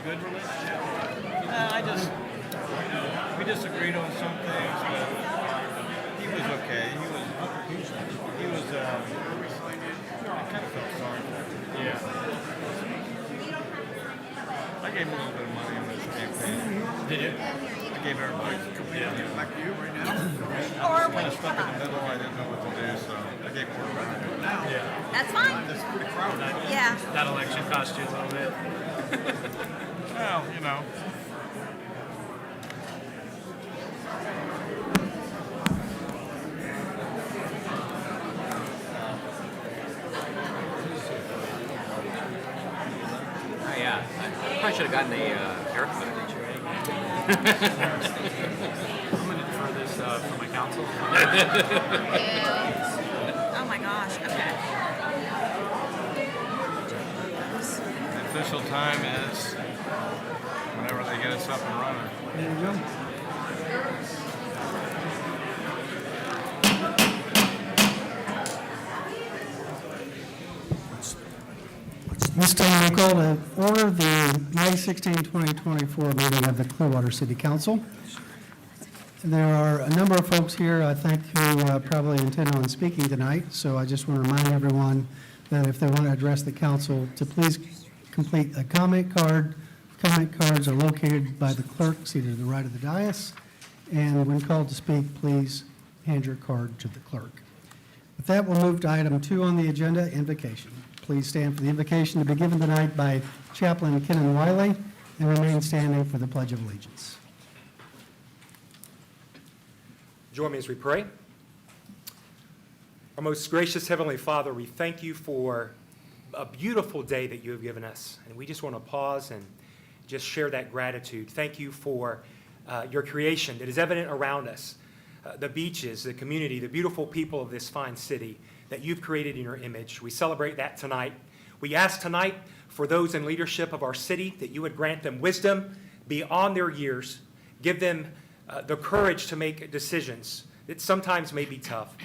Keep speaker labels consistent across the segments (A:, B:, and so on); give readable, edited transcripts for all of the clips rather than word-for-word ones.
A: good relationship. We disagreed on some things, but he was okay. I kind of felt sorry for him.
B: Yeah.
A: I gave him a little bit of money in this campaign.
B: Did you?
A: I gave everybody.
B: Yeah.
C: Like you right now?
A: I was kind of stuck in the middle. I didn't know what to do, so I gave him a
C: Now,
B: Yeah.
D: That's fine.
C: it's pretty crowded.
D: Yeah.
B: That election cost you a little bit.
A: Well, you know.
E: Oh yeah, I probably should have gotten a haircut.
B: I'm going to defer this for my counsel.
D: Oh my gosh. Okay.
A: The official time is whenever they get us up and running.
F: There you go. This time we call to order the May 16, 2024 meeting of the Clearwater City Council. There are a number of folks here, I think, who probably intend on speaking tonight, so I just want to remind everyone that if they want to address the council, to please complete a comment card. Comment cards are located by the clerk seated to the right of the dais, and when called to speak, please hand your card to the clerk. With that, we'll move to item 2 on the agenda, invocation. Please stand for the invocation to be given tonight by Chaplain Kenan Wiley and remain standing for the Pledge of Allegiance.
G: Join me as we pray. Our most gracious Heavenly Father, we thank you for a beautiful day that you have given us. And we just want to pause and just share that gratitude. Thank you for your creation that is evident around us, the beaches, the community, the beautiful people of this fine city that you've created in your image. We celebrate that tonight. We ask tonight for those in leadership of our city that you would grant them wisdom beyond their years, give them the courage to make decisions that sometimes may be tough.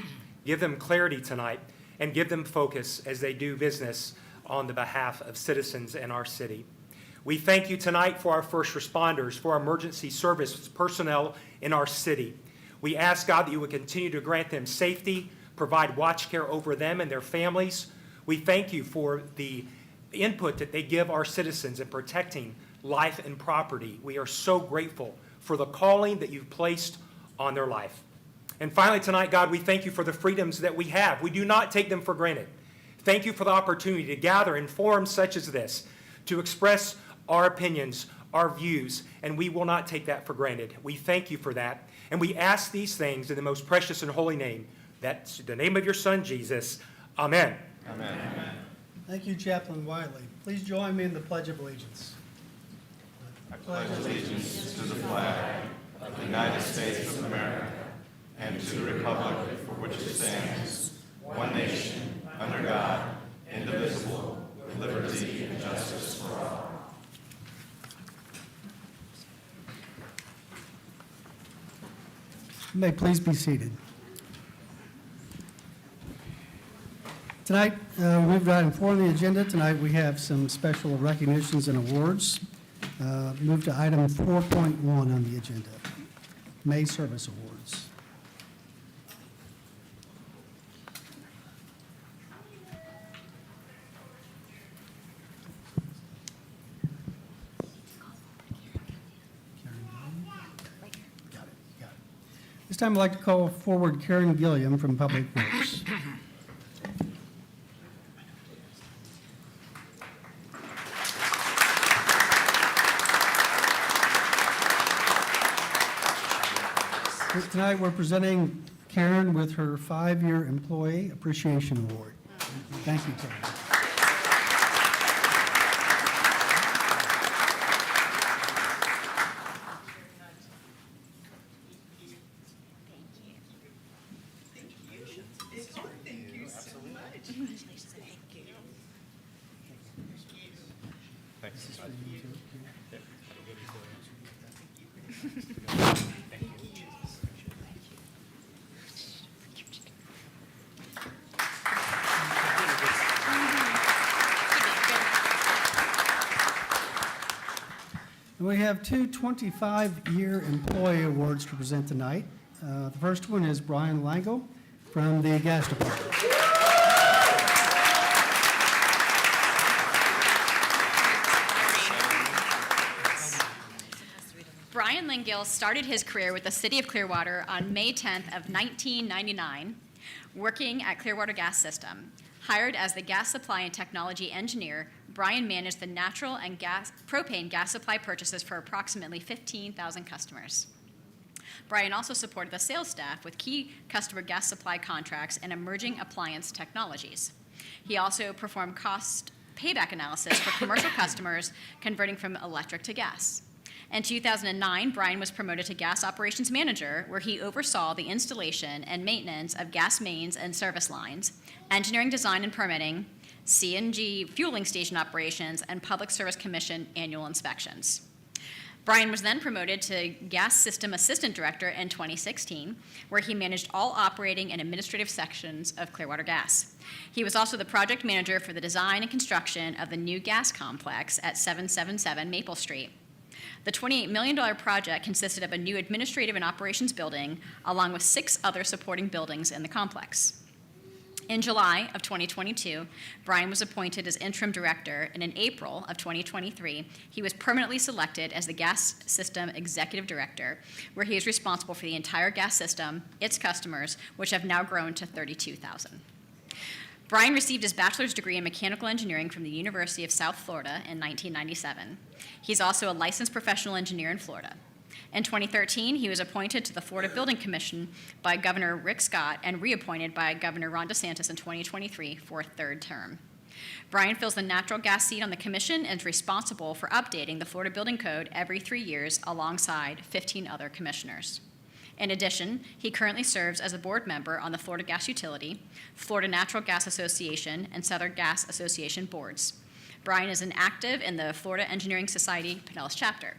G: Give them clarity tonight and give them focus as they do business on the behalf of citizens in our city. We thank you tonight for our first responders, for our emergency service personnel in our city. We ask, God, that you would continue to grant them safety, provide watch care over them and their families. We thank you for the input that they give our citizens in protecting life and property. We are so grateful for the calling that you've placed on their life. And finally tonight, God, we thank you for the freedoms that we have. We do not take them for granted. Thank you for the opportunity to gather in forums such as this, to express our opinions, our views, and we will not take that for granted. We thank you for that. And we ask these things in the most precious and holy name. That's the name of your Son, Jesus. Amen.
A: Amen.
F: Thank you, Chaplain Wiley. Please join me in the Pledge of Allegiance.
H: I pledge allegiance to the flag of the United States of America and to the republic for which it stands, one nation, under God, indivisible, with liberty and justice for all.
F: You may please be seated. Tonight, we move to item 4 on the agenda. Tonight, we have some special recognitions and awards. Move to item 4.1 on the agenda, May Service Awards. Got it. This time, I'd like to call forward Karen Gilliam from Public Works. Tonight, we're presenting Karen with her 5-year Employee Appreciation Award. Thank you, Karen. And we have two 25-year employee awards to present tonight. The first one is Brian Langle from the Gas Department.
C: Brian Lingill started his career with the City of Clearwater on May 10th of 1999, working at Clearwater Gas System. Hired as the gas supply and technology engineer, Brian managed the natural and propane gas supply purchases for approximately 15,000 customers. Brian also supported the sales staff with key customer gas supply contracts and emerging appliance technologies. He also performed cost payback analysis for commercial customers converting from electric to gas. In 2009, Brian was promoted to Gas Operations Manager, where he oversaw the installation and maintenance of gas mains and service lines, engineering design and permitting, CNG fueling station operations, and Public Service Commission annual inspections. Brian was then promoted to Gas System Assistant Director in 2016, where he managed all operating and administrative sections of Clearwater Gas. He was also the project manager for the design and construction of the new gas complex at 777 Maple Street. The $28 million project consisted of a new administrative and operations building, along with 6 other supporting buildings in the complex. In July of 2022, Brian was appointed as interim director, and in April of 2023, he was permanently selected as the Gas System Executive Director, where he is responsible for the entire gas system, its customers, which have now grown to 32,000. Brian received his bachelor's degree in mechanical engineering from the University of South Florida in 1997. He's also a licensed professional engineer in Florida. In 2013, he was appointed to the Florida Building Commission by Governor Rick Scott and reappointed by Governor Ron DeSantis in 2023 for a 3rd term. Brian fills the natural gas seat on the commission and is responsible for updating the Florida Building Code every 3 years alongside 15 other commissioners. In addition, he currently serves as a board member on the Florida Gas Utility, Florida Natural Gas Association, and Southern Gas Association boards. Brian is an active in the Florida Engineering Society Pinellas chapter.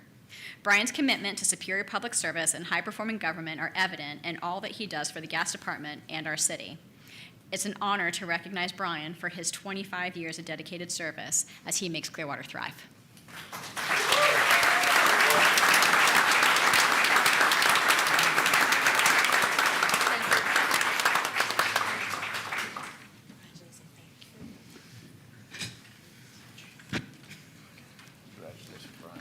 C: Brian's commitment to superior public service and high-performing government are evident in all that he does for the gas department and our city. It's an honor to recognize Brian for his 25 years of dedicated service as he makes Clearwater thrive.
H: Congratulations, Brian.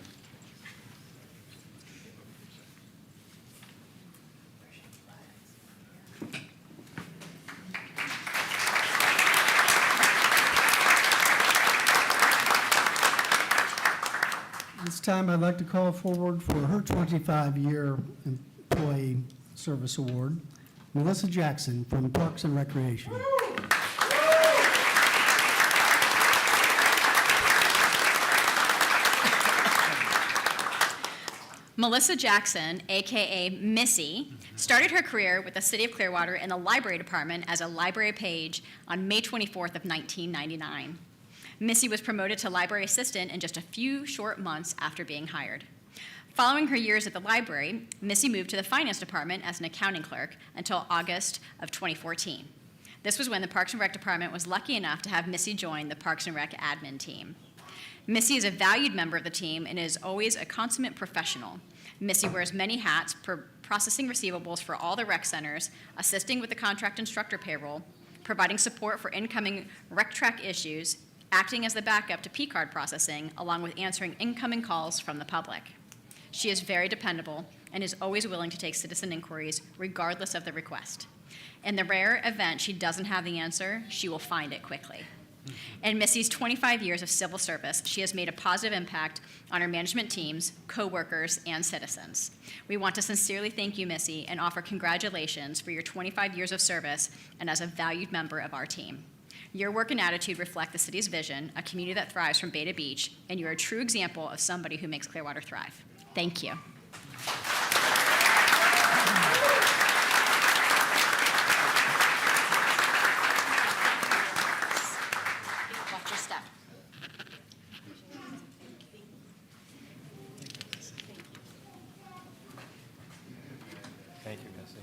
F: This time, I'd like to call forward for her 25-year Employee Service Award, Melissa Jackson from Parks and Recreation.
C: Melissa Jackson, aka Missy, started her career with the City of Clearwater in the library department as a library page on May 24th of 1999. Missy was promoted to library assistant in just a few short months after being hired. Following her years at the library, Missy moved to the finance department as an accounting clerk until August of 2014. This was when the Parks and Rec department was lucky enough to have Missy join the Parks and Rec admin team. Missy is a valued member of the team and is always a consummate professional. Missy wears many hats, processing receivables for all the rec centers, assisting with the contract instructor payroll, providing support for incoming rec track issues, acting as the backup to P-card processing, along with answering incoming calls from the public. She is very dependable and is always willing to take citizen inquiries regardless of the request. In the rare event she doesn't have the answer, she will find it quickly. In Missy's 25 years of civil service, she has made a positive impact on her management teams, co-workers, and citizens. We want to sincerely thank you, Missy, and offer congratulations for your 25 years of service and as a valued member of our team. Your work and attitude reflect the city's vision, a community that thrives from Bay to Beach, and you're a true example of somebody who makes Clearwater thrive. Thank you. Watch your step.
A: Thank you, Missy.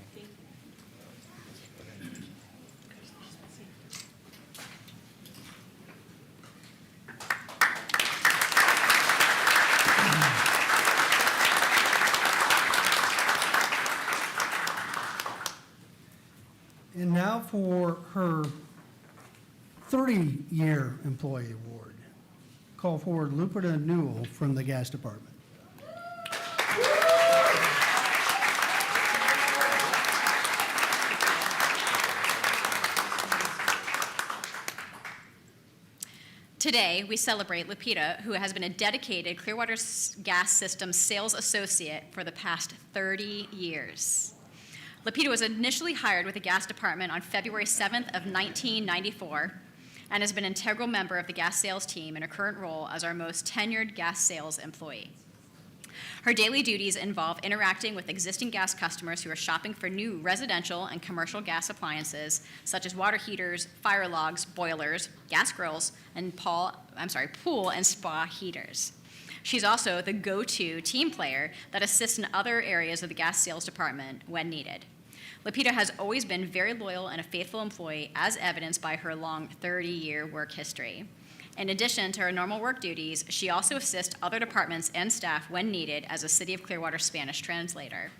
F: for her 30-year employee award. Call forward Lupita Newell from the Gas Department.
C: Today, we celebrate Lupita, who has been a dedicated Clearwater Gas System sales associate for the past 30 years. Lupita was initially hired with the gas department on February 7th of 1994 and has been an integral member of the gas sales team in her current role as our most tenured gas sales employee. Her daily duties involve interacting with existing gas customers who are shopping for new residential and commercial gas appliances, such as water heaters, fire logs, boilers, gas grills, and pool and spa heaters. She's also the go-to team player that assists in other areas of the gas sales department when needed. Lupita has always been very loyal and a faithful employee, as evidenced by her long 30-year work history. In addition to her normal work duties, she also assists other departments and staff when needed as a City of Clearwater Spanish translator.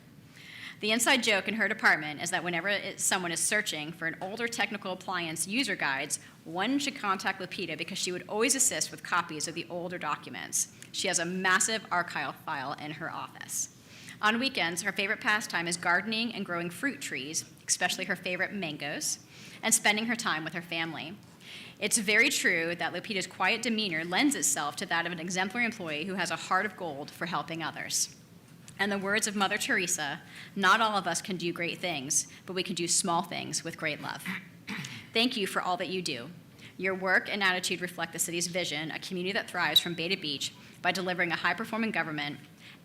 C: The inside joke in her department is that whenever someone is searching for an older technical appliance user guides, one should contact Lupita because she would always assist with copies of the older documents. She has a massive archive file in her office. On weekends, her favorite pastime is gardening and growing fruit trees, especially her favorite mangoes, and spending her time with her family. It's very true that Lupita's quiet demeanor lends itself to that of an exemplary employee who has a heart of gold for helping others. In the words of Mother Teresa, not all of us can do great things, but we can do small things with great love. Thank you for all that you do. Your work and attitude reflect the city's vision, a community that thrives from bay to beach by delivering a high-performing government,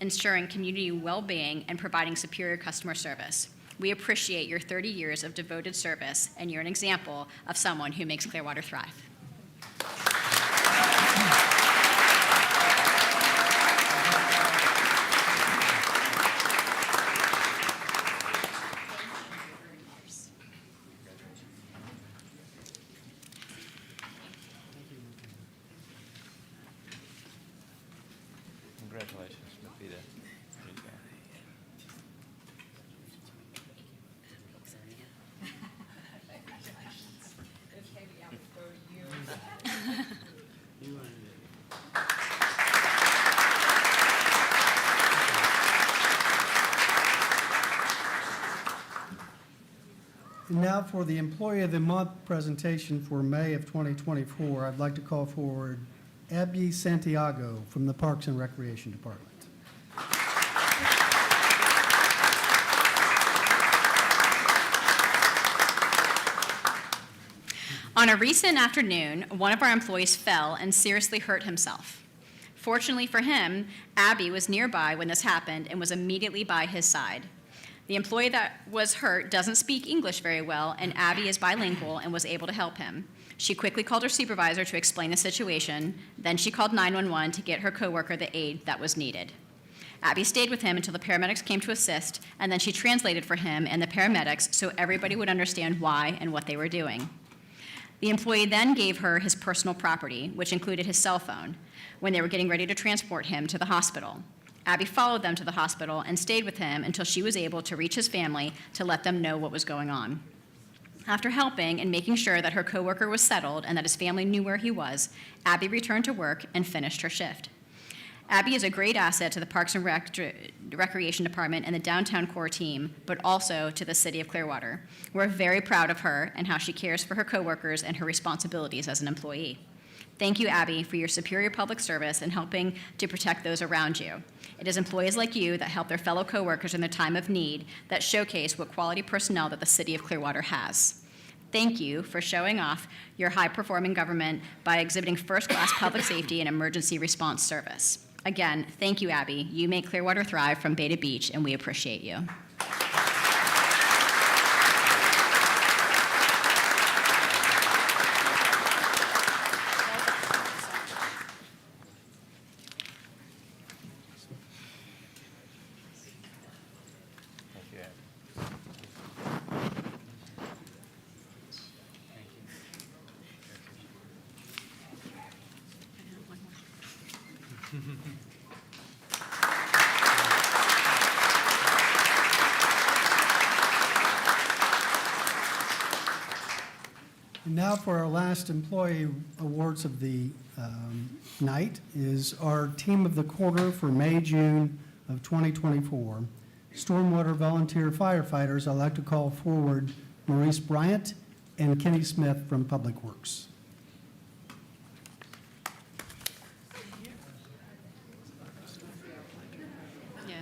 C: ensuring community well-being, and providing superior customer service. We appreciate your 30 years of devoted service, and you're an example of someone who makes Clearwater thrive.
H: Congratulations, Lupita.
F: And now for the Employee of the Month presentation for May of 2024, I'd like to call forward Abby Santiago from the Parks and Recreation Department.
C: On a recent afternoon, one of our employees fell and seriously hurt himself. Fortunately for him, Abby was nearby when this happened and was immediately by his side. The employee that was hurt doesn't speak English very well, and Abby is bilingual and was able to help him. She quickly called her supervisor to explain the situation. Then she called 911 to get her coworker the aid that was needed. Abby stayed with him until the paramedics came to assist, and then she translated for him and the paramedics so everybody would understand why and what they were doing. The employee then gave her his personal property, which included his cell phone, when they were getting ready to transport him to the hospital. Abby followed them to the hospital and stayed with him until she was able to reach his family to let them know what was going on. After helping and making sure that her coworker was settled and that his family knew where he was, Abby returned to work and finished her shift. Abby is a great asset to the Parks and Recreation Department and the downtown core team, but also to the City of Clearwater. We're very proud of her and how she cares for her coworkers and her responsibilities as an employee. Thank you, Abby, for your superior public service and helping to protect those around you. It is employees like you that help their fellow coworkers in their time of need that showcase what quality personnel that the City of Clearwater has. Thank you for showing off your high-performing government by exhibiting first-class public safety and emergency response service. Again, thank you, Abby. You make Clearwater thrive from bay to beach, and we appreciate you.
H: Thank you, Abby.
F: And now for our last employee awards of the night is our Team of the Quarter for May, June of 2024. Stormwater volunteer firefighters, I'd like to call forward Maurice Bryant and Kenny Smith from Public Works.
C: Yeah.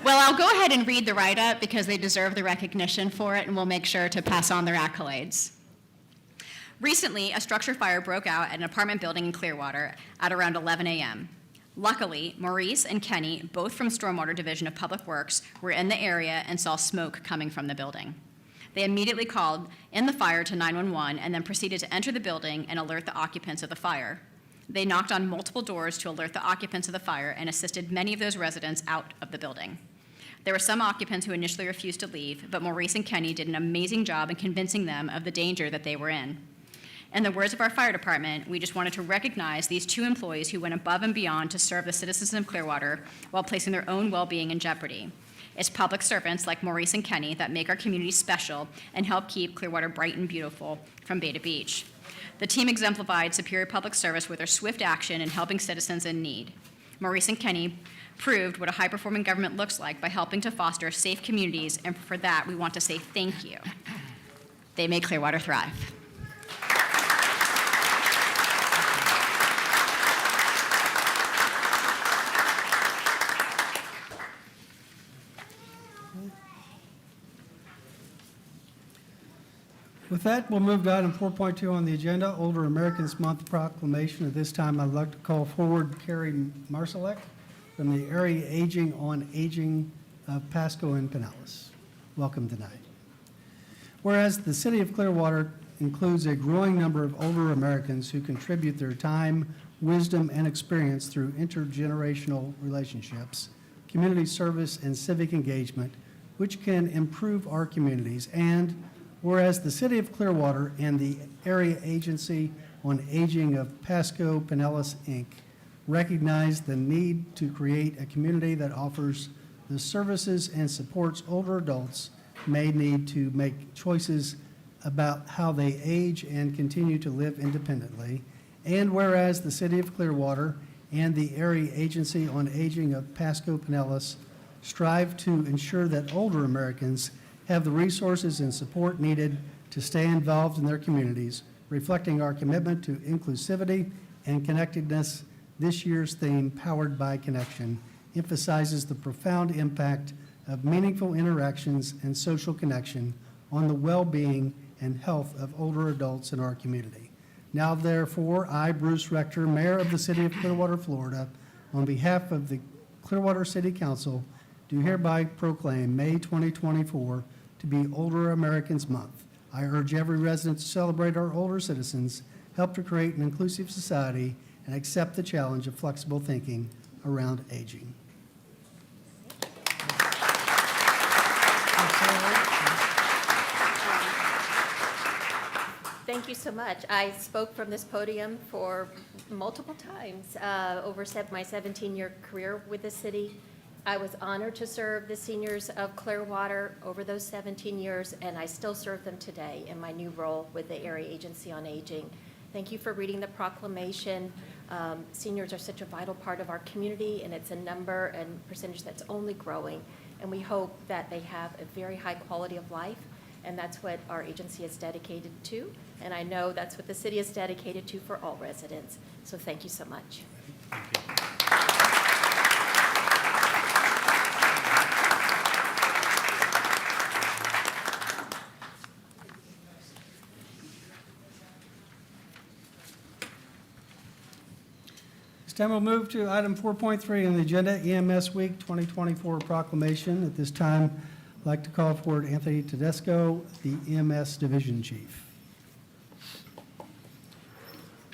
C: Well, I'll go ahead and read the write-up because they deserve the recognition for it, and we'll make sure to pass on their accolades. Recently, a structure fire broke out at an apartment building in Clearwater at around 11 a.m. Luckily, Maurice and Kenny, both from Stormwater Division of Public Works, were in the area and saw smoke coming from the building. They immediately called in the fire to 911 and then proceeded to enter the building and alert the occupants of the fire. They knocked on multiple doors to alert the occupants of the fire and assisted many of those residents out of the building. There were some occupants who initially refused to leave, but Maurice and Kenny did an amazing job in convincing them of the danger that they were in. In the words of our fire department, we just wanted to recognize these two employees who went above and beyond to serve the citizens of Clearwater while placing their own well-being in jeopardy. It's public servants like Maurice and Kenny that make our community special and help keep Clearwater bright and beautiful from bay to beach. The team exemplified superior public service with their swift action in helping citizens in need. Maurice and Kenny proved what a high-performing government looks like by helping to foster safe communities, and for that, we want to say thank you. They made Clearwater thrive.
F: With that, we'll move to item 4.2 on the agenda, Older Americans Month proclamation. At this time, I'd like to call forward Carrie Marsalek from the Area Aging on Aging of Pasco and Pinellas. Welcome tonight. Whereas the city of Clearwater includes a growing number of older Americans who contribute their time, wisdom, and experience through intergenerational relationships, community service, and civic engagement, which can improve our communities. And whereas the City of Clearwater and the Area Agency on Aging of Pasco Pinellas, Inc. recognize the need to create a community that offers the services and supports older adults may need to make choices about how they age and continue to live independently. And whereas the City of Clearwater and the Area Agency on Aging of Pasco Pinellas strive to ensure that older Americans have the resources and support needed to stay involved in their communities, reflecting our commitment to inclusivity and connectedness. This year's theme, Powered by Connection, emphasizes the profound impact of meaningful interactions and social connection on the well-being and health of older adults in our community. Now, therefore, I, Bruce Rector, Mayor of the City of Clearwater, Florida, on behalf of the Clearwater City Council, do hereby proclaim May 2024 to be Older Americans Month. I urge every resident to celebrate our older citizens, help to create an inclusive society, and accept the challenge of flexible thinking around aging.
I: Thank you so much. I spoke from this podium for multiple times over my 17-year career with the city. I was honored to serve the seniors of Clearwater over those 17 years, and I still serve them today in my new role with the Area Agency on Aging. Thank you for reading the proclamation. Seniors are such a vital part of our community, and it's a number and percentage that's only growing. And we hope that they have a very high quality of life, and that's what our agency is dedicated to. And I know that's what the city is dedicated to for all residents. So thank you so much.
F: This time we'll move to item 4.3 on the agenda, EMS Week 2024 proclamation. At this time, I'd like to call forward Anthony Tedesco, the EMS Division Chief.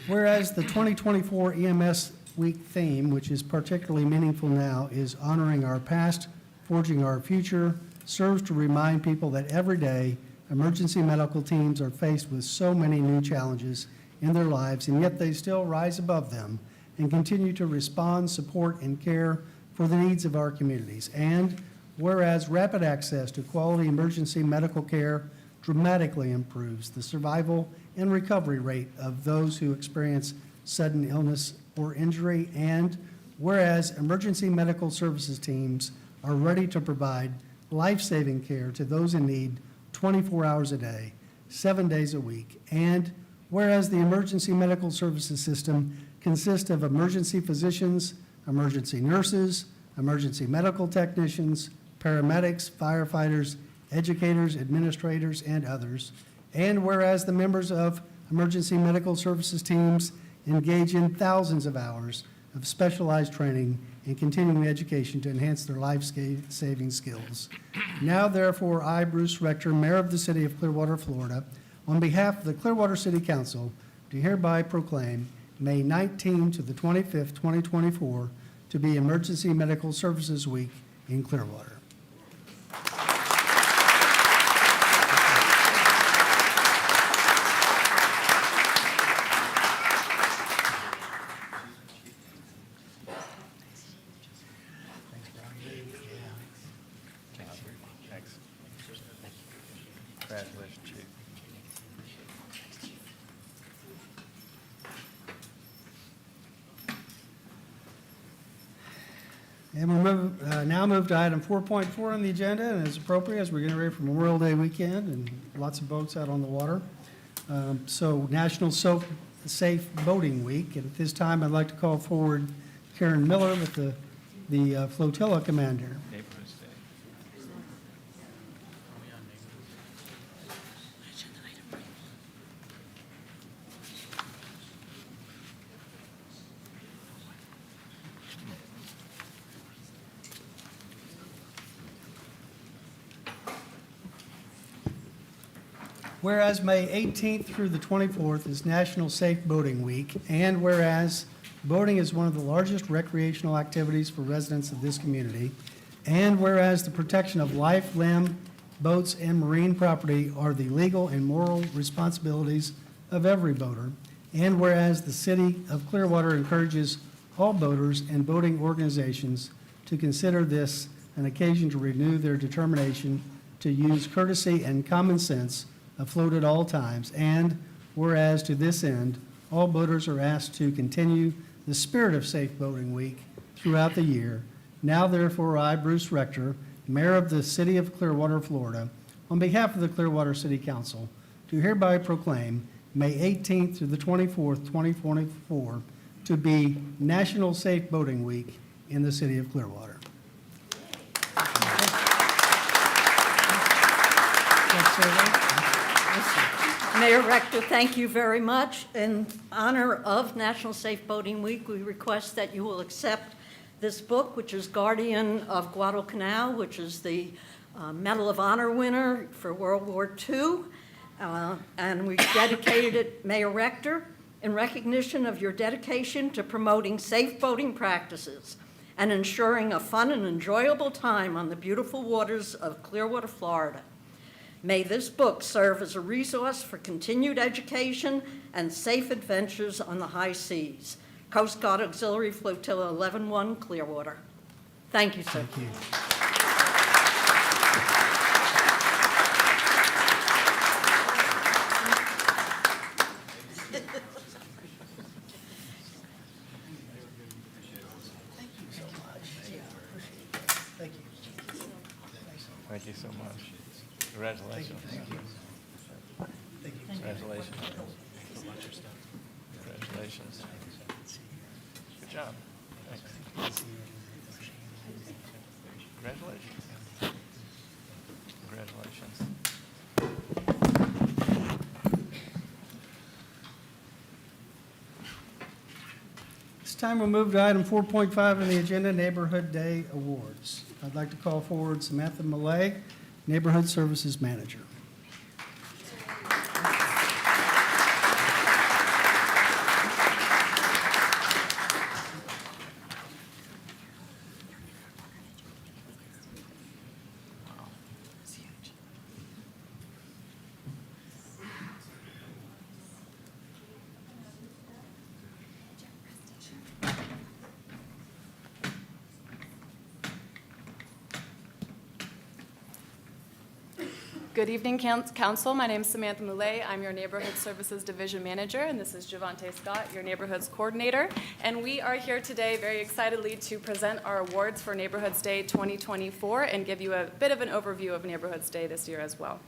F: Whereas the 2024 EMS Week theme, which is particularly meaningful now, is honoring our past, forging our future, serves to remind people that every day emergency medical teams are faced with so many new challenges in their lives, and yet they still rise above them and continue to respond, support, and care for the needs of our communities. And whereas rapid access to quality emergency medical care dramatically improves the survival and recovery rate of those who experience sudden illness or injury, and whereas emergency medical services teams are ready to provide life-saving care to those in need 24 hours a day, 7 days a week, and whereas the emergency medical services system consists of emergency physicians, emergency nurses, emergency medical technicians, paramedics, firefighters, educators, administrators, and others, and whereas the members of emergency medical services teams engage in thousands of hours of specialized training and continuing education to enhance their life-saving skills. Now, therefore, I, Bruce Rector, Mayor of the City of Clearwater, Florida, on behalf of the Clearwater City Council, do hereby proclaim May 19 to the 25th, 2024, to be Emergency Medical Services Week in Clearwater.
A: Thanks. Congratulations, Chief.
F: And we'll now move to item 4.4 on the agenda, and as appropriate, as we're getting ready for Memorial Day weekend and lots of boats out on the water. So National Safe Boating Week, and at this time, I'd like to call forward Karen Miller with the flotilla commander.
A: Neighborhood Day.
F: Whereas May 18th through the 24th is National Safe Boating Week, and whereas boating is one of the largest recreational activities for residents of this community, and whereas the protection of life, limb, boats, and marine property are the legal and moral responsibilities of every boater, and whereas the City of Clearwater encourages all boaters and boating organizations to consider this an occasion to renew their determination to use courtesy and common sense afloat at all times, and whereas to this end, all boaters are asked to continue the spirit of Safe Boating Week throughout the year. Now, therefore, I, Bruce Rector, Mayor of the City of Clearwater, Florida, on behalf of the Clearwater City Council, do hereby proclaim May 18th through the 24th, 2024, to be National Safe Boating Week in the City of Clearwater.
J: Mayor Rector, thank you very much. In honor of National Safe Boating Week, we request that you will accept this book, which is Guardian of Guadalcanal, which is the Medal of Honor winner for World War II. And we dedicated it, Mayor Rector, in recognition of your dedication to promoting safe boating practices and ensuring a fun and enjoyable time on the beautiful waters of Clearwater, Florida. May this book serve as a resource for continued education and safe adventures on the high seas. Coast Guard Auxiliary Flotilla 11-1, Clearwater. Thank you, sir.
F: Thank you.
A: Thank you so much. Congratulations. Congratulations. Congratulations. Good job. Thanks. Congratulations. Congratulations.
F: This time we'll move to item 4.5 on the agenda, Neighborhood Day Awards. I'd like to call forward Samantha Millay, Neighborhood Services Manager.
K: Good evening, Council. My name is Samantha Moulet. I'm your Neighborhood Services Division Manager, and this is Javante Scott, your Neighborhoods Coordinator. And we are here today very excitedly to present our awards for Neighborhoods Day 2024 and give you a bit of an overview of Neighborhoods Day this year as well.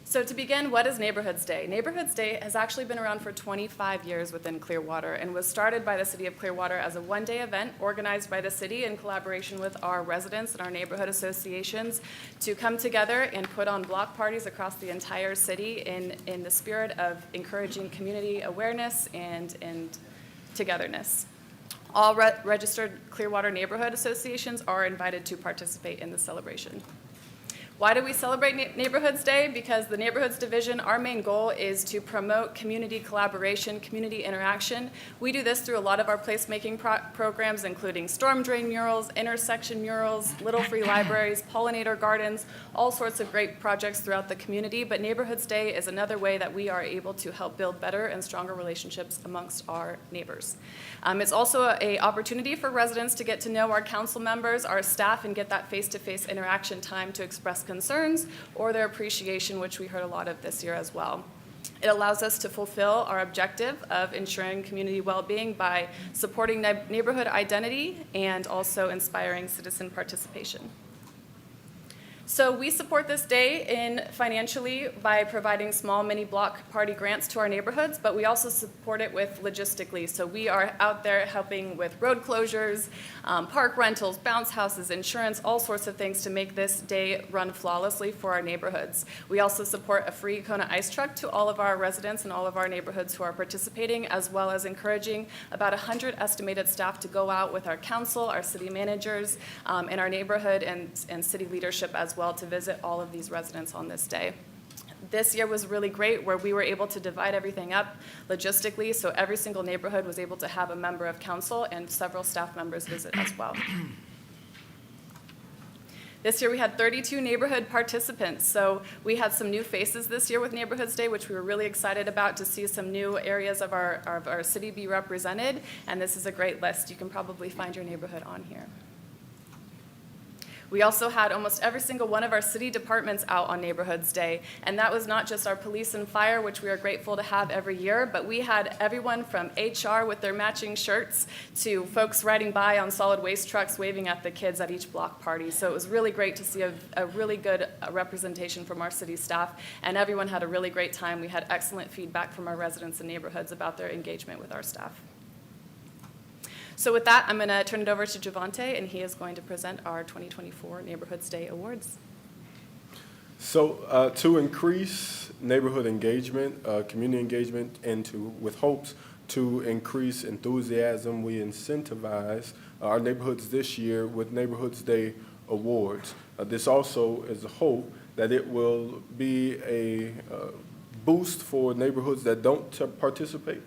K: So to begin, what is Neighborhoods Day? Neighborhoods Day has actually been around for 25 years within Clearwater and was started by the City of Clearwater as a one-day event organized by the city in collaboration with our residents and our neighborhood associations to come together and put on block parties across the entire city in the spirit of encouraging community awareness and togetherness. All registered Clearwater neighborhood associations are invited to participate in the celebration. Why do we celebrate Neighborhoods Day? Because the Neighborhoods Division, our main goal is to promote community collaboration, community interaction. We do this through a lot of our placemaking programs, including storm drain murals, intersection murals, little free libraries, pollinator gardens, all sorts of great projects throughout the community. But Neighborhoods Day is another way that we are able to help build better and stronger relationships amongst our neighbors. It's also an opportunity for residents to get to know our council members, our staff, and get that face-to-face interaction time to express concerns or their appreciation, which we heard a lot of this year as well. It allows us to fulfill our objective of ensuring community well-being by supporting neighborhood identity and also inspiring citizen participation. So we support this day financially by providing small mini block party grants to our neighborhoods, but we also support it with logistically. So we are out there helping with road closures, park rentals, bounce houses, insurance, all sorts of things to make this day run flawlessly for our neighborhoods. We also support a free Kona ice truck to all of our residents and all of our neighborhoods who are participating, as well as encouraging about 100 estimated staff to go out with our council, our city managers, and our neighborhood and city leadership as well to visit all of these residents on this day. This year was really great where we were able to divide everything up logistically, so every single neighborhood was able to have a member of council and several staff members visit as well. This year we had 32 neighborhood participants, so we had some new faces this year with Neighborhoods Day, which we were really excited about to see some new areas of our city be represented, and this is a great list. You can probably find your neighborhood on here. We also had almost every single one of our city departments out on Neighborhoods Day, and that was not just our police and fire, which we are grateful to have every year, but we had everyone from HR with their matching shirts to folks riding by on solid waste trucks waving at the kids at each block party. So it was really great to see a really good representation from our city staff, and everyone had a really great time. We had excellent feedback from our residents and neighborhoods about their engagement with our staff. So with that, I'm going to turn it over to Javante, and he is going to present our 2024 Neighborhoods Day Awards.
L: So to increase neighborhood engagement, community engagement, and with hopes to increase enthusiasm, we incentivize our neighborhoods this year with Neighborhoods Day Awards. This also is a hope that it will be a boost for neighborhoods that don't participate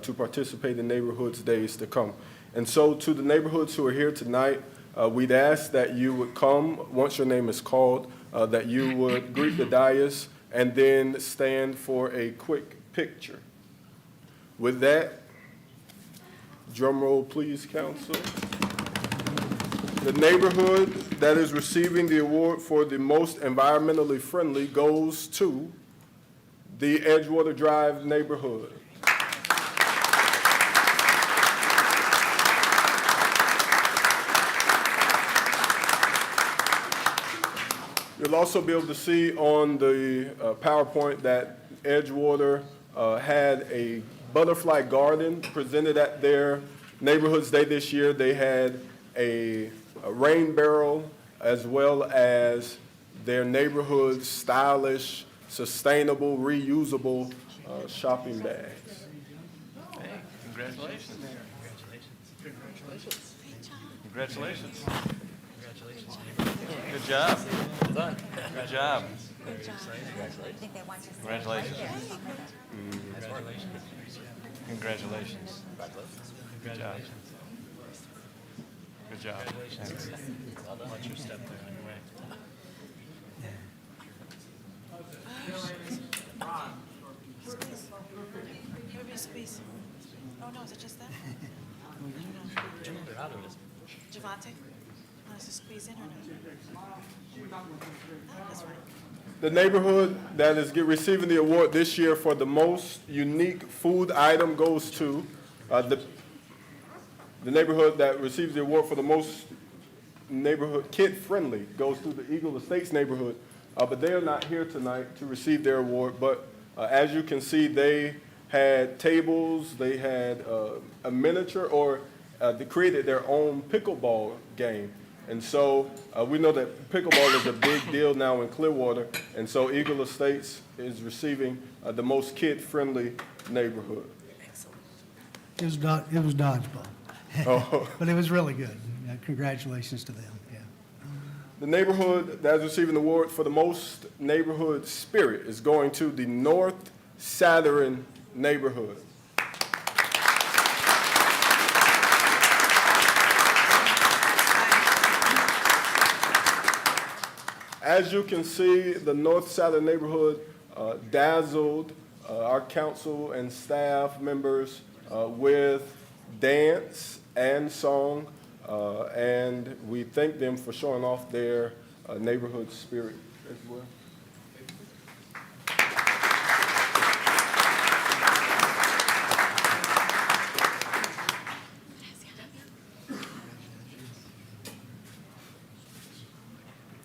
L: to participate in Neighborhoods Days to come. And so to the neighborhoods who are here tonight, we'd ask that you would come once your name is called, that you would greet the dais and then stand for a quick picture. With that, drum roll please, council. The neighborhood that is receiving the award for the most environmentally friendly goes to the Edgewater Drive neighborhood. You'll also be able to see on the PowerPoint that Edgewater had a butterfly garden presented at their Neighborhoods Day this year. They had a rain barrel as well as their neighborhood stylish, sustainable, reusable shopping bags.
A: Hey, congratulations. Congratulations. Congratulations. Good job. Well done. Good job.
D: Good job. I think they want to say
A: Congratulations.
D: Congratulations.
A: Congratulations. Good job. Good job. Thanks.
B: Watch your step there on your way.
D: Squeeze. Oh, no, is it just that? Javante? Want us to squeeze in or no? That's fine.
L: The neighborhood that is receiving the award this year for the most unique food item goes to, the neighborhood that receives the award for the most neighborhood kid-friendly goes to the Eagle Estates neighborhood. But they are not here tonight to receive their award. But as you can see, they had tables, they had a miniature, or they created their own pickleball game. And so we know that pickleball is a big deal now in Clearwater, and so Eagle Estates is receiving the most kid-friendly neighborhood.
F: It was dodgeball.
L: Oh.
F: But it was really good. Yeah, congratulations to them, yeah.
L: The neighborhood that is receiving the award for the most neighborhood spirit is going to the North Saturn neighborhood. As you can see, the North Saturn neighborhood dazzled our council and staff members with dance and song, and we thank them for showing off their neighborhood spirit as well.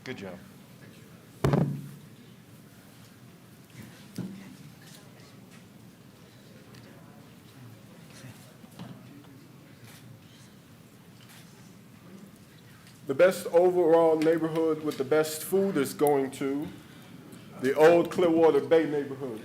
H: Good job.
L: The best overall neighborhood with the best food is going to the old Clearwater Bay neighborhood.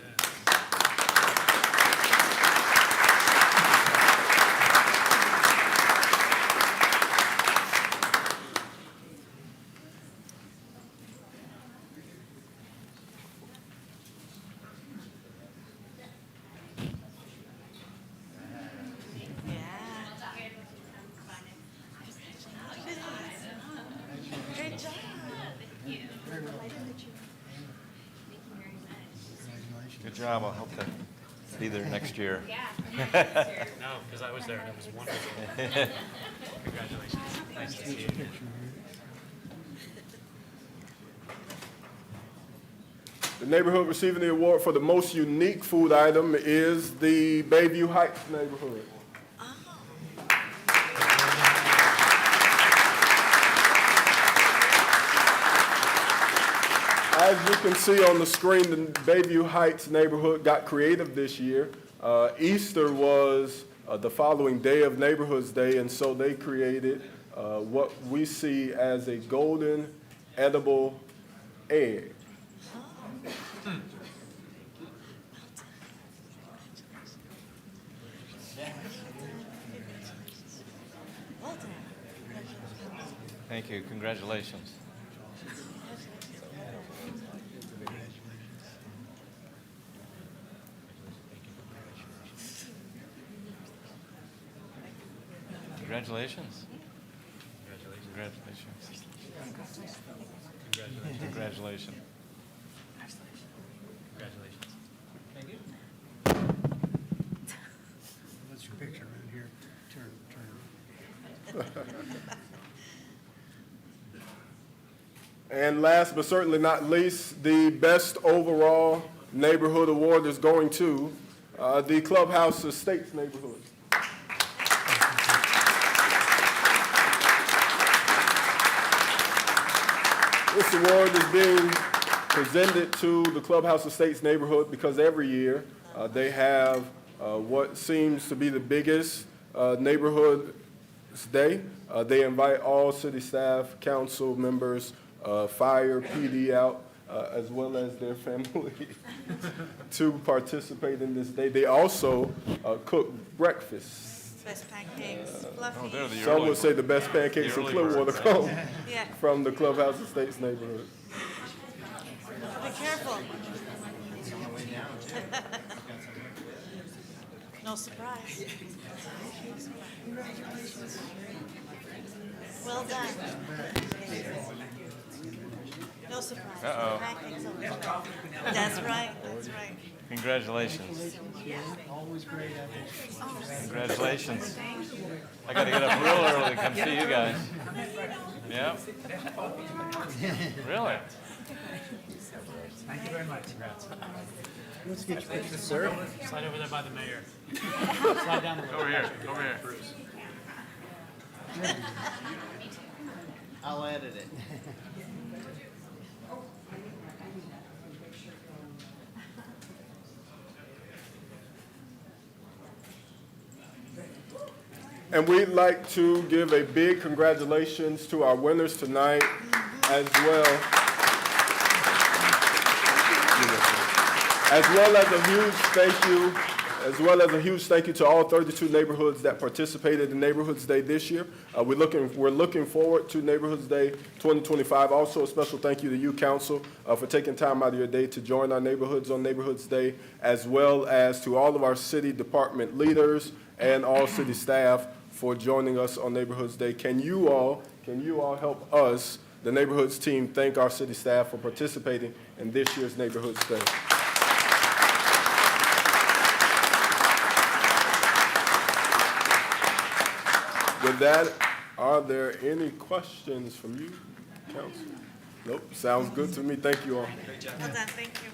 D: Great job.
H: Good job. I hope to be there next year.
B: No, because I was there and it was wonderful. Congratulations. Nice to see you again.
L: The neighborhood receiving the award for the most unique food item is the Bayview Heights neighborhood. As you can see on the screen, the Bayview Heights neighborhood got creative this year. Easter was the following day of Neighborhoods Day, and so they created what we see as a golden edible egg.
D: Well done.
H: Thank you. Congratulations. Congratulations. Congratulations. Congratulations. Congratulations.
F: What's your picture around here? Turn.
L: And last but certainly not least, the best overall neighborhood award is going to the Clubhouse Estates neighborhood. This award is being presented to the Clubhouse Estates neighborhood because every year they have what seems to be the biggest neighborhood day. They invite all city staff, council members, fire, PD out, as well as their family to participate in this day. They also cook breakfast.
D: Best pancakes, fluffy.
H: they're the
L: Some
H: early
L: would say the best pancakes in
H: early
L: Clearwater
H: birds.
L: come
D: Yeah.
L: from the Clubhouse Estates neighborhood.
D: Be careful. No surprise. Well done. No
M: surprise.
A: Uh-oh.
M: That's right, that's right.
A: Congratulations. Congratulations. I got to get up real early to come see you guys. Yeah. Really?
B: Thank you very much. Congrats.
F: Let's get your picture, sir.
B: Slide over there by the mayor. Slide down the road.
A: Over here. Over here.
N: I'll edit it.
L: And we'd like to give a big congratulations to our winners tonight as well. As well as a huge thank you to all 32 neighborhoods that participated in Neighborhoods Day this year. We're looking forward to Neighborhoods Day 2025. Also, a special thank you to you, Council, for taking time out of your day to join our neighborhoods on Neighborhoods Day, as well as to all of our city department leaders and all city staff for joining us on Neighborhoods Day. Can you all help us, the Neighborhoods team, thank our city staff for participating in this year's Neighborhoods Day? With that, are there any questions from you, Council? Nope, sounds good to me. Thank you all.
M: Well done, thank you.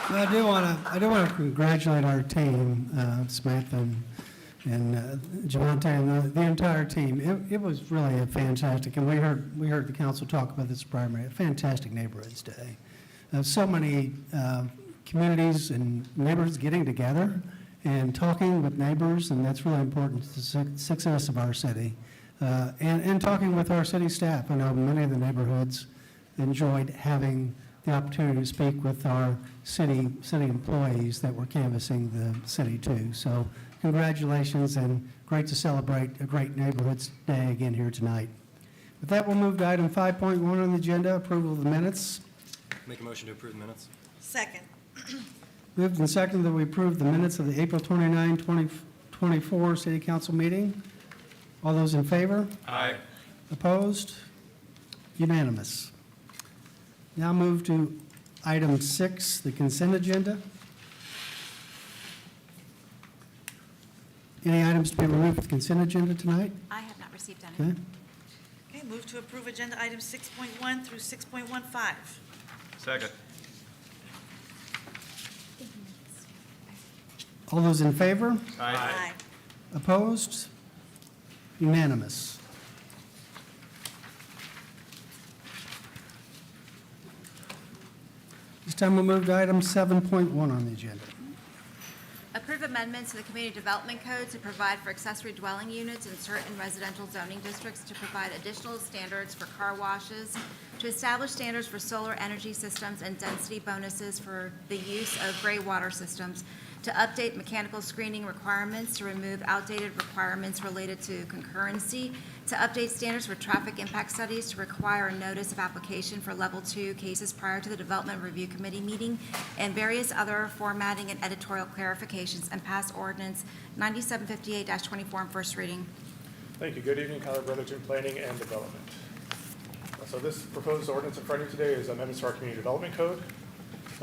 F: Well, I do want to congratulate our team, Samantha and Javante and the entire team. It was really a fantastic, and we heard the council talk about this primary, a fantastic Neighborhoods Day. So many communities and neighbors getting together and talking with neighbors, and that's really important to the success of our city. And talking with our city staff. I know many of the neighborhoods enjoyed having the opportunity to speak with our city employees that were canvassing the city too. So congratulations, and great to celebrate a great Neighborhoods Day again here tonight. With that, we'll move to item 5.1 on the agenda, approval of the minutes.
N: Make a motion to approve the minutes.
M: Second.
F: Moved and seconded that we approve the minutes of the April 29, 2024 City Council meeting. All those in favor?
A: Aye.
F: Opposed? Unanimous. Now move to item 6, the consent agenda. Any items to be removed from the consent agenda tonight?
C: I have not received any.
F: Okay.
M: Okay, move to approve agenda items 6.1 through 6.15.
A: Second.
F: All those in favor?
M: Aye.
F: Opposed? Unanimous. This time we'll move to item 7.1 on the agenda.
C: Approve amendments to the Community Development Code to provide for accessory dwelling units in certain residential zoning districts, to provide additional standards for car washes, to establish standards for solar energy systems and density bonuses for the use of gray water systems, to update mechanical screening requirements, to remove outdated requirements related to concurrency, to update standards for traffic impact studies, to require a notice of application for level 2 cases prior to the Development Review Committee meeting, and various other formatting and editorial clarifications, and pass ordinance 9758-24 on first reading.
D: Thank you. Good evening, Colorado Brotherton Planning and Development. So this proposed ordinance in front of you today is amendments to our Community Development Code.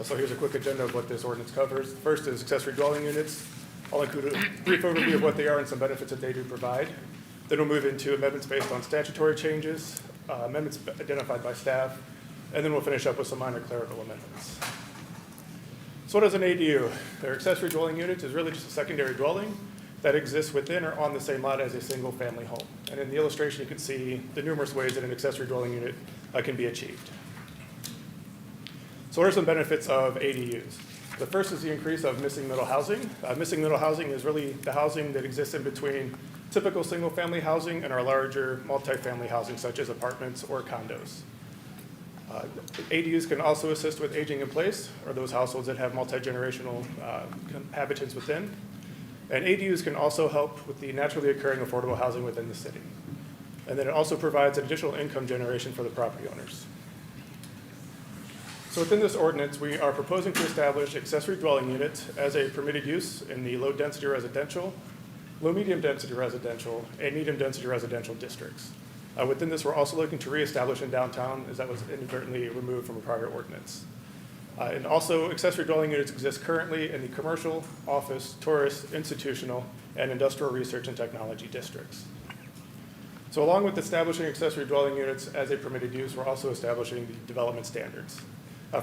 D: So here's a quick agenda of what this ordinance covers. First is accessory dwelling units. I'll include a brief overview of what they are and some benefits that they do provide. Then we'll move into amendments based on statutory changes, amendments identified by staff, and then we'll finish up with some minor clerical amendments. So what is an ADU? Their accessory dwelling unit is really just a secondary dwelling that exists within or on the same lot as a single-family home. And in the illustration, you can see the numerous ways that an accessory dwelling unit can be achieved. So what are some benefits of ADUs? The first is the increase of missing middle housing. Missing middle housing is really the housing that exists in between typical single-family housing and our larger multifamily housing, such as apartments or condos. ADUs can also assist with aging in place, or those households that have multi-generational habitants within. And ADUs can also help with the naturally occurring affordable housing within the city. And then it also provides additional income generation for the property owners. So within this ordinance, we are proposing to establish accessory dwelling units as a permitted use in the low-density residential, low-medium-density residential, and medium-density residential districts. Within this, we're also looking to reestablish in downtown, as that was inadvertently removed from a prior ordinance. And also, accessory dwelling units exist currently in the commercial, office, tourist, institutional, and industrial research and technology districts. So along with establishing accessory dwelling units as a permitted use, we're also establishing the development standards.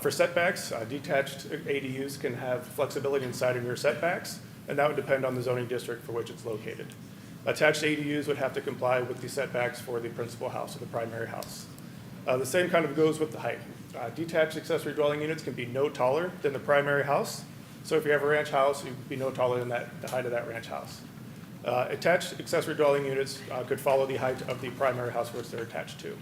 D: For setbacks, detached ADUs can have flexibility in side and rear setbacks, and that would depend on the zoning district for which it's located. Attached ADUs would have to comply with the setbacks for the principal house or the primary house. The same kind of goes with the height. Detached accessory dwelling units can be no taller than the primary house. So if you have a ranch house, you'd be no taller than the height of that ranch house. Attached accessory dwelling units could follow the height of the primary house which they're attached to.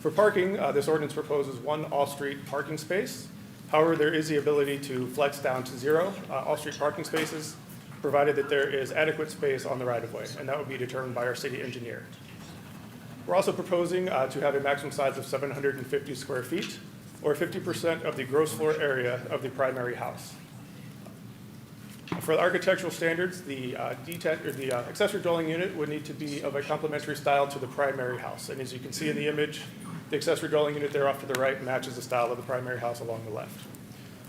D: For parking, this ordinance proposes one off-street parking space. However, there is the ability to flex down to 0 off-street parking spaces, provided that there is adequate space on the right-of-way, and that would be determined by our city engineer. We're also proposing to have a maximum size of 750 square feet, or 50% of the gross floor area of the primary house. For the architectural standards, the accessory dwelling unit would need to be of a complementary style to the primary house. And as you can see in the image, the accessory dwelling unit there off to the right matches the style of the primary house along the left.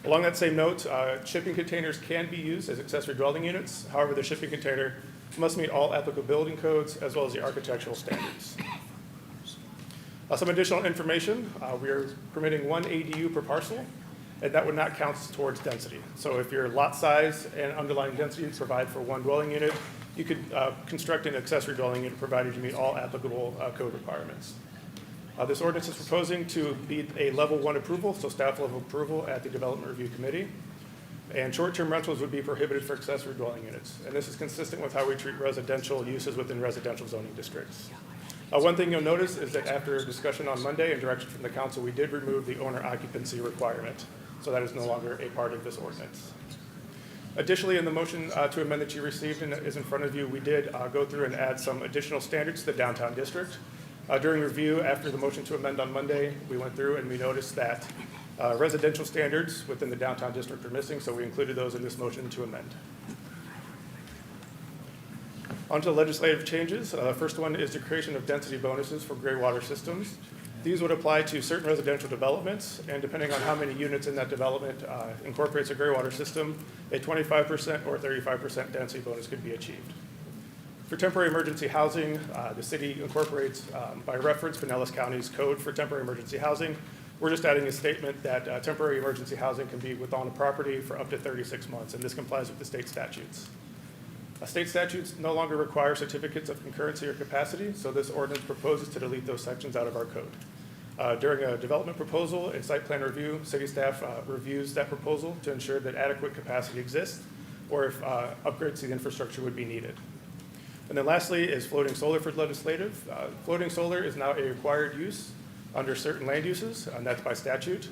D: Along that same note, shipping containers can be used as accessory dwelling units. However, the shipping container must meet all applicable building codes as well as the architectural standards. Some additional information, we are permitting 1 ADU per parcel, and that would not count towards density. So if your lot size and underlying density provide for 1 dwelling unit, you could construct an accessory dwelling unit provided you meet all applicable code requirements. This ordinance is proposing to be a level 1 approval, so staff level approval at the Development Review Committee. And short-term rentals would be prohibited for accessory dwelling units. And this is consistent with how we treat residential uses within residential zoning districts. One thing you'll notice is that after discussion on Monday and direction from the council, we did remove the owner occupancy requirement. So that is no longer a part of this ordinance. Additionally, in the motion to amend that you received and that is in front of you, we did go through and add some additional standards to the downtown district. During review, after the motion to amend on Monday, we went through and we noticed that residential standards within the downtown district are missing, so we included those in this motion to amend. On to the legislative changes. The first one is the creation of density bonuses for gray water systems. These would apply to certain residential developments, and depending on how many units in that development incorporates a gray water system, a 25% or 35% density bonus could be achieved. For temporary emergency housing, the city incorporates, by reference, Pinellas County's code for temporary emergency housing. We're just adding a statement that temporary emergency housing can be within a property for up to 36 months, and this complies with the state statutes. State statutes no longer require certificates of concurrency or capacity, so this ordinance proposes to delete those sections out of our code. During a development proposal and site plan review, city staff reviews that proposal to ensure that adequate capacity exists or if upgrades to the infrastructure would be needed. And then lastly is floating solar for legislative. Floating solar is now a required use under certain land uses, and that's by statute.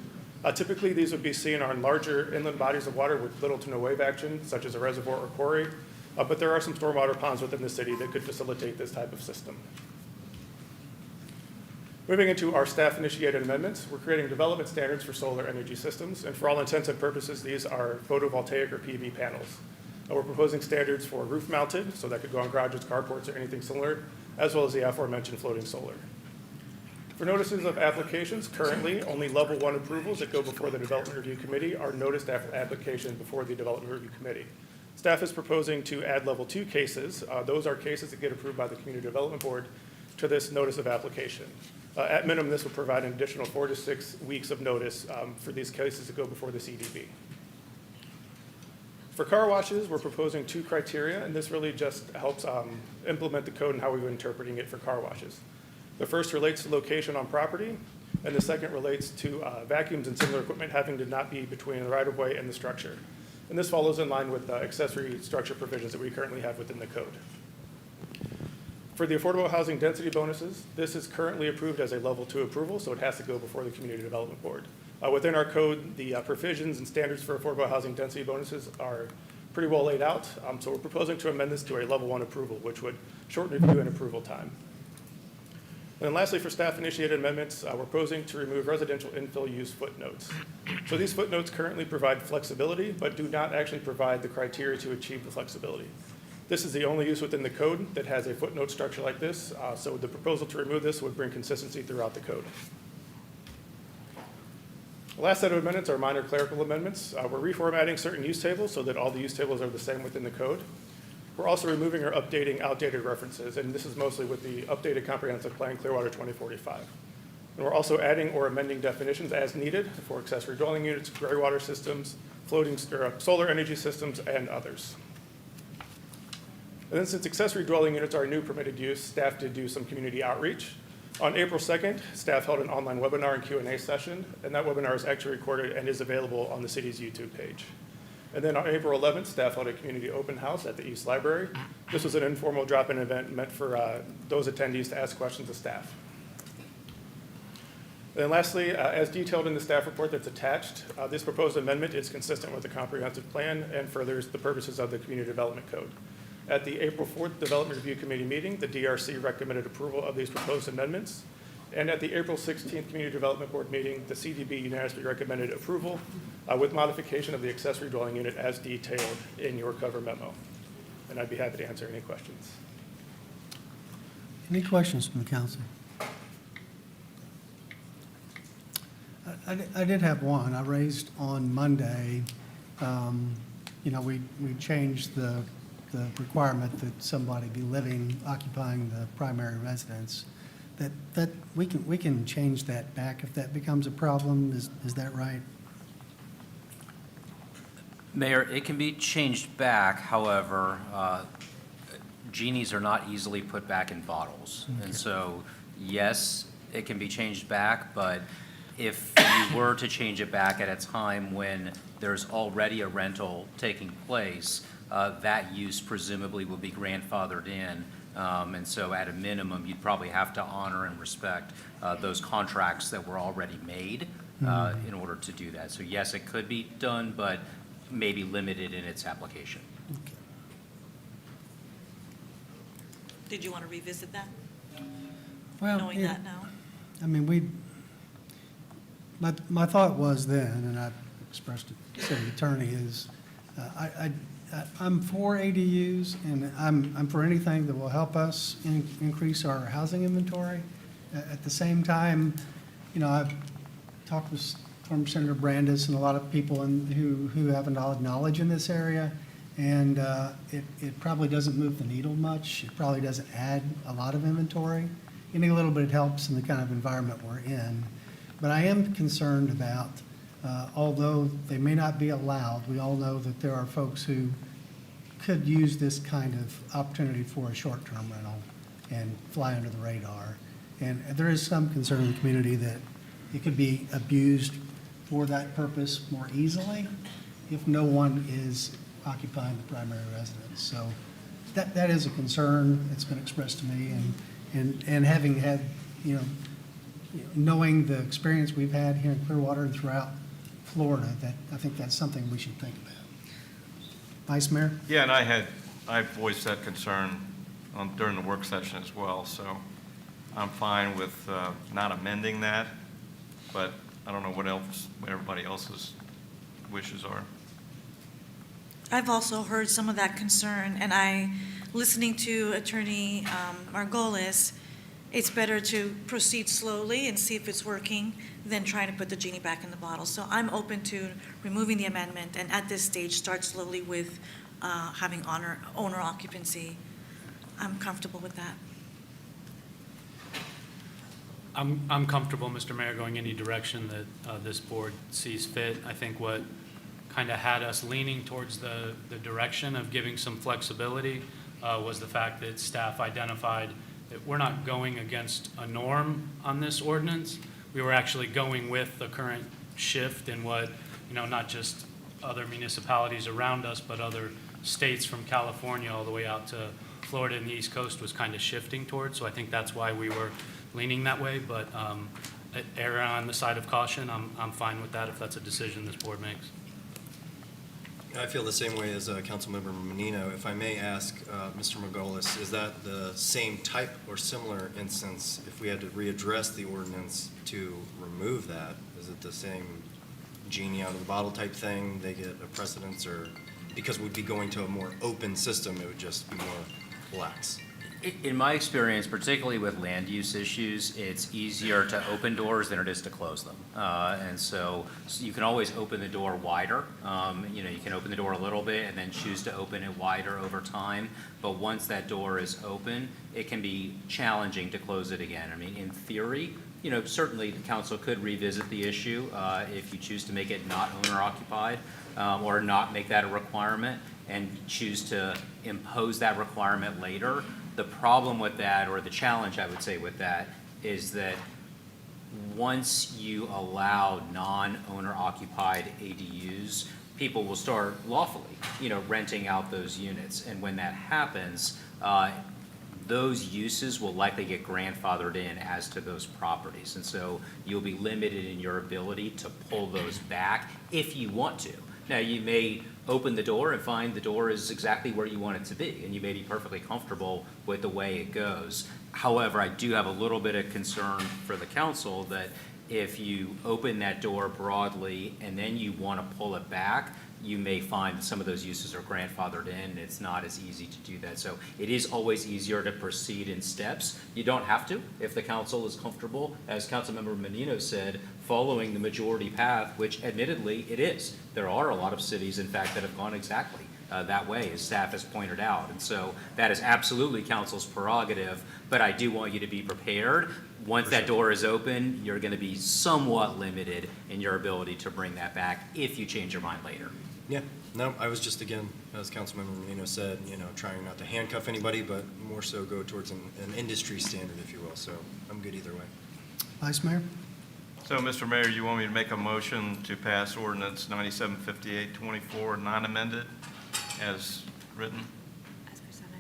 D: Typically, these would be seen on larger inland bodies of water with little to no wave action, such as a reservoir or quarry. But there are some stormwater ponds within the city that could facilitate this type of system. Moving into our staff-initiated amendments, we're creating development standards for solar energy systems, and for all intents and purposes, these are photovoltaic or PV panels. We're proposing standards for roof-mounted, so that could go on garages, carports, or anything similar, as well as the aforementioned floating solar. For notices of applications, currently, only level 1 approvals that go before the Development Review Committee are noticed after application before the Development Review Committee. Staff is proposing to add level 2 cases. Those are cases that get approved by the Community Development Board to this notice of application. At minimum, this will provide an additional 4 to 6 weeks of notice for these cases to go before the CDB. For car washes, we're proposing 2 criteria, and this really just helps implement the code and how we're interpreting it for car washes. The first relates to location on property, and the second relates to vacuums and similar equipment having to not be between the right-of-way and the structure. And this follows in line with accessory structure provisions that we currently have within the code. For the affordable housing density bonuses, this is currently approved as a level 2 approval, so it has to go before the Community Development Board. Within our code, the provisions and standards for affordable housing density bonuses are pretty well laid out, so we're proposing to amend this to a level 1 approval, which would shorten review and approval time. And then lastly, for staff-initiated amendments, we're proposing to remove residential infill use footnotes. So these footnotes currently provide flexibility, but do not actually provide the criteria to achieve the flexibility. This is the only use within the code that has a footnote structure like this, so the proposal to remove this would bring consistency throughout the code. The last set of amendments are minor clerical amendments. We're reformatting certain use tables so that all the use tables are the same within the code. We're also removing or updating outdated references, and this is mostly with the updated comprehensive plan Clearwater 2045. And we're also adding or amending definitions as needed for accessory dwelling units, gray water systems, floating solar energy systems, and others. And then since accessory dwelling units are a new permitted use, staff did do some community outreach. On April 2nd, staff held an online webinar and Q&A session, and that webinar is actually recorded and is available on the city's YouTube page. And then on April 11th, staff held a community open house at the East Library. This was an informal drop-in event meant for those attendees to ask questions of staff. And then lastly, as detailed in the staff report that's attached, this proposed amendment is consistent with the comprehensive plan and furthers the purposes of the Community Development Code. At the April 4th Development Review Committee meeting, the DRC recommended approval of these proposed amendments. And at the April 16th Community Development Board meeting, the CDB unanimously recommended approval with modification of the accessory dwelling unit as detailed in your cover memo. And I'd be happy to answer any questions.
F: Any questions from the council? I did have one. I raised on Monday, we changed the requirement that somebody be occupying the primary residence. That we can change that back if that becomes a problem. Is that right?
O: Mayor, it can be changed back. However, genies are not easily put back in bottles. Okay. And so, yes, it can be changed back, but if you were to change it back at a time when there's already a rental taking place, that use presumably will be grandfathered in. And so at a minimum, you'd probably have to honor and respect those contracts that were already made in order to do that. So yes, it could be done, but maybe limited in its application.
F: Okay.
M: Did you want to revisit that?
F: Well,
M: Knowing that now?
F: I mean, my thought was then, and I expressed it to the city attorney, is I'm for ADUs, and I'm for anything that will help us increase our housing inventory. At the same time, I've talked with former Senator Brandis and a lot of people who have a lot of knowledge in this area, and it probably doesn't move the needle much. It probably doesn't add a lot of inventory. Any little bit helps in the kind of environment we're in. But I am concerned about, although they may not be allowed, we all know that there are folks who could use this kind of opportunity for a short-term rental and fly under the radar. And there is some concern in the community that it could be abused for that purpose more easily if no one is occupying the primary residence. So that is a concern that's been expressed to me, and having had, knowing the experience we've had here in Clearwater and throughout Florida, that I think that's something we should think about. Vice Mayor?
A: Yeah, and I voiced that concern during the work session as well, so I'm fine with not amending that, but I don't know what everybody else's wishes are.
M: I've also heard some of that concern, and listening to Attorney Margolis, it's better to proceed slowly and see if it's working than trying to put the genie back in the bottle. So I'm open to removing the amendment, and at this stage, start slowly with having owner occupancy. I'm comfortable with that.
B: I'm comfortable, Mr. Mayor, going any direction that this board sees fit. I think what kind of had us leaning towards the direction of giving some flexibility was the fact that staff identified that we're not going against a norm on this ordinance. We were actually going with the current shift in what, not just other municipalities around us, but other states from California all the way out to Florida and the East Coast was kind of shifting towards. So I think that's why we were leaning that way, but err on the side of caution. I'm fine with that if that's a decision this board makes.
N: I feel the same way as Councilmember Menino. If I may ask Mr. Margolis, is that the same type or similar instance if we had to readdress the ordinance to remove that? Is it the same genie out of the bottle type thing? They get a precedence, or because we'd be going to a more open system, it would just be more lax.
O: In my experience, particularly with land use issues, it's easier to open doors than it is to close them. And so you can always open the door wider. You know, you can open the door a little bit and then choose to open it wider over time. But once that door is open, it can be challenging to close it again. I mean, in theory, you know, certainly the council could revisit the issue if you choose to make it not owner occupied or not make that a requirement and choose to impose that requirement later. The problem with that, or the challenge I would say with that, is that once you allow non-owner occupied ADUs, people will start lawfully, you know, renting out those units. And when that happens, those uses will likely get grandfathered in as to those properties. And so you'll be limited in your ability to pull those back if you want to. Now, you may open the door and find the door is exactly where you want it to be, and you may be perfectly comfortable with the way it goes. However, I do have a little bit of concern for the council that if you open that door broadly and then you want to pull it back, you may find that some of those uses are grandfathered in, and it's not as easy to do that. So it is always easier to proceed in steps. You don't have to if the council is comfortable, as Councilmember Menino said, following the majority path, which admittedly it is. There are a lot of cities, in fact, that have gone exactly that way, as staff has pointed out. And so that is absolutely council's prerogative, but I do want you to be prepared. Once that door is open, you're going to be somewhat limited in your ability to bring that back if you change your mind later.
N: Yeah, no, I was just, again, as Councilmember Menino said, you know, trying not to handcuff anybody, but more so go towards an industry standard, if you will. So I'm good either way.
F: Vice Mayor?
A: So, Mr. Mayor, you want me to make a motion to pass ordinance 975824 non-amended as written?
C: As presented.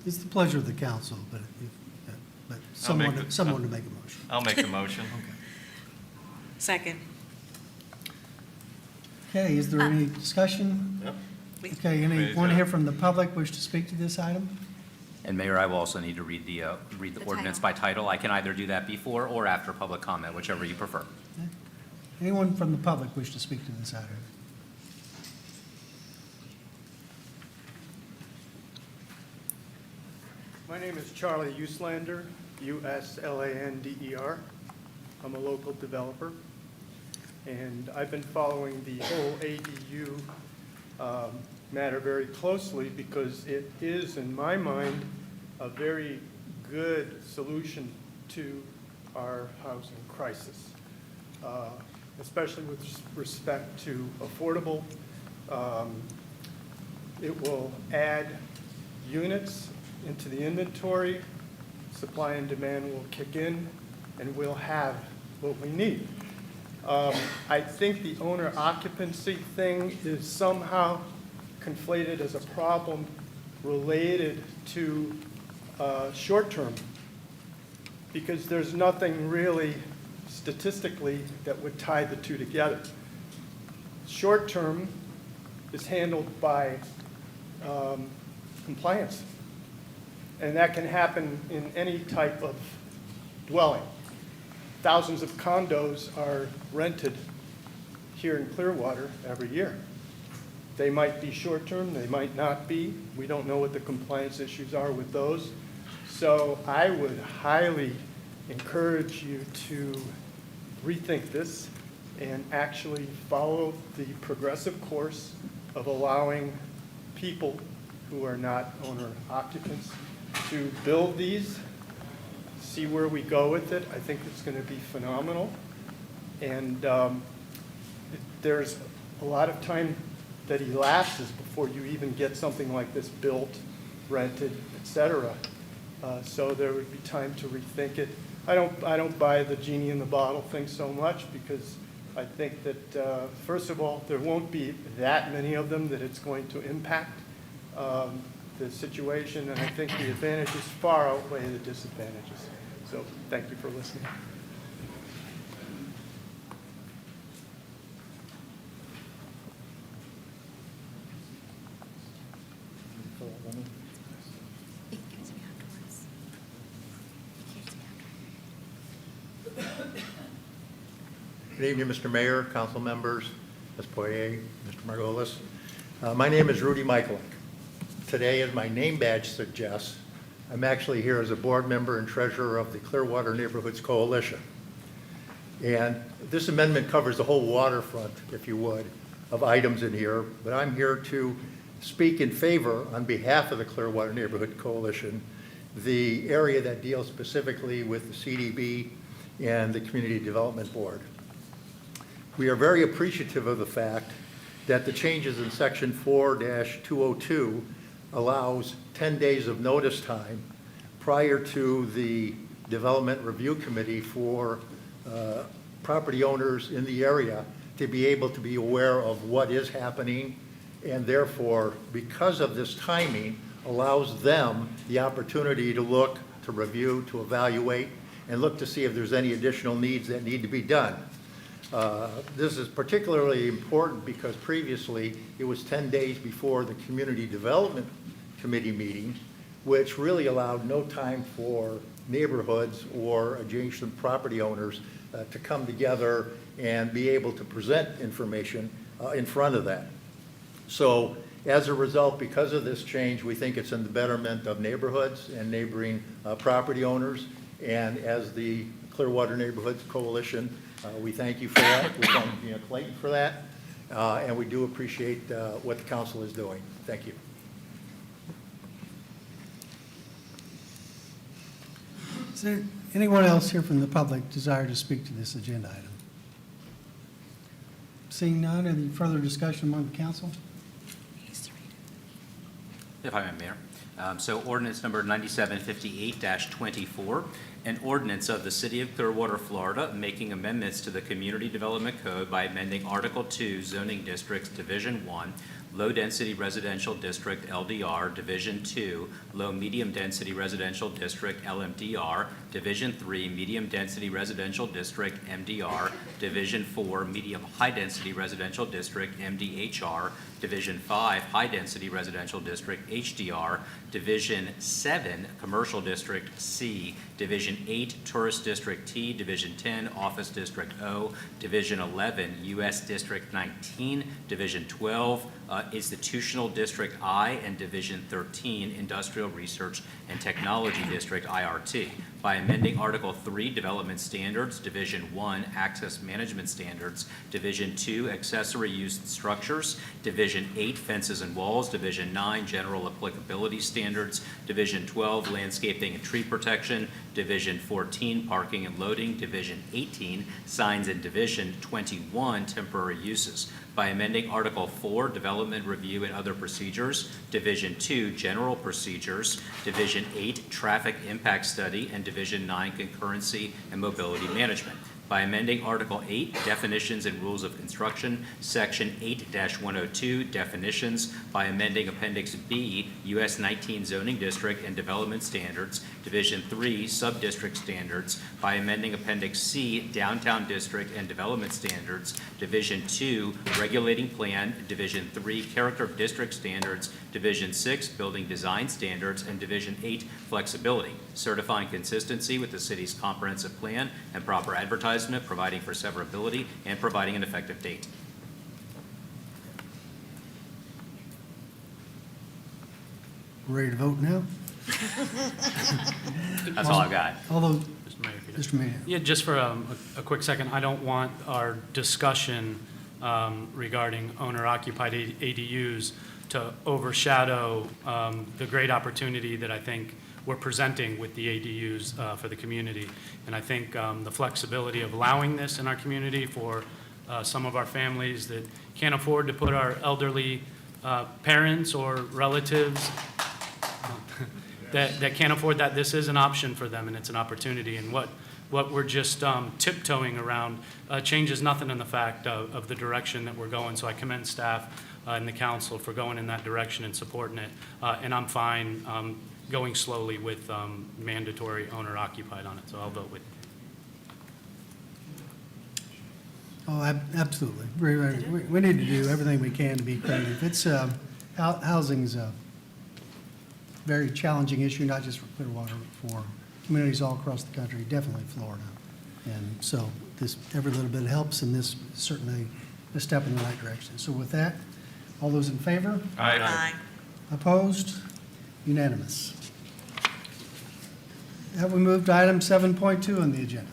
F: It's the pleasure of the council, but someone to make a motion.
A: I'll make the motion.
F: Okay.
M: Second.
F: Okay, is there any discussion?
N: Yep.
F: Okay, anyone here from the public wish to speak to this item?
O: And Mayor, I will also need to read the ordinance by title. I can either do that before or after public comment, whichever you prefer.
F: Okay. Anyone from the public wish to speak to this item?
D: My name is Charlie Uslander, Uslander. I'm a local developer, and I've been following the whole ADU matter very closely because it is, in my mind, a very good solution to our housing crisis, especially with respect to affordable. It will add units into the inventory, supply and demand will kick in, and we'll have what we need. I think the owner occupancy thing is somehow conflated as a problem related to short-term, because there's nothing really statistically that would tie the two together. Short-term is handled by compliance, and that can happen in any type of dwelling. Thousands of condos are rented here in Clearwater every year. They might be short-term, they might not be. We don't know what the compliance issues are with those. So I would highly encourage you to rethink this and actually follow the progressive course of allowing people who are not owner occupants to build these, see where we go with it. I think it's going to be phenomenal. And there's a lot of time that elapses before you even get something like this built, rented, et cetera. So there would be time to rethink it. I don't buy the genie in the bottle thing so much because I think that, first of all, there won't be that many of them that it's going to impact the situation, and I think the advantages far outweigh the disadvantages. So thank you for listening.
P: Good evening, Mr. Mayor, council members, Ms. Poirier, Mr. Margolis. My name is Rudy Michaelak. Today, as my name badge suggests, I'm actually here as a board member and treasurer of the Clearwater Neighborhoods Coalition. And this amendment covers the whole waterfront, if you would, of items in here, but I'm here to speak in favor, on behalf of the Clearwater Neighborhood Coalition, the area that deals specifically with the CDB and the Community Development Board. We are very appreciative of the fact that the changes in Section 4-202 allows 10 days of notice time prior to the Development Review Committee for property owners in the area to be able to be aware of what is happening, and therefore, because of this timing, allows them the opportunity to look, to review, to evaluate, and look to see if there's any additional needs that need to be done. This is particularly important because previously it was 10 days before the Community Development Committee meeting, which really allowed no time for neighborhoods or adjacent property owners to come together and be able to present information in front of that. So as a result, because of this change, we think it's in the betterment of neighborhoods and neighboring property owners. And as the Clearwater Neighborhoods Coalition, we thank you for that. We thank Clayton for that. And we do appreciate what the council is doing. Thank you.
F: Is there anyone else here from the public desire to speak to this agenda item? Seeing none, any further discussion among the council?
O: If I may, Mayor. So ordinance number 9758-24, an ordinance of the City of Clearwater, Florida, making amendments to the Community Development Code by amending Article 2 Zoning Districts Division 1, Low Density Residential District LDR, Division 2, Low Medium Density Residential District LMDR, Division 3, Medium Density Residential District MDR, Division 4, Medium High Density Residential District MDHR, Division 5, High Density Residential District HDR, Division 7, Commercial District C, Division 8, Tourist District T, Division 10, Office District O, Division 11, U.S. District 19, Division 12, Institutional District I, and Division 13, Industrial Research and Technology District IRT. By amending Article 3, Development Standards, Division 1, Access Management Standards, Division 2, Accessory Use Structures, Division 8, Fences and Walls, Division 9, General Applicability Standards, Division 12, Landscaping and Tree Protection, Division 14, Parking and Loading, Division 18, Signs, and Division 21, Temporary Uses. By amending Article 4, Development Review and Other Procedures, Division 2, General Procedures, Division 8, Traffic Impact Study, and Division 9, Concurrency and Mobility Management. By amending Article 8, Definitions and Rules of Construction, Section 8-102, Definitions, by amending Appendix B, US 19 Zoning District and Development Standards, Division 3, Sub-District Standards, by amending Appendix C, Downtown District and Development Standards, Division 2, Regulating Plan, Division 3, Character of District Standards, Division 6, Building Design Standards, and Division 8, Flexibility, certifying consistency with the city's comprehensive plan and proper advertising, providing for severability, and providing an effective date.
F: Ready to vote now?
O: That's all I've got.
F: Although,
B: Mr. Mayor, if you
F: Mr. Mayor.
B: Yeah, just for a quick second, I don't want our discussion regarding owner-occupied ADUs to overshadow the great opportunity that I think we're presenting with the ADUs for the community. And I think the flexibility of allowing this in our community for some of our families that can't afford to put our elderly parents or relatives that can't afford that, this is an option for them, and it's an opportunity. And what we're just tiptoeing around changes nothing in the fact of the direction that we're going. So I commend staff and the council for going in that direction and supporting it. And I'm fine going slowly with mandatory owner-occupied on it. So I'll vote with you.
F: Oh, absolutely. We need to do everything we can to be creative. It's, housing's a very challenging issue, not just for Clearwater, but for communities all across the country, definitely Florida. And so this, every little bit helps, and this is certainly a step in the right direction. So with that, All those in favor?
N: Aye.
F: Opposed? Unanimous. Have we moved to item 7.2 on the agenda?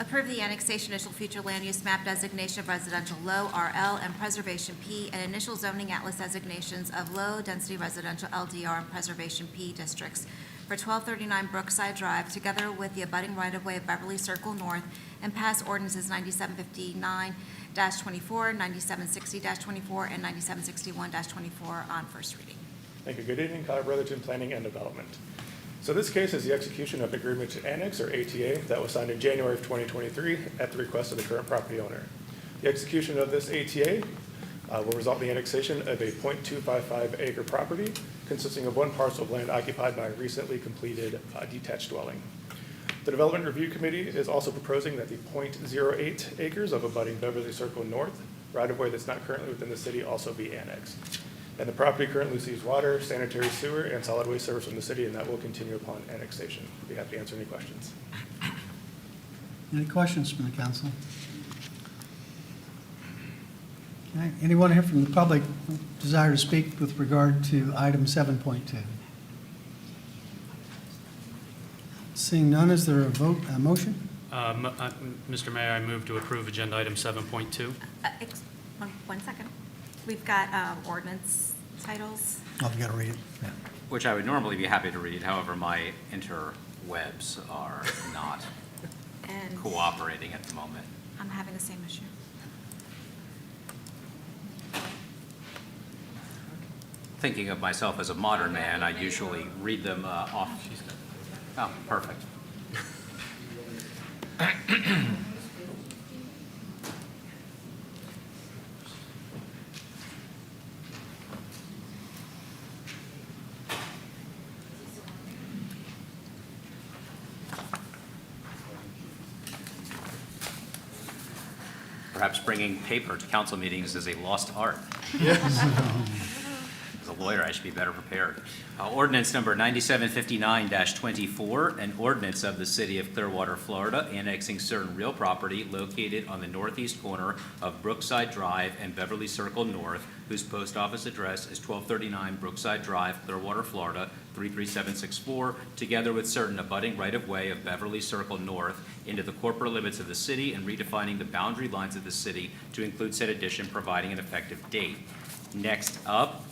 Q: Approve the annexation initial future land use map designation of residential low RL and preservation P and initial zoning atlas designations of low density residential LDR and preservation P districts for 1239 Brookside Drive, together with the abutting right-of-way of Beverly Circle North, and pass ordinances 9759-24, 9760-24, and 9761-24 on first reading.
D: Thank you. Good evening, Colorado Brotherton Planning and Development. So this case is the execution of an agreement to annex, or ATA, that was signed in January of 2023 at the request of the current property owner. The execution of this ATA will result in the annexation of a 0.255 acre property consisting of one parcel of land occupied by a recently completed detached dwelling. The Development Review Committee is also proposing that the 0.08 acres of abutting Beverly Circle North right-of-way that's not currently within the city also be annexed. And the property currently receives water, sanitary sewer, and solid waste service from the city, and that will continue upon annexation. I'd be happy to answer any questions.
F: Any questions from the council? Okay. Anyone here from the public desire to speak with regard to item 7.2? Seeing none, is there a motion?
B: Mr. Mayor, I move to approve agenda item 7.2.
Q: One second. We've got ordinance titles.
F: Oh, you got to read it. Yeah.
O: Which I would normally be happy to read, however, my interwebs are not
Q: And
O: cooperating at the moment.
Q: I'm having the same issue.
O: Thinking of myself as a modern man, I usually read them off. Oh, perfect. Perhaps bringing paper to council meetings is a lost art. As a lawyer, I should be better prepared. Ordinance number 9759-24, an ordinance of the City of Clearwater, Florida, annexing certain real property located on the northeast corner of Brookside Drive and Beverly Circle North, whose post office address is 1239 Brookside Drive, Clearwater, Florida, 33764, together with certain abutting right-of-way of Beverly Circle North into the corporate limits of the city and redefining the boundary lines of the city to include said addition, providing an effective date. Next up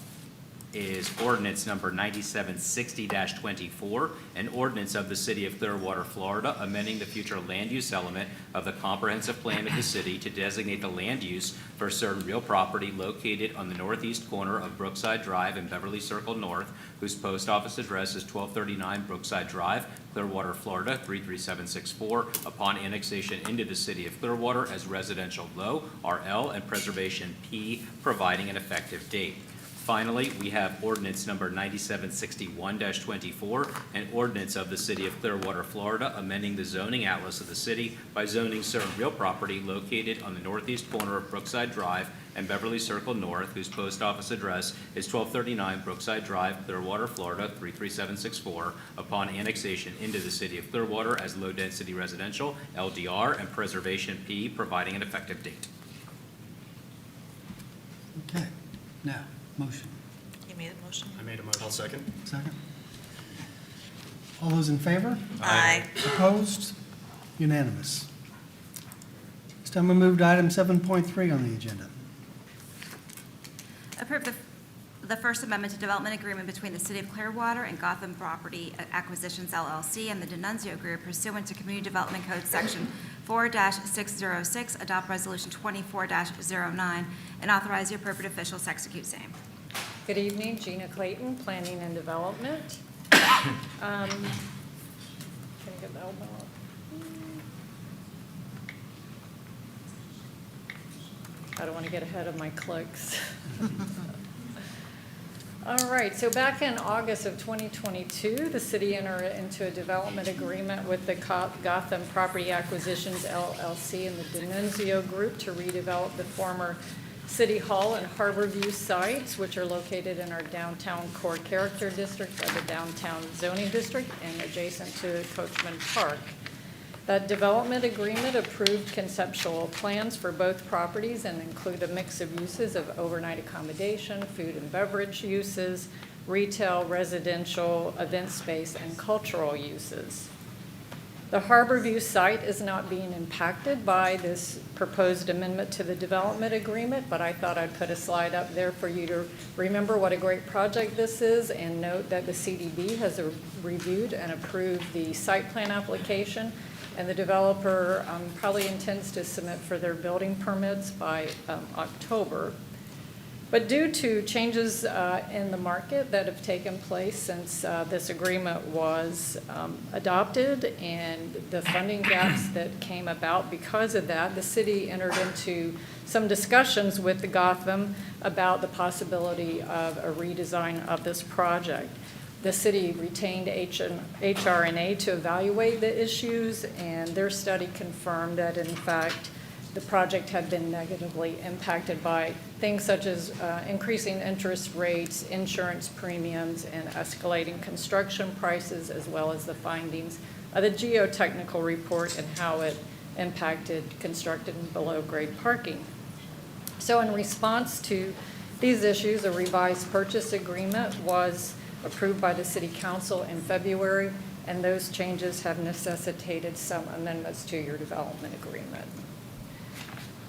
O: is ordinance number 9760-24, an ordinance of the City of Clearwater, Florida, amending the future land use element of the comprehensive plan of the city to designate the land use for certain real property located on the northeast corner of Brookside Drive and Beverly Circle North, whose post office address is 1239 Brookside Drive, Clearwater, Florida, 33764, upon annexation into the City of Clearwater as residential low, RL, and preservation P, providing an effective date. Finally, we have ordinance number 9761-24, an ordinance of the City of Clearwater, Florida, amending the zoning atlas of the city by zoning certain real property located on the northeast corner of Brookside Drive and Beverly Circle North, whose post office address is 1239 Brookside Drive, Clearwater, Florida, 33764, upon annexation into the City of Clearwater as low-density residential, LDR, and preservation P, providing an effective date.
F: Okay. Now, motion.
M: You made a motion?
B: I made a motion.
N: I'll second.
F: Second. All those in favor?
M: Aye.
F: Opposed? Unanimous. This time we move to item 7.3 on the agenda.
Q: Approve the First Amendment to Development Agreement between the City of Clearwater and Gotham Property Acquisitions LLC and the D'Annunzio Group pursuant to Community Development Code Section 4-606, adopt Resolution 24-09, and authorize the appropriate officials to execute same.
R: Good evening, Gina Clayton, Planning and Development. Can I get the elbow up? I don't want to get ahead of my clicks. All right, so back in August of 2022, the city entered into a development agreement with the Gotham Property Acquisitions LLC and the D'Annunzio Group to redevelop the former City Hall and Harborview sites, which are located in our downtown core character district by the downtown zoning district and adjacent to Coachman Park. That development agreement approved conceptual plans for both properties and include a mix of uses of overnight accommodation, food and beverage uses, retail, residential, event space, and cultural uses. The Harborview site is not being impacted by this proposed amendment to the development agreement, but I thought I'd put a slide up there for you to remember what a great project this is and note that the CDB has reviewed and approved the site plan application, and the developer probably intends to submit for their building permits by October. But due to changes in the market that have taken place since this agreement was adopted and the funding gaps that came about because of that, the city entered into some discussions with the Gotham about the possibility of a redesign of this project. The city retained HR&A to evaluate the issues, and their study confirmed that, in fact, the project had been negatively impacted by things such as increasing interest rates, insurance premiums, and escalating construction prices, as well as the findings of the geotechnical report and how it impacted constructed and below-grade parking. So in response to these issues, a revised purchase agreement was approved by the City Council in February, and those changes have necessitated some amendments to your development agreement.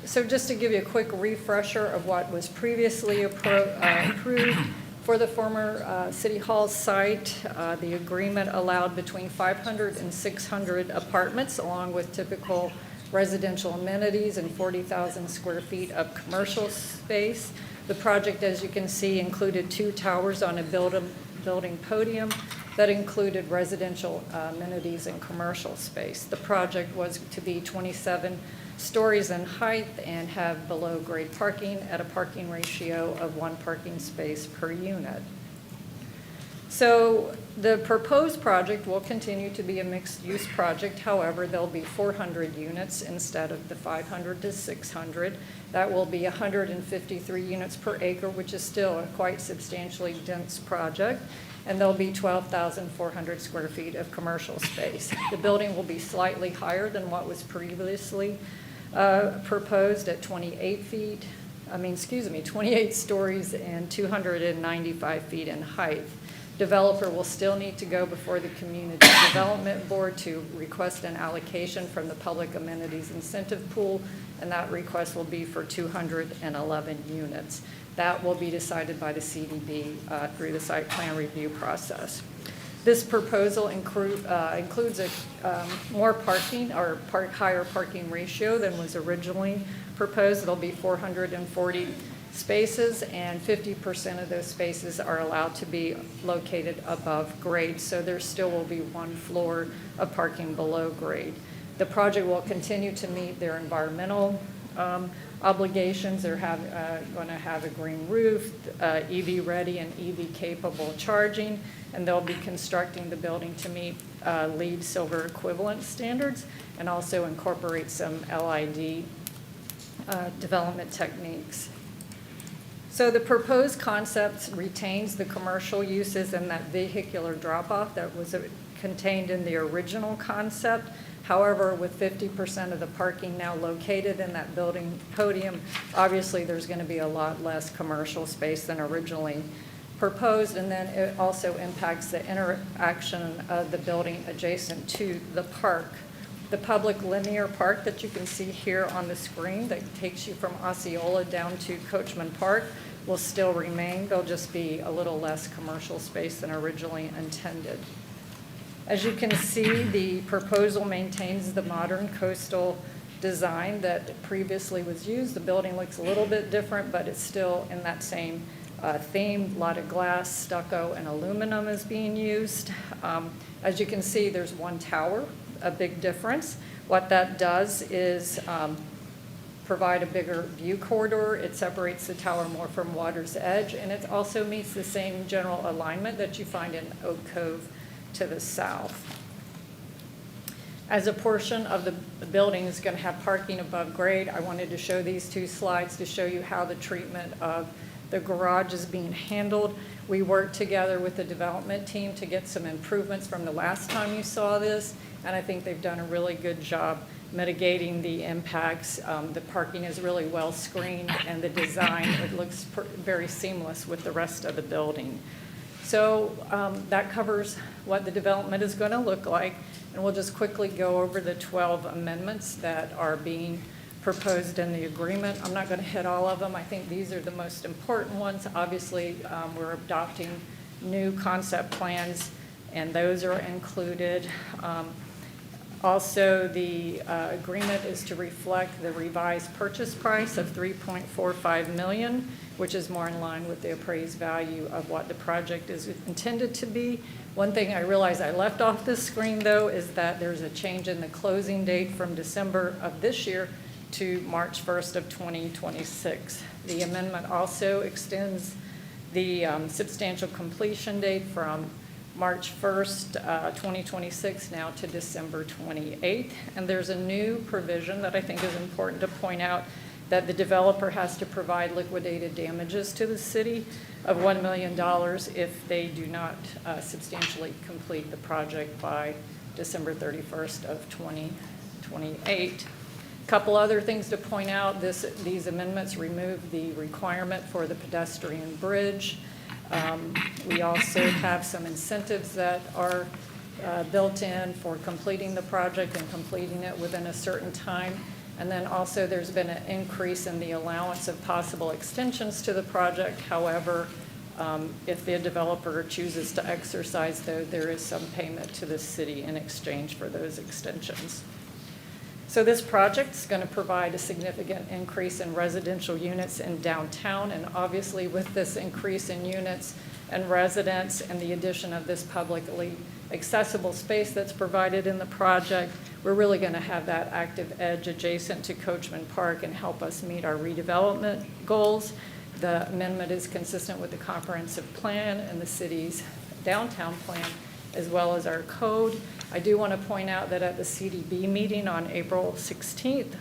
R: So just to give you a quick refresher of what was previously approved for the former City Hall site, the agreement allowed between 500 and 600 apartments, along with typical residential amenities and 40,000 square feet of commercial space. The project, as you can see, included 2 towers on a building podium that included residential amenities and commercial space. The project was to be 27 stories in height and have below-grade parking at a parking ratio of 1 parking space per unit. So the proposed project will continue to be a mixed-use project. However, there'll be 400 units instead of the 500 to 600. That will be 153 units per acre, which is still a quite substantially dense project. And there'll be 12,400 square feet of commercial space. The building will be slightly higher than what was previously proposed at 28 stories and 295 feet in height. Developer will still need to go before the Community Development Board to request an allocation from the Public Amenities Incentive Pool, and that request will be for 211 units. That will be decided by the CDB through the site plan review process. This proposal includes a more parking or higher parking ratio than was originally proposed. There'll be 440 spaces, and 50% of those spaces are allowed to be located above grade. So there still will be 1 floor of parking below grade. The project will continue to meet their environmental obligations. They're going to have a green roof, EV-ready and EV-capable charging, and they'll be constructing the building to meet LEED Silver equivalent standards and also incorporate some LID development techniques. So the proposed concept retains the commercial uses and that vehicular drop-off that was contained in the original concept. However, with 50% of the parking now located in that building podium, obviously there's going to be a lot less commercial space than originally proposed, and then it also impacts the interaction of the building adjacent to the park. The public linear park that you can see here on the screen that takes you from Osceola down to Coachman Park will still remain. There'll just be a little less commercial space than originally intended. As you can see, the proposal maintains the modern coastal design that previously was used. The building looks a little bit different, but it's still in that same theme. A lot of glass, stucco, and aluminum is being used. As you can see, there's 1 tower, a big difference. What that does is provide a bigger view corridor. It separates the tower more from water's edge, and it also meets the same general alignment that you find in Oak Cove to the south. As a portion of the building is going to have parking above grade, I wanted to show these 2 slides to show you how the treatment of the garage is being handled. We worked together with the development team to get some improvements from the last time you saw this, and I think they've done a really good job mitigating the impacts. The parking is really well screened, and the design, it looks very seamless with the rest of the building. So that covers what the development is going to look like, and we'll just quickly go over the 12 amendments that are being proposed in the agreement. I'm not going to hit all of them. I think these are the most important ones. Obviously, we're adopting new concept plans, and those are included. Also, the agreement is to reflect the revised purchase price of $3.45 million, which is more in line with the appraised value of what the project is intended to be. One thing I realized I left off this screen, though, is that there's a change in the closing date from December of this year to March 1st of 2026. The amendment also extends the substantial completion date from March 1st, 2026 now to December 28th. And there's a new provision that I think is important to point out, that the developer has to provide liquidated damages to the city of $1 million if they do not substantially complete the project by December 31st of 2028. Couple other things to point out. These amendments remove the requirement for the pedestrian bridge. We also have some incentives that are built in for completing the project and completing it within a certain time. And then also there's been an increase in the allowance of possible extensions to the project. However, if the developer chooses to exercise those, there is some payment to the city in exchange for those extensions. So this project is going to provide a significant increase in residential units in downtown, and obviously with this increase in units and residents and the addition of this publicly accessible space that's provided in the project, we're really going to have that active edge adjacent to Coachman Park and help us meet our redevelopment goals. The amendment is consistent with the comprehensive plan and the city's downtown plan, as well as our code. I do want to point out that at the CDB meeting on April 16th,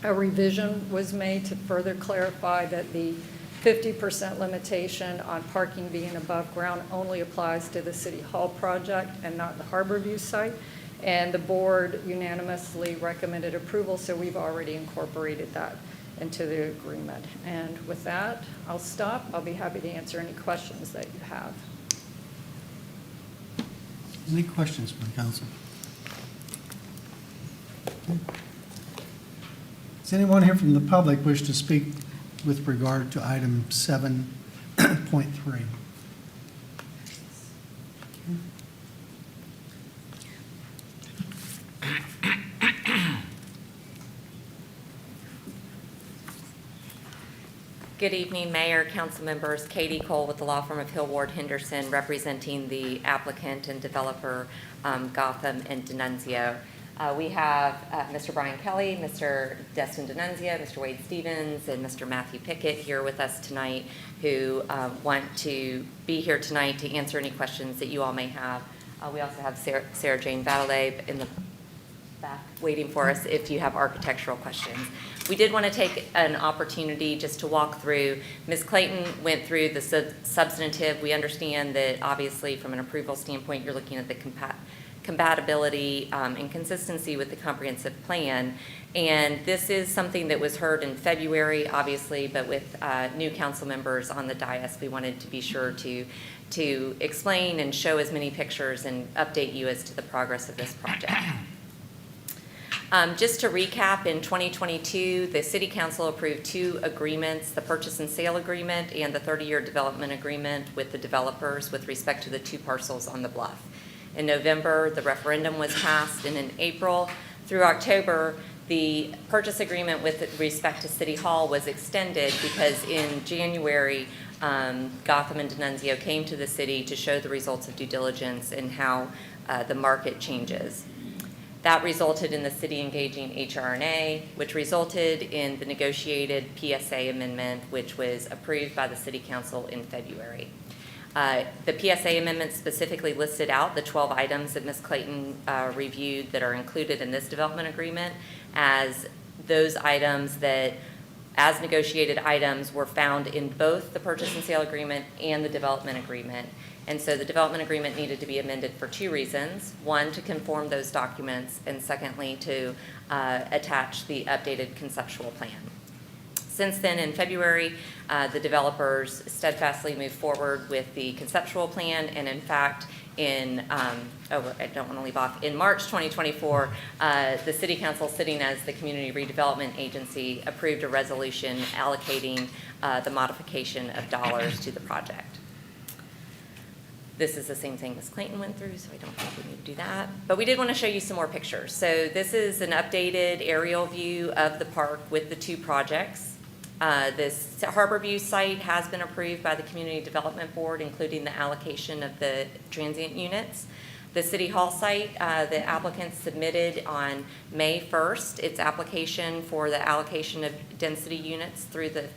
R: a revision was made to further clarify that the 50% limitation on parking being above ground only applies to the City Hall project and not the Harborview site. And the board unanimously recommended approval, so we've already incorporated that into the agreement. And with that, I'll stop. I'll be happy to answer any questions that you have.
F: Any questions from the council? Does anyone here from the public wish to speak with regard to item 7.3?
S: Good evening, Mayor, council members. Katie Cole with the law firm of Hill Ward Henderson, representing the applicant and developer Gotham and D'Annunzio. We have Mr. Brian Kelly, Mr. Destin D'Annunzio, Mr. Wade Stevens, and Mr. Matthew Pickett here with us tonight, who want to be here tonight to answer any questions that you all may have. We also have Sarah Jane Vadalay in the back waiting for us if you have architectural questions. We did want to take an opportunity just to walk through. Ms. Clayton went through the substantive. We understand that obviously from an approval standpoint, you're looking at the compatibility and consistency with the comprehensive plan. And this is something that was heard in February, obviously, but with new council members on the dais, we wanted to be sure to explain and show as many pictures and update you as to the progress of this project. Just to recap, in 2022, the City Council approved 2 agreements, the purchase and sale agreement and the 30-year development agreement with the developers with respect to the 2 parcels on the bluff. In November, the referendum was passed, and in April through October, the purchase agreement with respect to City Hall was extended because in January, Gotham and D'Annunzio came to the city to show the results of due diligence and how the market changes. That resulted in the city engaging HRNA, which resulted in the negotiated PSA amendment, which was approved by the City Council in February. The PSA amendment specifically listed out the 12 items that Ms. Clayton reviewed that are included in this development agreement as those items that as negotiated items were found in both the purchase and sale agreement and the development agreement. And so the development agreement needed to be amended for two reasons. One, to conform those documents, and secondly, to attach the updated conceptual plan. Since then, in February, the developers steadfastly moved forward with the conceptual plan, and in fact, I don't want to leave off, in March 2024, the City Council, sitting as the Community Redevelopment Agency, approved a resolution allocating the modification of dollars to the project. This is the same thing Ms. Clayton went through, so I don't think we need to do that. But we did want to show you some more pictures. So this is an updated aerial view of the park with the two projects. This Harborview site has been approved by the Community Development Board, including the allocation of the transient units. The City Hall site, the applicant submitted on May 1st its application for the allocation of density units through the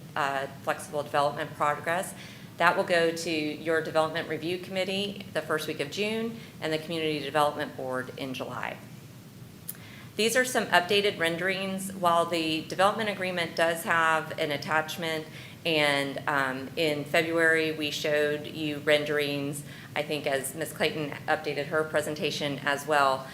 S: Flexible Development Progress. That will go to your Development Review Committee the first week of June and the Community Development Board in July. These are some updated renderings. While the development agreement does have an attachment, and in February we showed you renderings, I think as Ms. Clayton updated her presentation as well,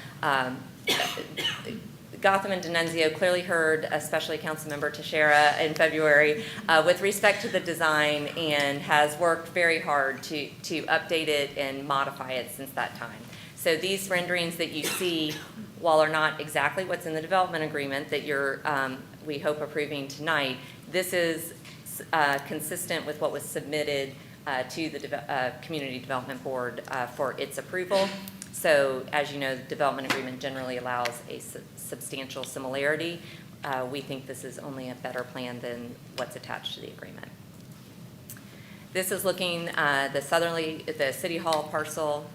S: Gotham and D'Annunzio clearly heard, especially Councilmember Teixeira in February, with respect to the design, and has worked very hard to update it and modify it since that time. So these renderings that you see, while are not exactly what's in the development agreement that you're, we hope, approving tonight, this is consistent with what was submitted to the Community Development Board for its approval. So as you know, the development agreement generally allows a substantial similarity. We think this is only a better plan than what's attached to the agreement. This is looking the City Hall parcel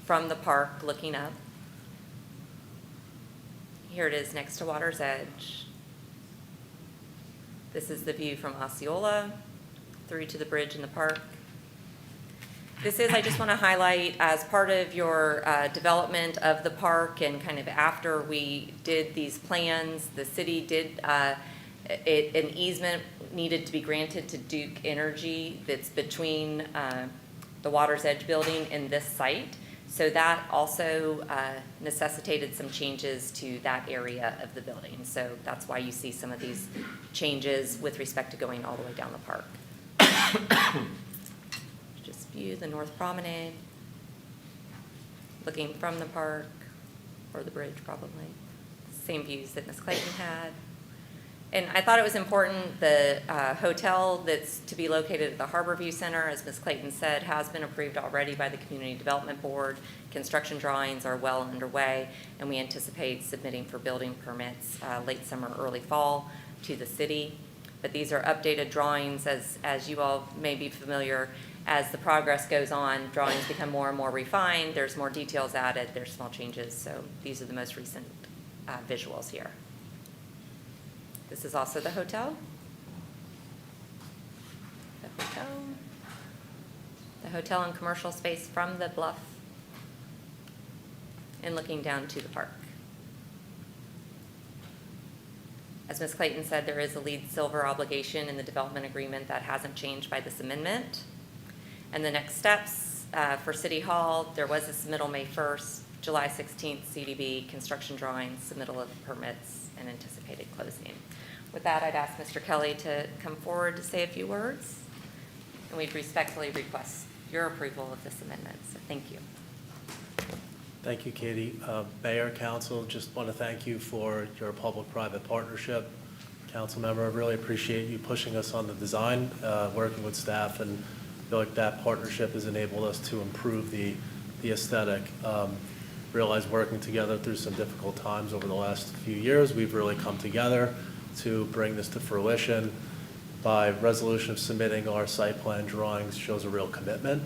S: from the park looking up. Here it is next to Water's Edge. This is the view from Osceola through to the bridge in the park. This is, I just want to highlight, as part of your development of the park, and kind of after we did these plans, the city did, an easement needed to be granted to Duke Energy that's between the Water's Edge building and this site. So that also necessitated some changes to that area of the building. So that's why you see some of these changes with respect to going all the way down the park. Just view the North Promenade, looking from the park, or the bridge probably. Same views that Ms. Clayton had. And I thought it was important, the hotel that's to be located at the Harborview Center, as Ms. Clayton said, has been approved already by the Community Development Board. Construction drawings are well underway, and we anticipate submitting for building permits late summer, early fall to the city. But these are updated drawings, as you all may be familiar. As the progress goes on, drawings become more and more refined. There's more details added. There's small changes. So these are the most recent visuals here. This is also the hotel. The hotel and commercial space from the bluff and looking down to the park. As Ms. Clayton said, there is a LEED Silver obligation in the development agreement that hasn't changed by this amendment. And the next steps for City Hall, there was a submittal May 1st, July 16th, CDB, construction drawings, submittal of permits, and anticipated closing. With that, I'd ask Mr. Kelly to come forward to say a few words, and we'd respectfully request your approval of this amendment. So thank you.
T: Thank you, Katie. Mayor, Council, just want to thank you for your public-private partnership. Council member, I really appreciate you pushing us on the design, working with staff, and I feel like that partnership has enabled us to improve the aesthetic. Realize working together through some difficult times over the last few years, we've really come together to bring this to fruition. By resolution of submitting our site plan drawings shows a real commitment.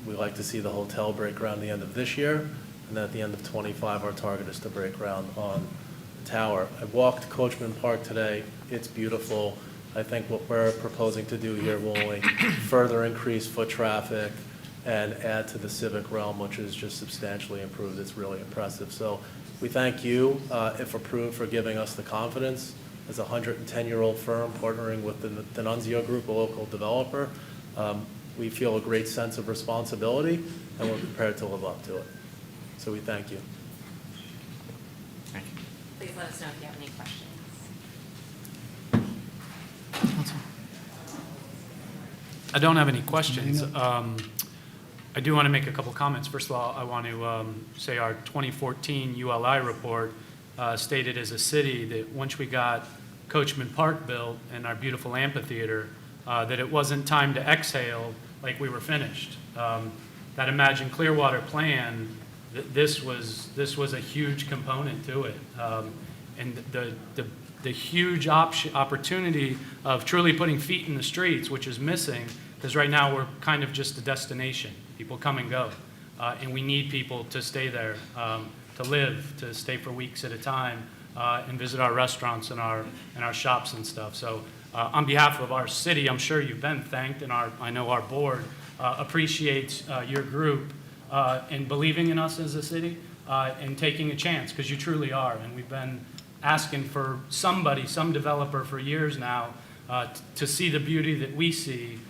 T: We like to see the hotel break ground the end of this year, and then at the end of 25, our target is to break ground on the tower. I walked Coachman Park today. It's beautiful. I think what we're proposing to do here will only further increase foot traffic and add to the civic realm, which is just substantially improved. It's really impressive. So we thank you, if approved, for giving us the confidence as a 110-year-old firm partnering with the D'Annunzio Group, a local developer. We feel a great sense of responsibility, and we're prepared to live up to it. So we thank you.
S: Please let us know if you have any questions.
B: I don't have any questions. I do want to make a couple comments. First of all, I want to say our 2014 ULI report stated as a city that once we got Coachman Park built and our beautiful amphitheater, that it wasn't time to exhale like we were finished. That Imagine Clearwater plan, this was a huge component to it. And the huge opportunity of truly putting feet in the streets, which is missing, because right now we're kind of just a destination. People come and go, and we need people to stay there, to live, to stay for weeks at a time, and visit our restaurants and our shops and stuff. So on behalf of our city, I'm sure you've been thanked, and I know our board appreciates your group in believing in us as a city and taking a chance, because you truly are. And we've been asking for somebody, some developer for years now to see the beauty that we see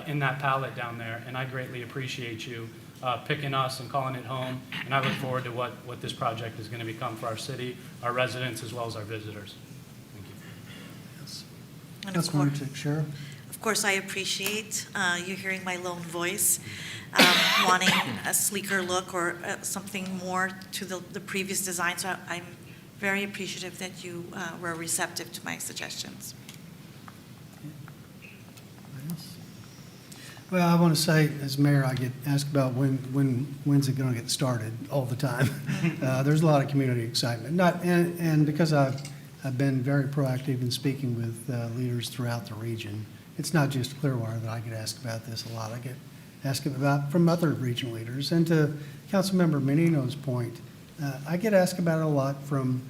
B: in that palette down there. And I greatly appreciate you picking us and calling it home. And I look forward to what this project is going to become for our city, our residents, as well as our visitors. Thank you.
F: Yes.
M: And
F: That's going to Sheriff.
M: Of course, I appreciate you hearing my lone voice, wanting a sleeker look or something more to the previous design. So I'm very appreciative that you were receptive to my suggestions.
F: Well, I want to say, as mayor, I get asked about when's it going to get started all the time. There's a lot of community excitement, and because I've been very proactive in speaking with leaders throughout the region. It's not just Clearwater that I get asked about this a lot. I get asked about from other regional leaders. And to Councilmember Menino's point, I get asked about it a lot from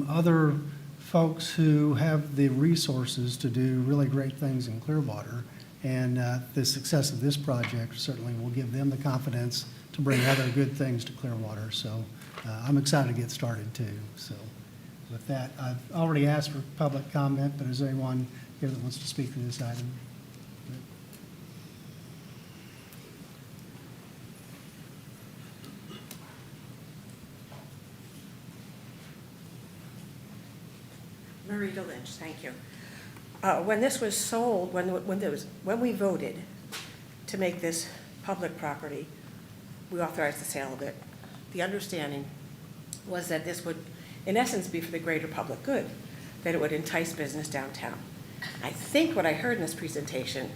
F: other folks who have the resources to do really great things in Clearwater. And the success of this project certainly will give them the confidence to bring other good things to Clearwater. So I'm excited to get started too. So with that, I've already asked for public comment, but is there anyone here that wants to speak to this item?
U: Marita Lynch, thank you. When this was sold, when we voted to make this public property, we authorized the sale of it. The understanding was that this would, in essence, be for the greater public good, that it would entice business downtown. I think what I heard in this presentation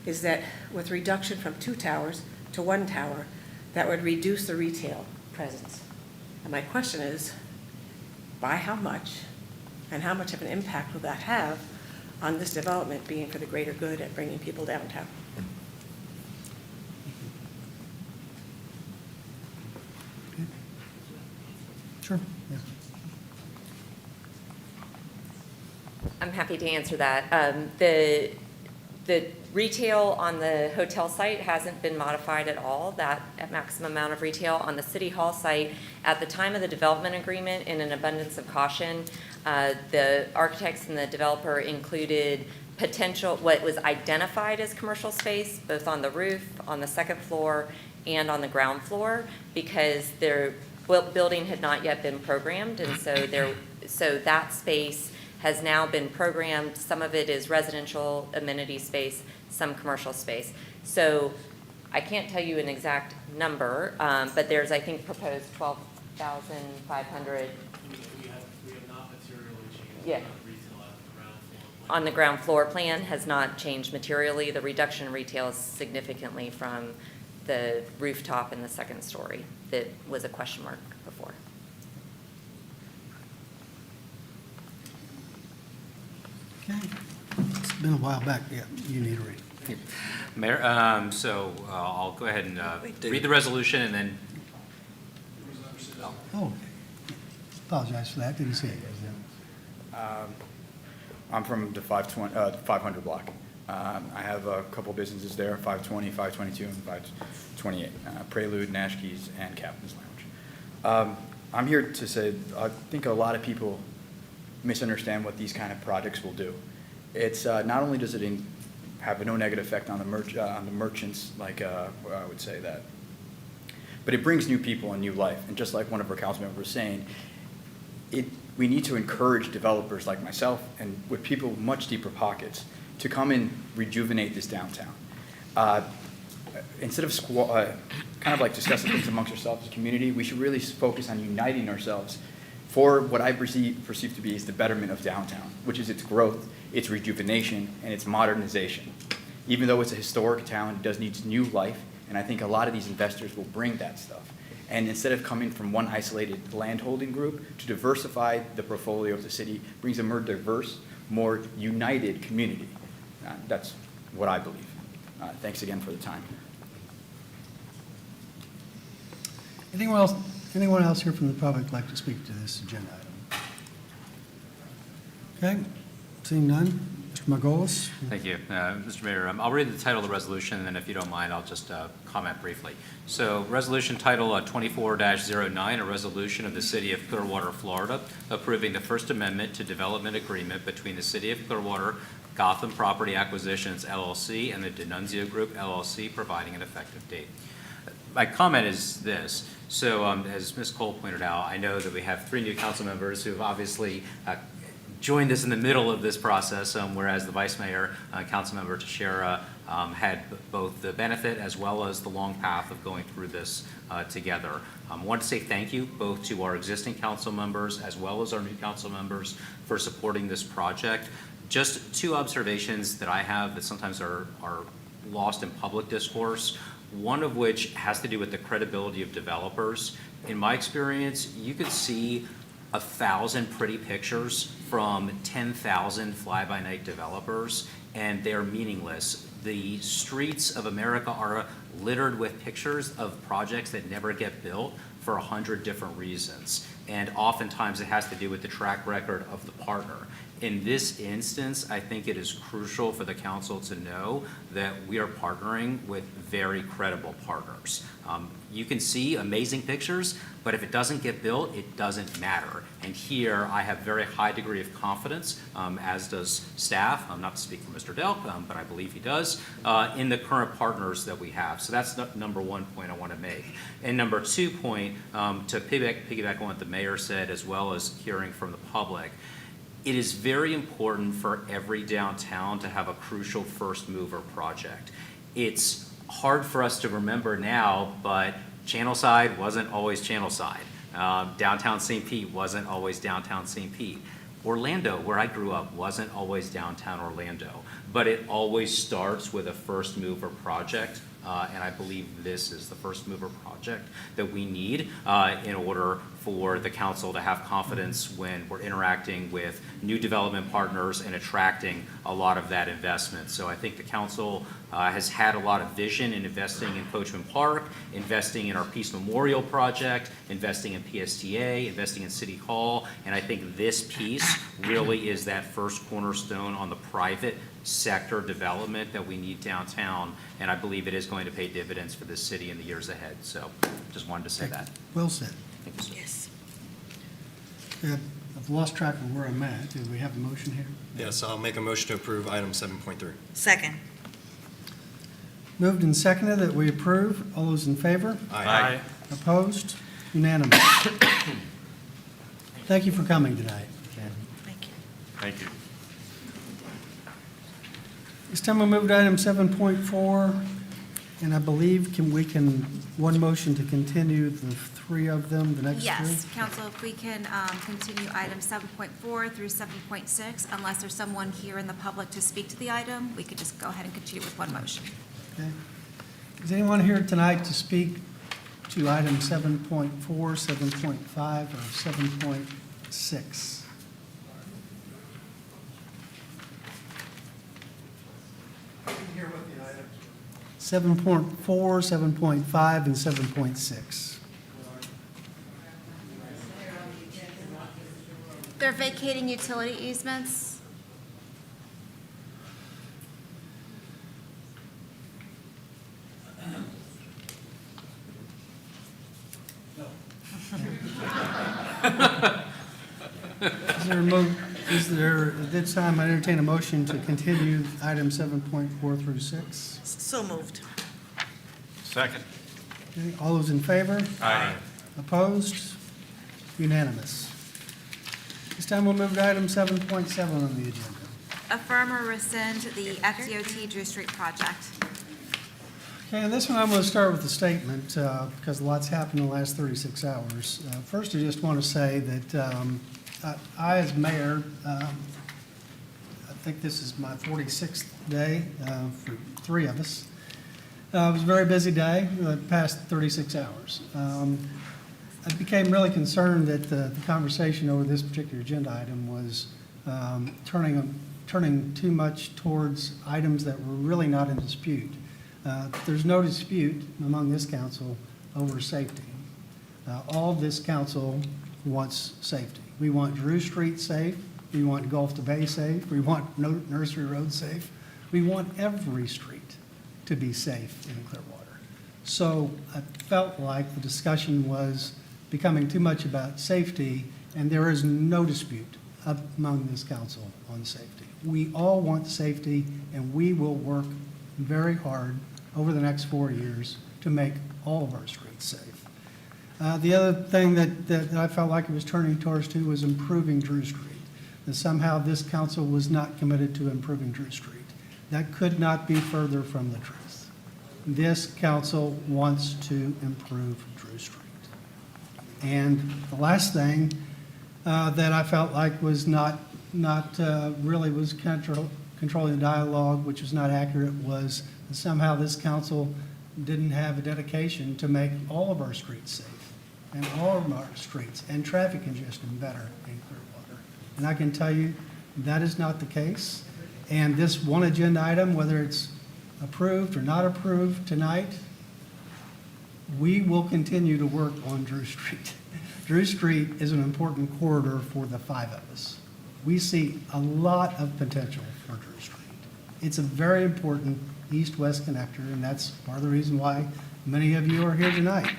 U: is that with reduction from 2 towers to 1 tower, that would reduce the retail presence. And my question is, by how much, and how much of an impact will that have on this development being for the greater good and bringing people downtown?
F: Sure. Yeah.
S: I'm happy to answer that. The retail on the hotel site hasn't been modified at all, that maximum amount of retail. On the City Hall site, at the time of the development agreement, in an abundance of caution, the architects and the developer included potential, what was identified as commercial space, both on the roof, on the second floor, and on the ground floor, because their building had not yet been programmed, and so that space has now been programmed. Some of it is residential amenity space, some commercial space. So I can't tell you an exact number, but there's, I think, proposed 12,500.
T: We have not materially changed
S: Yeah.
T: retail at the ground floor.
S: On the ground floor plan has not changed materially. The reduction in retail is significantly from the rooftop in the second story that was a question mark before.
F: Okay. It's been a while back. Yeah, you need to read.
O: Mayor, I'll go ahead and read the resolution and then.
F: Oh, apologize for that. Didn't see it.
V: I'm from the 500 block. I have a couple businesses there, 520, 522, and 528, Prelude, Nashke's, and Captain's Lounge. I'm here to say I think a lot of people misunderstand what these kind of projects will do. It's not only does it have no negative effect on the merchants, like I would say that, but it brings new people and new life. And just like one of our council members was saying, we need to encourage developers like myself and with people with much deeper pockets to come and rejuvenate this downtown. Instead of kind of like discussing things amongst ourselves as a community, we should really focus on uniting ourselves for what I perceive to be is the betterment of downtown, which is its growth, its rejuvenation, and its modernization. Even though it's a historic town, it does need new life, and I think a lot of these investors will bring that stuff. And instead of coming from one isolated landholding group, to diversify the portfolio of the city brings a more diverse, more united community. That's what I believe. Thanks again for the time.
F: Anyone else here from the public like to speak to this agenda item? Okay, seeing none. Mr. Margolis?
O: Thank you. Mr. Mayor, I'll read the title of the resolution, and then if you don't mind, I'll just comment briefly. So, resolution title 24-09, a resolution of the City of Clearwater, Florida, approving the First Amendment to Development Agreement between the City of Clearwater, Gotham Property Acquisitions, LLC, and the D'Annunzio Group, LLC, providing an effective date. My comment is this. So, as Ms. Cole pointed out, I know that we have 3 new council members who have obviously joined us in the middle of this process, whereas the Vice Mayor, Councilmember Teixeira, had both the benefit as well as the long path of going through this together. I want to say thank you both to our existing council members as well as our new council members for supporting this project. Just 2 observations that I have that sometimes are lost in public discourse, one of which has to do with the credibility of developers. In my experience, you could see 1,000 pretty pictures from 10,000 fly-by-night developers, and they're meaningless. The streets of America are littered with pictures of projects that never get built for 100 different reasons. And oftentimes it has to do with the track record of the partner. In this instance, I think it is crucial for the council to know that we are partnering with very credible partners. You can see amazing pictures, but if it doesn't get built, it doesn't matter. And here, I have very high degree of confidence, as does staff, not to speak for Mr. Delk, but I believe he does, in the current partners that we have. So that's number 1 point I want to make. And number 2 point, to piggyback on what the mayor said, as well as hearing from the public, it is very important for every downtown to have a crucial first mover project. It's hard for us to remember now, but Channelside wasn't always Channelside. Downtown St. Pete wasn't always downtown St. Pete. Orlando, where I grew up, wasn't always downtown Orlando, but it always starts with a first mover project. And I believe this is the first mover project that we need in order for the council to have confidence when we're interacting with new development partners and attracting a lot of that investment. So I think the council has had a lot of vision in investing in Coachman Park, investing in our Peace Memorial project, investing in PSTA, investing in City Hall, and I think this piece really is that first cornerstone on the private sector development that we need downtown, and I believe it is going to pay dividends for this city in the years ahead. So just wanted to say that.
F: Well said.
O: Thank you, sir.
M: Yes.
F: I've lost track of where I'm at. Do we have a motion here?
N: Yes, I'll make a motion to approve item 7.3.
M: Second.
F: Moved and seconded that we approve. All those in favor?
N: Aye.
F: Opposed? Unanimous. Thank you for coming tonight.
M: Thank you.
A: Thank you.
F: This time we'll move to item 7.4, and I believe we can one motion to continue the 3 of them, the next 3?
Q: Yes, council, if we can continue item 7.4 through 7.6, unless there's someone here in the public to speak to the item, we could just go ahead and continue with one motion.
F: Okay. Is anyone here tonight to speak to item 7.4, 7.5, or 7.6? 7.4, 7.5, and 7.6.
Q: They're vacating utility easements.
F: Is there a Is there, at this time, I entertain a motion to continue item 7.4 through 6.
M: So moved.
A: Second.
F: Okay, all those in favor?
A: Aye.
F: Opposed? Unanimous. This time we'll move to item 7.7 on the agenda.
Q: Affirm or rescind the FDOT Drew Street project.
F: Okay, and this one I'm going to start with a statement because a lot's happened in the last 36 hours. First, I just want to say that I, as mayor, I think this is my 46th day for three of us. It was a very busy day, the past 36 hours. I became really concerned that the conversation over this particular agenda item was turning too much towards items that were really not in dispute. There's no dispute among this council over safety. All this council wants safety. We want Drew Street safe. We want Gulf to Bay safe. We want Nursery Road safe. We want every street to be safe in Clearwater. So I felt like the discussion was becoming too much about safety, and there is no dispute among this council on safety. We all want safety, and we will work very hard over the next 4 years to make all of our streets safe. The other thing that I felt like it was turning towards too was improving Drew Street. That somehow this council was not committed to improving Drew Street. That could not be further from the truth. This council wants to improve Drew Street. And the last thing that I felt like was not really was controlling the dialogue, which was not accurate, was that somehow this council didn't have a dedication to make all of our streets safe and all of our streets and traffic congestion better in Clearwater. And I can tell you that is not the case. And this one agenda item, whether it's approved or not approved tonight, we will continue to work on Drew Street. Drew Street is an important corridor for the five of us. We see a lot of potential for Drew Street. It's a very important east-west connector, and that's part of the reason why many of you are here tonight.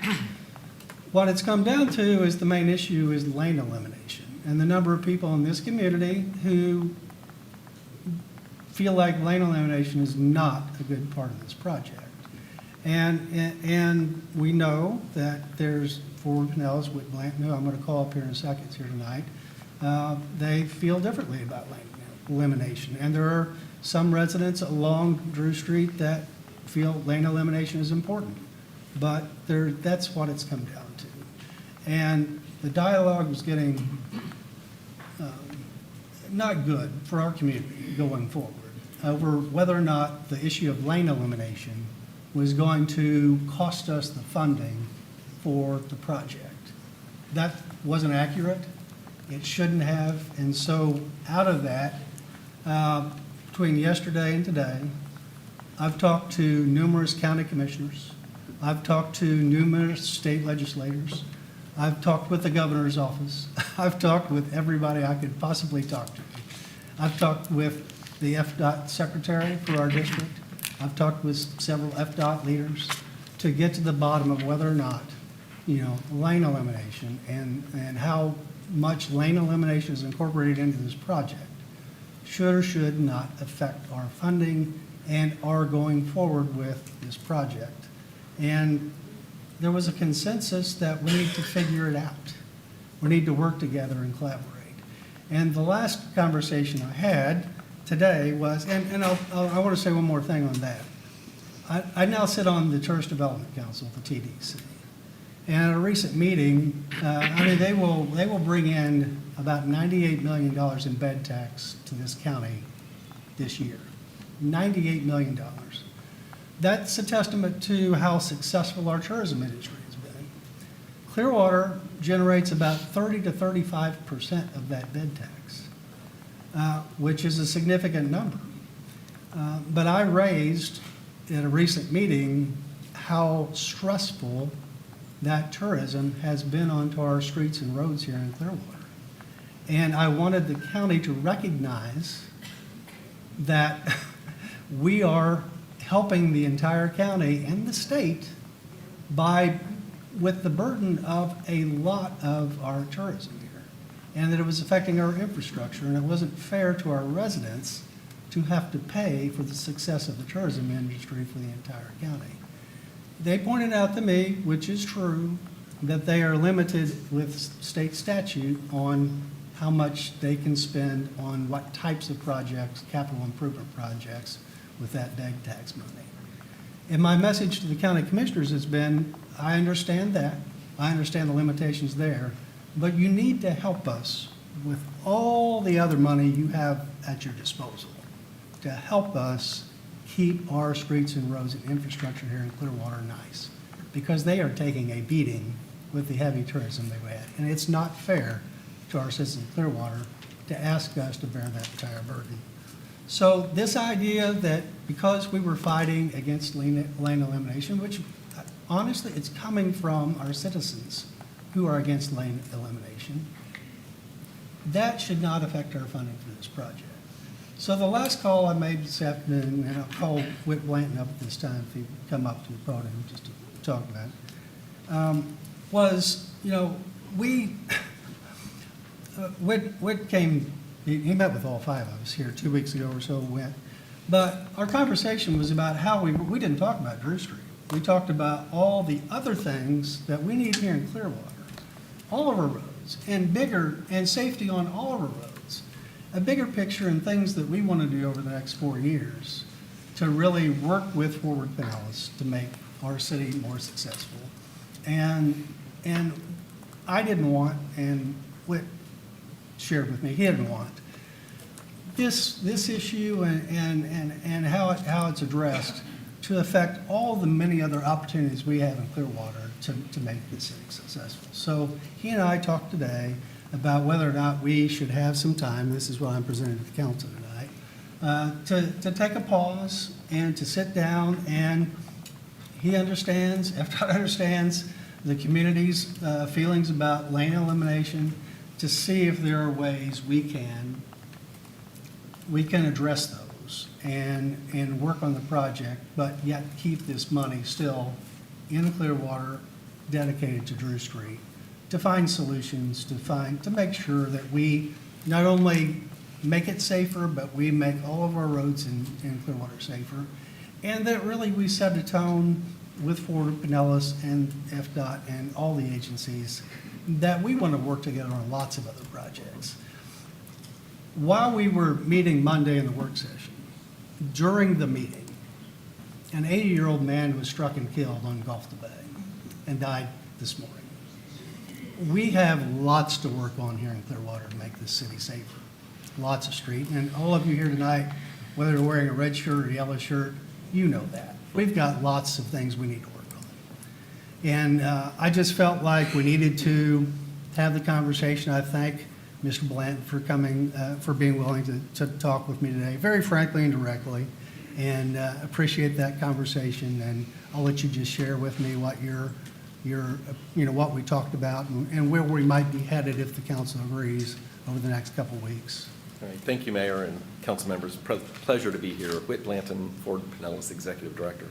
F: What it's come down to is the main issue is lane elimination, and the number of people in this community who feel like lane elimination is not a good part of this project. And we know that there's Ford, Pinellas, Whit Blanton, who I'm going to call up here in a second here tonight, they feel differently about lane elimination. And there are some residents along Drew Street that feel lane elimination is important. But that's what it's come down to. And the dialogue was getting not good for our community going forward over whether or not the issue of lane elimination was going to cost us the funding for the project. That wasn't accurate. It shouldn't have. And so out of that, between yesterday and today, I've talked to numerous county commissioners. I've talked to numerous state legislators. I've talked with the governor's office. I've talked with everybody I could possibly talk to. I've talked with the FDOT secretary for our district. I've talked with several FDOT leaders to get to the bottom of whether or not, lane elimination and how much lane elimination is incorporated into this project should or should not affect our funding and our going forward with this project. And there was a consensus that we need to figure it out. We need to work together and collaborate. And the last conversation I had today was, and I want to say one more thing on that. I now sit on the Tourist Development Council, the TDC. And at a recent meeting, they will bring in about $98 million in bed tax to this county this year. $98 million. That's a testament to how successful our tourism industry has been. Clearwater generates about 30 to 35% of that bed tax, which is a significant number. But I raised at a recent meeting how stressful that tourism has been onto our streets and roads here in Clearwater. And I wanted the county to recognize that we are helping the entire county and the state with the burden of a lot of our tourism here. and that it was affecting our infrastructure, and it wasn't fair to our residents to have to pay for the success of the tourism industry for the entire county. They pointed out to me, which is true, that they are limited with state statute on how much they can spend on what types of projects, capital improvement projects, with that DEG tax money. And my message to the county commissioners has been, I understand that, I understand the limitations there, but you need to help us with all the other money you have at your disposal to help us keep our streets and roads and infrastructure here in Clearwater nice, because they are taking a beating with the heavy tourism they've had. And it's not fair to our citizens of Clearwater to ask us to bear that entire burden. So this idea that because we were fighting against lane elimination, which honestly, it's coming from our citizens who are against lane elimination, that should not affect our funding for this project. So the last call I made this afternoon, and I'll call Whit Blanton up at this time if he'd come up to the podium just to talk about it, was, Whit came, he met with all five of us here 2 weeks ago or so, went. But our conversation was about how we didn't talk about Drew Street. We talked about all the other things that we need here in Clearwater, all of our roads, and safety on all of our roads. A bigger picture and things that we want to do over the next 4 years to really work with Forward Pinellas to make our city more successful. And I didn't want, and Whit shared with me, he didn't want this issue and how it's addressed to affect all the many other opportunities we have in Clearwater to make this city successful. So he and I talked today about whether or not we should have some time, this is what I'm presenting to the council tonight, to take a pause and to sit down, and he understands, FDOT understands the community's feelings about lane elimination, to see if there are ways we can address those and work on the project, but yet keep this money still in Clearwater dedicated to Drew Street, to find solutions, to make sure that we not only make it safer, but we make all of our roads in Clearwater safer, and that really we set a tone with Forward Pinellas and FDOT and all the agencies that we want to work together on lots of other projects. While we were meeting Monday in the work session, during the meeting, an 80-year-old man was struck and killed on Gulf Bay and died this morning. We have lots to work on here in Clearwater to make this city safer. Lots of street, and all of you here tonight, whether you're wearing a red shirt or a yellow shirt, you know that. We've got lots of things we need to work on. And I just felt like we needed to have the conversation. I thank Mr. Blanton for coming, for being willing to talk with me today, very frankly and directly, and appreciate that conversation. And I'll let you just share with me what what we talked about and where we might be headed if the council agrees over the next couple of weeks.
E: All right. Thank you, Mayor and council members. Pleasure to be here. Whit Blanton, Forward Pinellas Executive Director.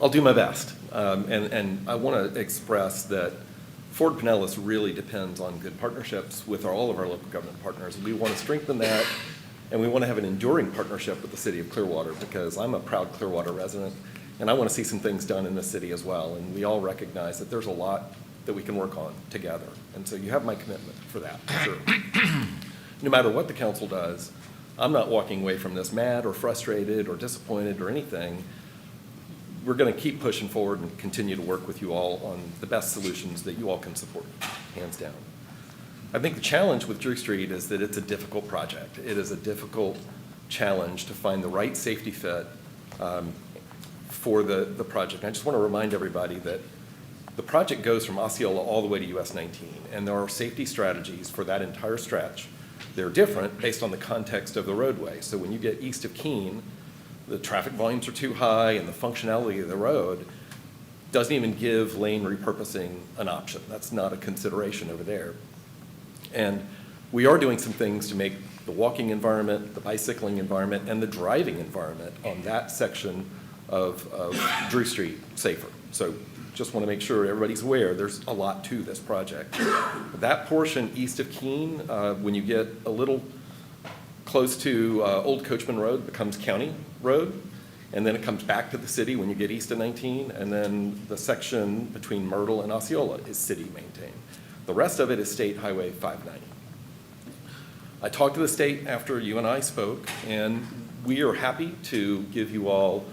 E: I'll do my best. And I want to express that Forward Pinellas really depends on good partnerships with all of our local government partners. We want to strengthen that, and we want to have an enduring partnership with the city of Clearwater, because I'm a proud Clearwater resident, and I want to see some things done in the city as well. And we all recognize that there's a lot that we can work on together. And so you have my commitment for that, sure. No matter what the council does, I'm not walking away from this mad or frustrated or disappointed or anything. We're going to keep pushing forward and continue to work with you all on the best solutions that you all can support, hands down. I think the challenge with Drew Street is that it's a difficult project. It is a difficult challenge to find the right safety fit for the project. And I just want to remind everybody that the project goes from Osceola all the way to US 19, and there are safety strategies for that entire stretch. They're different based on the context of the roadway. So when you get east of Keene, the traffic volumes are too high and the functionality of the road doesn't even give lane repurposing an option. That's not a consideration over there. And we are doing some things to make the walking environment, the bicycling environment, and the driving environment on that section of Drew Street safer. So just want to make sure everybody's aware, there's a lot to this project. That portion east of Keene, when you get a little close to Old Coachman Road, becomes County Road, and then it comes back to the city when you get east of 19, and then the section between Myrtle and Osceola is city maintained. The rest of it is State Highway 590. I talked to the state after you and I spoke, and we are happy to give you all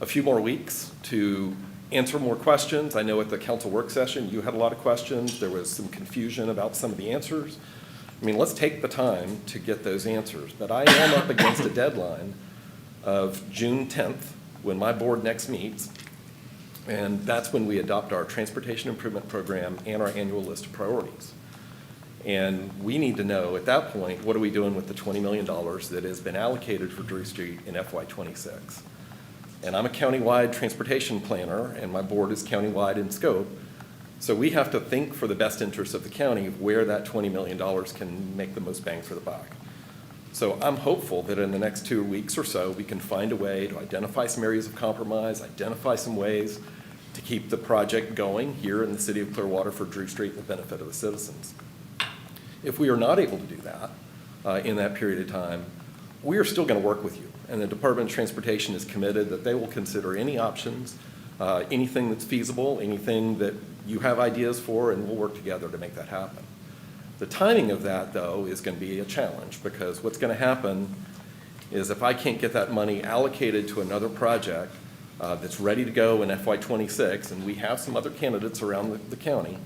E: a few more weeks to answer more questions. I know at the council work session, you had a lot of questions. There was some confusion about some of the answers. I mean, let's take the time to get those answers. But I am up against a deadline of June 10th, when my board next meets, and that's when we adopt our transportation improvement program and our annual list of priorities. And we need to know at that point, what are we doing with the $20 million that has been allocated for Drew Street in FY26? And I'm a countywide transportation planner, and my board is countywide in scope. So we have to think for the best interest of the county where that $20 million can make the most bang for the buck. So I'm hopeful that in the next 2 weeks or so, we can find a way to identify some areas of compromise, identify some ways to keep the project going here in the city of Clearwater for Drew Street and the benefit of the citizens. If we are not able to do that in that period of time, we are still going to work with you. And the Department of Transportation is committed that they will consider any options, anything that's feasible, anything that you have ideas for, and we'll work together to make that happen. The timing of that, though, is going to be a challenge, because what's going to happen is if I can't get that money allocated to another project that's ready to go in FY26, and we have some other candidates around the county,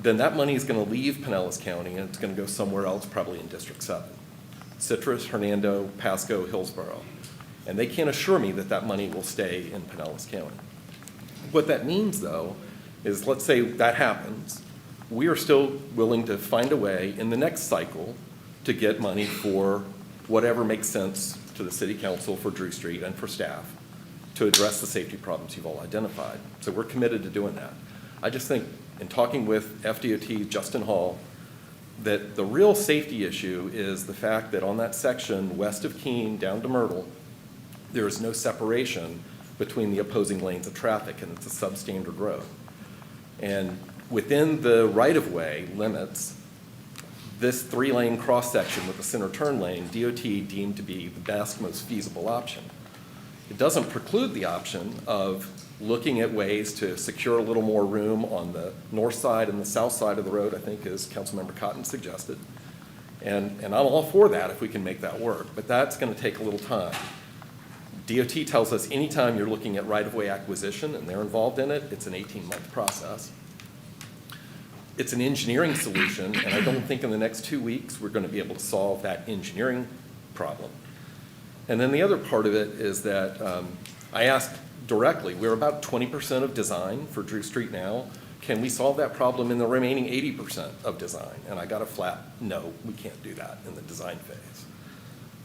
E: then that money is going to leave Pinellas County and it's going to go somewhere else, probably in District 7. Citrus, Hernando, Pasco, Hillsborough. And they can't assure me that that money will stay in Pinellas County. What that means, though, is let's say that happens, we are still willing to find a way in the next cycle to get money for whatever makes sense to the city council, for Drew Street, and for staff to address the safety problems you've all identified. So we're committed to doing that. I just think in talking with FDOT Justin Hall, that the real safety issue is the fact that on that section west of Keene down to Myrtle, there is no separation between the opposing lanes of traffic, and it's a substandard road. And within the right-of-way limits, this 3-lane cross-section with the center turn lane, DOT deemed to be the best, most feasible option. It doesn't preclude the option of looking at ways to secure a little more room on the north side and the south side of the road, I think, as Councilmember Cotton suggested. And I'm all for that if we can make that work, but that's going to take a little time. DOT tells us anytime you're looking at right-of-way acquisition and they're involved in it, it's an 18-month process. It's an engineering solution, and I don't think in the next 2 weeks we're going to be able to solve that engineering problem. And then the other part of it is that I asked directly, we're about 20% of design for Drew Street now. Can we solve that problem in the remaining 80% of design? And I got a flat no, we can't do that in the design phase.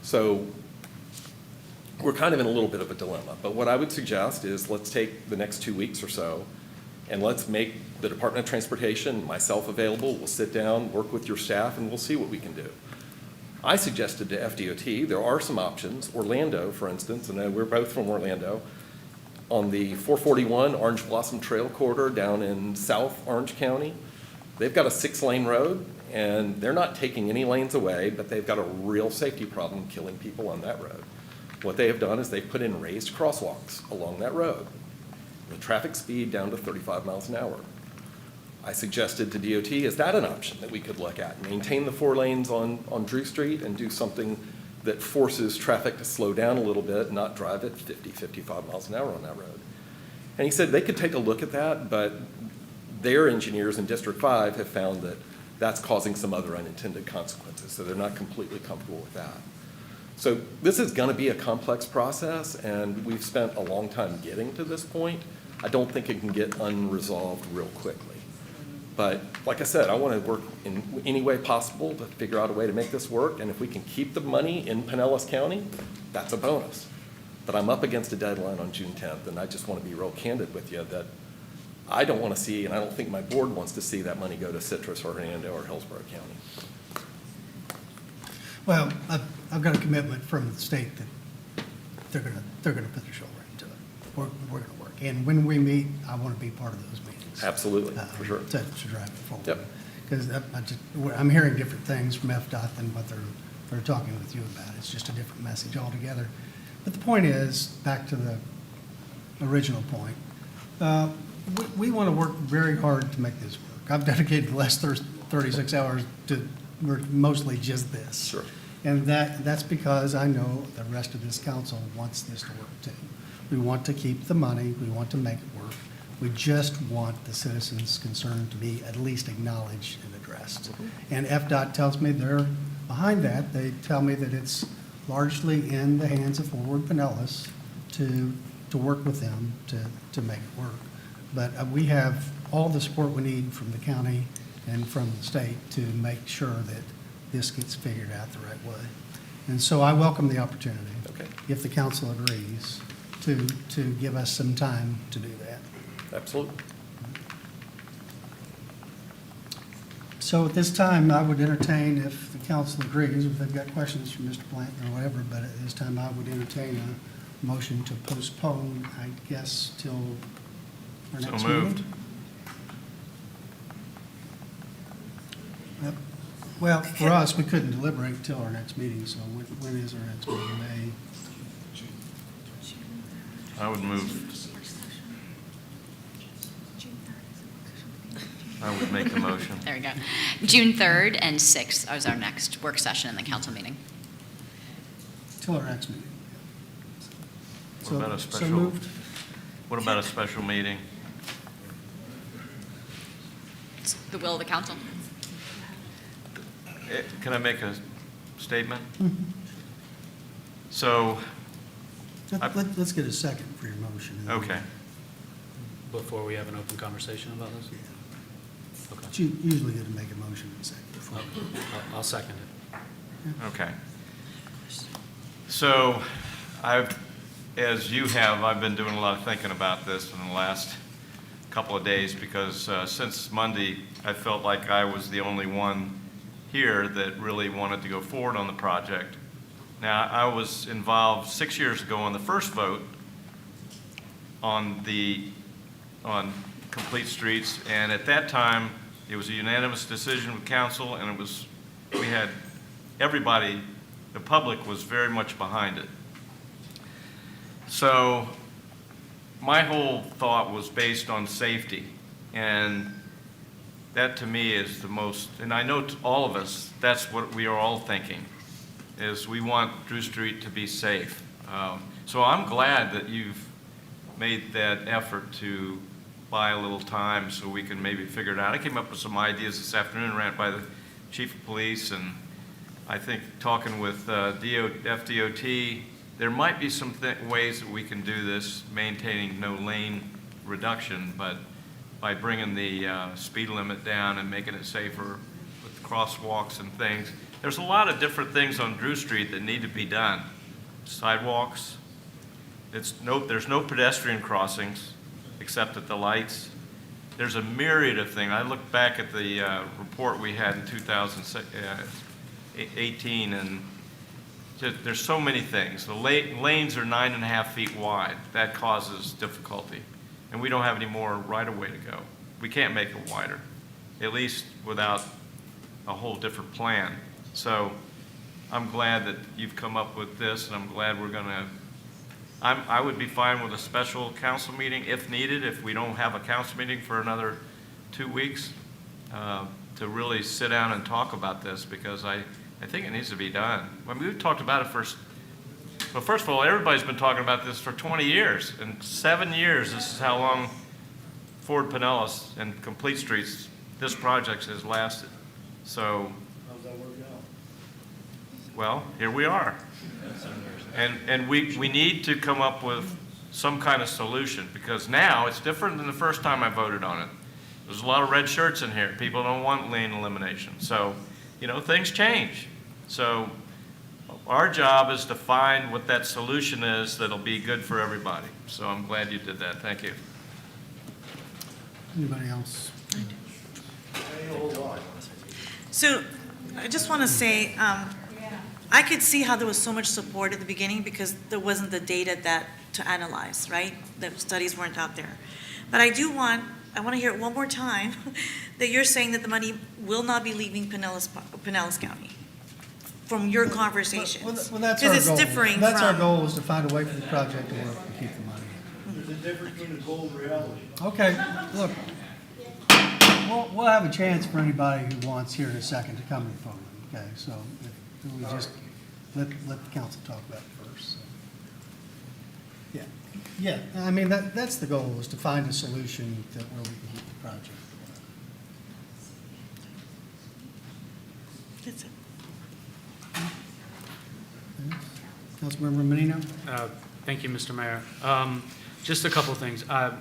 E: So we're kind of in a little bit of a dilemma. But what I would suggest is let's take the next 2 weeks or so and let's make the Department of Transportation, myself available. We'll sit down, work with your staff, and we'll see what we can do. I suggested to FDOT there are some options. Orlando, for instance, and we're both from Orlando, on the 441 Orange Blossom Trail corridor down in South Orange County, they've got a 6-lane road, and they're not taking any lanes away, but they've got a real safety problem killing people on that road. What they have done is they've put in raised crosswalks along that road, the traffic speed down to 35 miles an hour. I suggested to DOT, is that an option that we could look at? Maintain the 4 lanes on Drew Street and do something that forces traffic to slow down a little bit, not drive at 50, 55 miles an hour on that road. And he said they could take a look at that, but their engineers in District 5 have found that that's causing some other unintended consequences, so they're not completely comfortable with that. So this is going to be a complex process, and we've spent a long time getting to this point. I don't think it can get unresolved real quickly. But like I said, I want to work in any way possible to figure out a way to make this work. And if we can keep the money in Pinellas County, that's a bonus. But I'm up against a deadline on June 10th, and I just want to be real candid with you that I don't want to see, and I don't think my board wants to see that money go to Citrus or Hernando or Hillsborough County.
F: Well, I've got a commitment from the state that they're going to put their shoulder into it. we're going to work. And when we meet, I want to be part of those meetings.
E: Absolutely, for sure.
F: To drive it forward.
E: Yep.
F: Because I'm hearing different things from FDOT than what they're talking with you about. It's just a different message altogether. But the point is, back to the original point, we want to work very hard to make this work. I've dedicated the last 36 hours to mostly just this.
E: Sure.
F: And that's because I know the rest of this council wants this to work too. We want to keep the money, we want to make it work. We just want the citizens' concern to be at least acknowledged and addressed. And FDOT tells me they're behind that. They tell me that it's largely in the hands of Forward Pinellas to work with them to make it work. But we have all the support we need from the county and from the state to make sure that this gets figured out the right way. And so I welcome the opportunity, if the council agrees, to give us some time to do that.
E: Absolutely.
F: So at this time, I would entertain, if the council agrees, if they've got questions for Mr. Blanton or whatever, but at this time, I would entertain a motion to postpone, I guess, till our
A: So
F: next
A: moved.
F: meeting. Yep. Well, for us, we couldn't deliberate till our next meeting, so when is our next meeting? May?
A: I would move. I would make the motion.
C: There we go. June 3rd and 6th is our next work session in the council meeting.
F: Till our next meeting.
A: What about a
F: So
A: special?
F: moved.
A: What about a special meeting?
C: It's the will of the council.
A: Can I make a statement?
F: Mhm.
A: So,
F: Let's get a second for your motion.
A: okay.
B: Before we have an open conversation about this? Okay.
F: It's usually good to make a motion and second before.
B: I'll second it.
A: Okay. So as you have, I've been doing a lot of thinking about this in the last couple of days because since Monday, I felt like I was the only one here that really wanted to go forward on the project. Now, I was involved 6 years ago on the first vote on Complete Streets, and at that time, it was a unanimous decision with council, and we had everybody, the public was very much behind it. So my whole thought was based on safety, and that to me is the most, and I know to all of us, that's what we are all thinking, is we want Drew Street to be safe. So I'm glad that you've made that effort to buy a little time so we can maybe figure it out. I came up with some ideas this afternoon, ran it by the chief of police, and I think talking with FDOT, there might be some ways that we can do this, maintaining no lane reduction, but by bringing the speed limit down and making it safer with crosswalks and things. There's a lot of different things on Drew Street that need to be done. Sidewalks, there's no pedestrian crossings except at the lights. There's a myriad of things. I looked back at the report we had in 2018, and there's so many things. The lanes are 9.5 feet wide. That causes difficulty. And we don't have any more right-of-way to go. We can't make it wider, at least without a whole different plan. So I'm glad that you've come up with this, and I'm glad we're going to, I would be fine with a special council meeting if needed, if we don't have a council meeting for another 2 weeks, to really sit down and talk about this, because I think it needs to be done. I mean, we've talked about it first of all, everybody's been talking about this for 20 years. In 7 years, this is how long Ford Pinellas and Complete Streets, this project has lasted. So,
T: How's that working out?
A: well, here we are. And we need to come up with some kind of solution, because now it's different than the first time I voted on it. There's a lot of red shirts in here. People don't want lane elimination. So, things change. So our job is to find what that solution is that'll be good for everybody. So I'm glad you did that. Thank you.
F: Anybody else?
M: So I just want to say, I I could see how there was so much support at the beginning because there wasn't the data to analyze, right? The studies weren't out there. But I want to hear it one more time, that you're saying that the money will not be leaving Pinellas County from your conversations.
F: Well, that's our goal.
M: Because it's differing
F: That's our
M: from-
F: goal, is to find a way for the project to work and keep the money.
G: There's a difference between a goal and reality.
F: Okay, look, we'll have a chance for anybody who wants here in a second to come to the podium, okay? So if we just let the council talk about it first. So. Yeah, I mean, that's the goal, is to find a solution where we can keep the project.
M: That's it.
F: Councilmember Menino?
B: Thank you, Mr. Mayor. Just a couple of things. I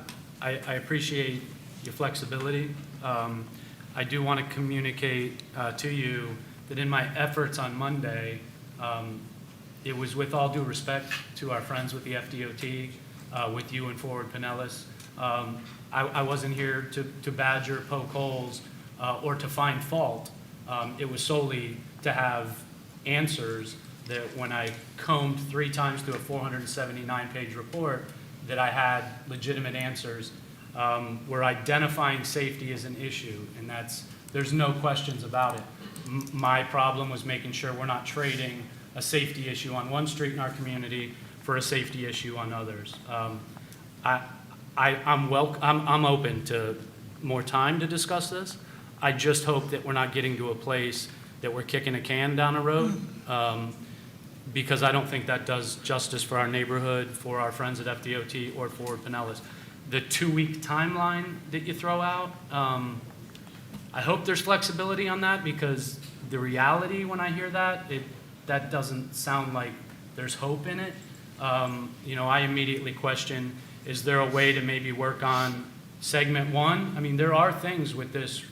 B: appreciate your flexibility. I do want to communicate to you that in my efforts on Monday, it was with all due respect to our friends with the FDOT, with you and Forward Pinellas. I wasn't here to badger, poke holes, or to find fault. It was solely to have answers that when I combed 3 times through a 479-page report, that I had legitimate answers. We're identifying safety as an issue, and there's no questions about it. My problem was making sure we're not trading a safety issue on one street in our community for a safety issue on others. I'm open to more time to discuss this. I just hope that we're not getting to a place that we're kicking a can down a road, because I don't think that does justice for our neighborhood, for our friends at FDOT, or for Pinellas. The 2-week timeline that you throw out, I hope there's flexibility on that, because the reality when I hear that, that doesn't sound like there's hope in it. I immediately question, is there a way to maybe work on segment 1? I mean, there are things with this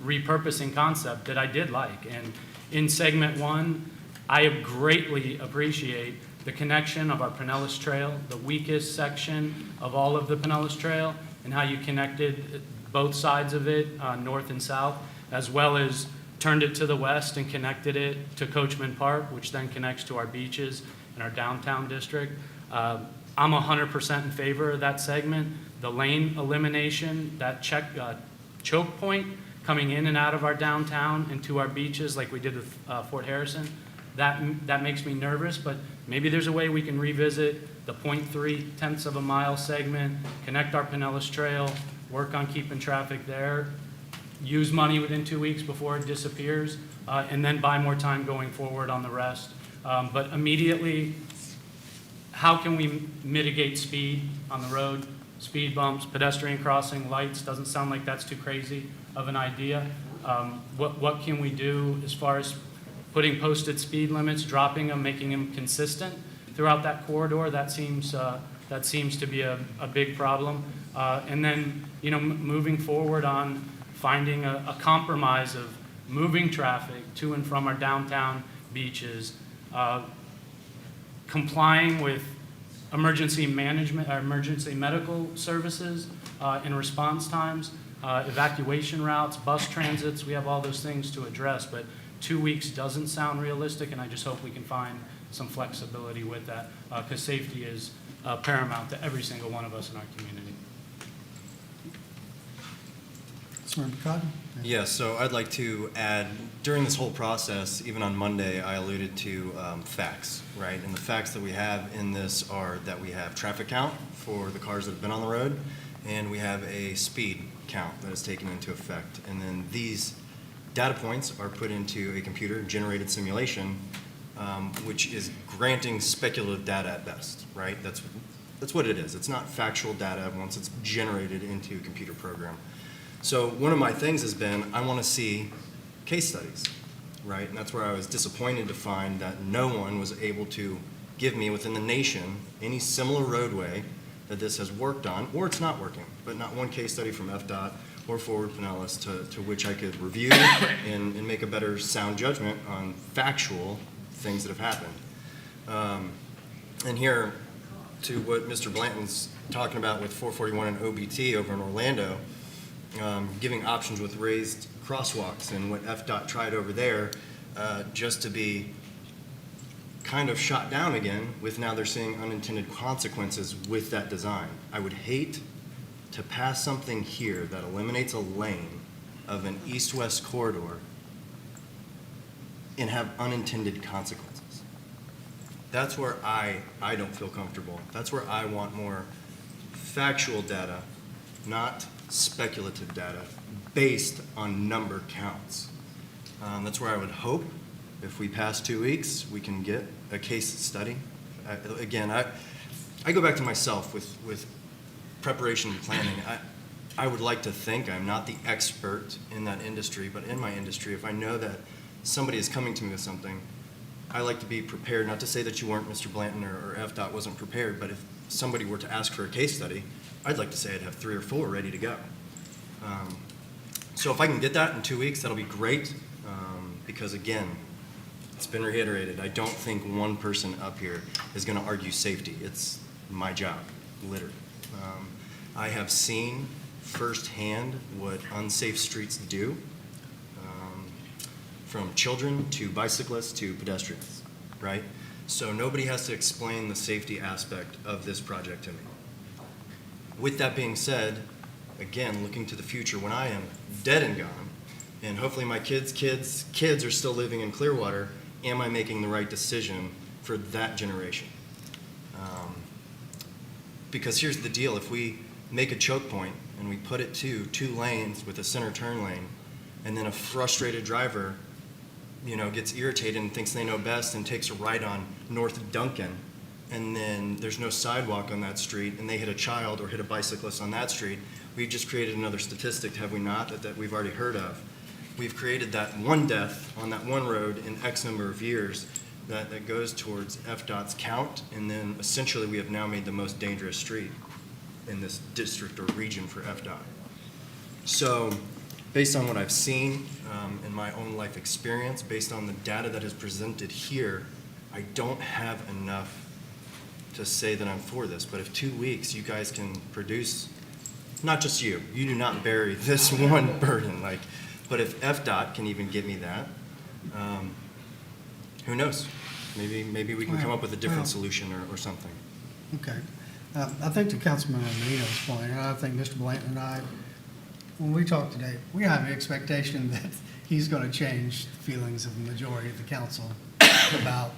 B: repurposing concept that I did like. And in segment 1, I greatly appreciate the connection of our Pinellas Trail, the weakest section of all of the Pinellas Trail, and how you connected both sides of it, north and south, as well as turned it to the west and connected it to Coachman Park, which then connects to our beaches and our downtown district. I'm 100% in favor of that segment. The lane elimination, that choke point coming in and out of our downtown and to our beaches like we did with Fort Harrison, that makes me nervous, but maybe there's a way we can revisit the 0.3 of a mile segment, connect our Pinellas Trail, work on keeping traffic there, use money within 2 weeks before it disappears, and then buy more time going forward on the rest. But immediately, how can we mitigate speed on the road? Speed bumps, pedestrian crossing, lights, doesn't sound like that's too crazy of an idea. What can we do as far as putting posted speed limits, dropping them, making them consistent throughout that corridor? That seems to be a big problem. And then, moving forward on finding a compromise of moving traffic to and from our downtown beaches, complying with emergency management, emergency medical services and response times, evacuation routes, bus transits. We have all those things to address, but 2 weeks doesn't sound realistic, and I just hope we can find some flexibility with that, because safety is paramount to every single one of us in our community.
F: Councilmember Cotton?
N: Yes, so I'd like to add, during this whole process, even on Monday, I alluded to facts, right? And the facts that we have in this are that we have traffic count for the cars that have been on the road, and we have a speed count that is taken into effect. And then these data points are put into a computer-generated simulation, which is granting speculative data at best, right? That's what it is. It's not factual data once it's generated into a computer program. So one of my things has been, I want to see case studies, right? And that's where I was disappointed to find that no one was able to give me within the nation any similar roadway that this has worked on, or it's not working, but not one case study from FDOT or Forward Pinellas to which I could review and make a better sound judgment on factual things that have happened. And here, to what Mr. Blanton's talking about with 441 and OBT over in Orlando, giving options with raised crosswalks and what FDOT tried over there, just to be kind of shot down again with now they're seeing unintended consequences with that design. I would hate to pass something here that eliminates a lane of an east-west corridor and have unintended consequences. That's where I don't feel comfortable. That's where I want more factual data, not speculative data, based on number counts. That's where I would hope if we pass 2 weeks, we can get a case study. Again, I go back to myself with preparation and planning. I would like to think I'm not the expert in that industry, but in my industry, if I know that somebody is coming to me with something, I like to be prepared. Not to say that you weren't, Mr. Blanton, or FDOT wasn't prepared, but if somebody were to ask for a case study, I'd like to say I'd have 3 or 4 ready to go. So if I can get that in 2 weeks, that'll be great, because again, it's been reiterated, I don't think one person up here is going to argue safety. It's my job, literally. I have seen firsthand what unsafe streets do, from children to bicyclists to pedestrians, right? So nobody has to explain the safety aspect of this project to me. With that being said, again, looking to the future, when I am dead and gone, and hopefully my kids' kids are still living in Clearwater, am I making the right decision for that generation? Because here's the deal, if we make a choke point and we put it to 2 lanes with a center turn lane, and then a frustrated driver, gets irritated and thinks they know best and takes a right on North Duncan, and then there's no sidewalk on that street, and they hit a child or hit a bicyclist on that street, we've just created another statistic, have we not, that we've already heard of. We've created that one death on that one road in X number of years that goes towards FDOT's count, and then essentially we have now made the most dangerous street in this district or region for FDOT. So based on what I've seen in my own life experience, based on the data that is presented here, I don't have enough to say that I'm for this, but if 2 weeks you guys can produce, not just you do not bury this one burden, but if FDOT can even give me that, who knows? Maybe we can come up with a different solution or something.
F: Okay. I think to Councilman Menino's point, and I think Mr. Blanton and I, when we talk today, we have an expectation that he's going to change the feelings of the majority of the council about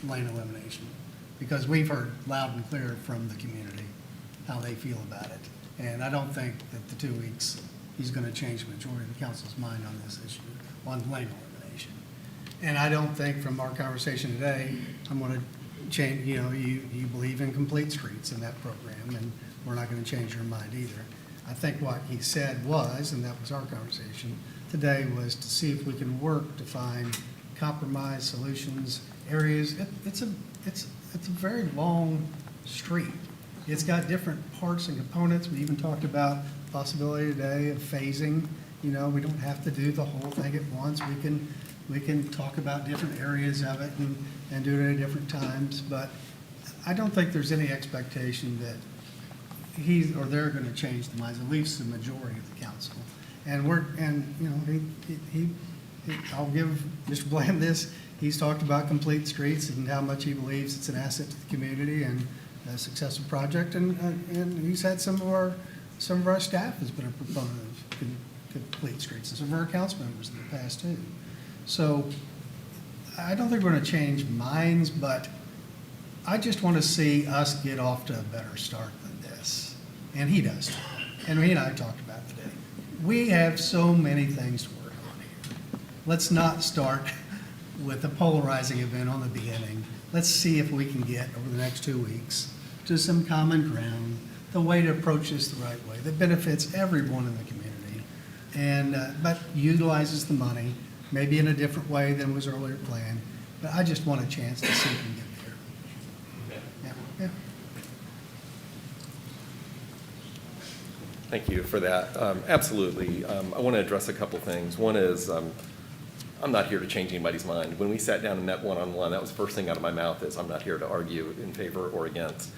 F: lane elimination, because we've heard loud and clear from the community how they feel about it. And I don't think that the 2 weeks, he's going to change the majority of the council's mind on this issue, on lane elimination. And I don't think from our conversation today, I'm going to change, you believe in complete streets in that program, and we're not going to change your mind either. I think what he said was, and that was our conversation today, was to see if we can work to find compromise solutions, areas. It's a very long street. It's got different parts and components. We even talked about the possibility today of phasing. We don't have to do the whole thing at once. We can talk about different areas of it and do it at different times. But I don't think there's any expectation that they're going to change the minds, at least the majority of the council. And I'll give Mr. Bland this. He's talked about complete streets and how much he believes it's an asset to the community and a successful project. And he's had some of our staff has been a proponent of complete streets, and some of our council members in the past too. So I don't think we're going to change minds, but I just want to see us get off to a better start than this. And he does. And he and I talked about it today. We have so many things to work on here. Let's not start with a polarizing event on the beginning. Let's see if we can get over the next 2 weeks to some common ground, the way to approach this the right way that benefits everyone in the community, and but utilizes the money maybe in a different way than was earlier planned. But I just want a chance to see if we can get there. Yeah.
E: Thank you for that. Absolutely. I want to address a couple things. One is I'm not here to change anybody's mind. When we sat down and met one-on-one, that was the first thing out of my mouth is I'm not here to argue in favor or against.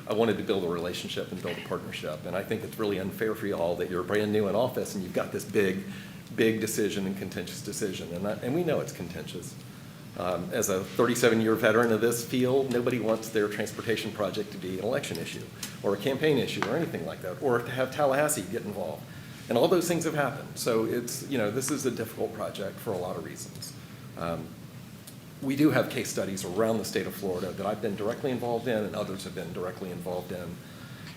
E: I wanted to build a relationship and build a partnership. And I think it's really unfair for you all that you're brand new in office and you've got this big decision and contentious decision. And we know it's contentious. As a 37-year veteran of this field, nobody wants their transportation project to be an election issue or a campaign issue or anything like that, or to have Tallahassee get involved. And all those things have happened. So it's, this is a difficult project for a lot of reasons. We do have case studies around the state of Florida that I've been directly involved in and others have been directly involved in.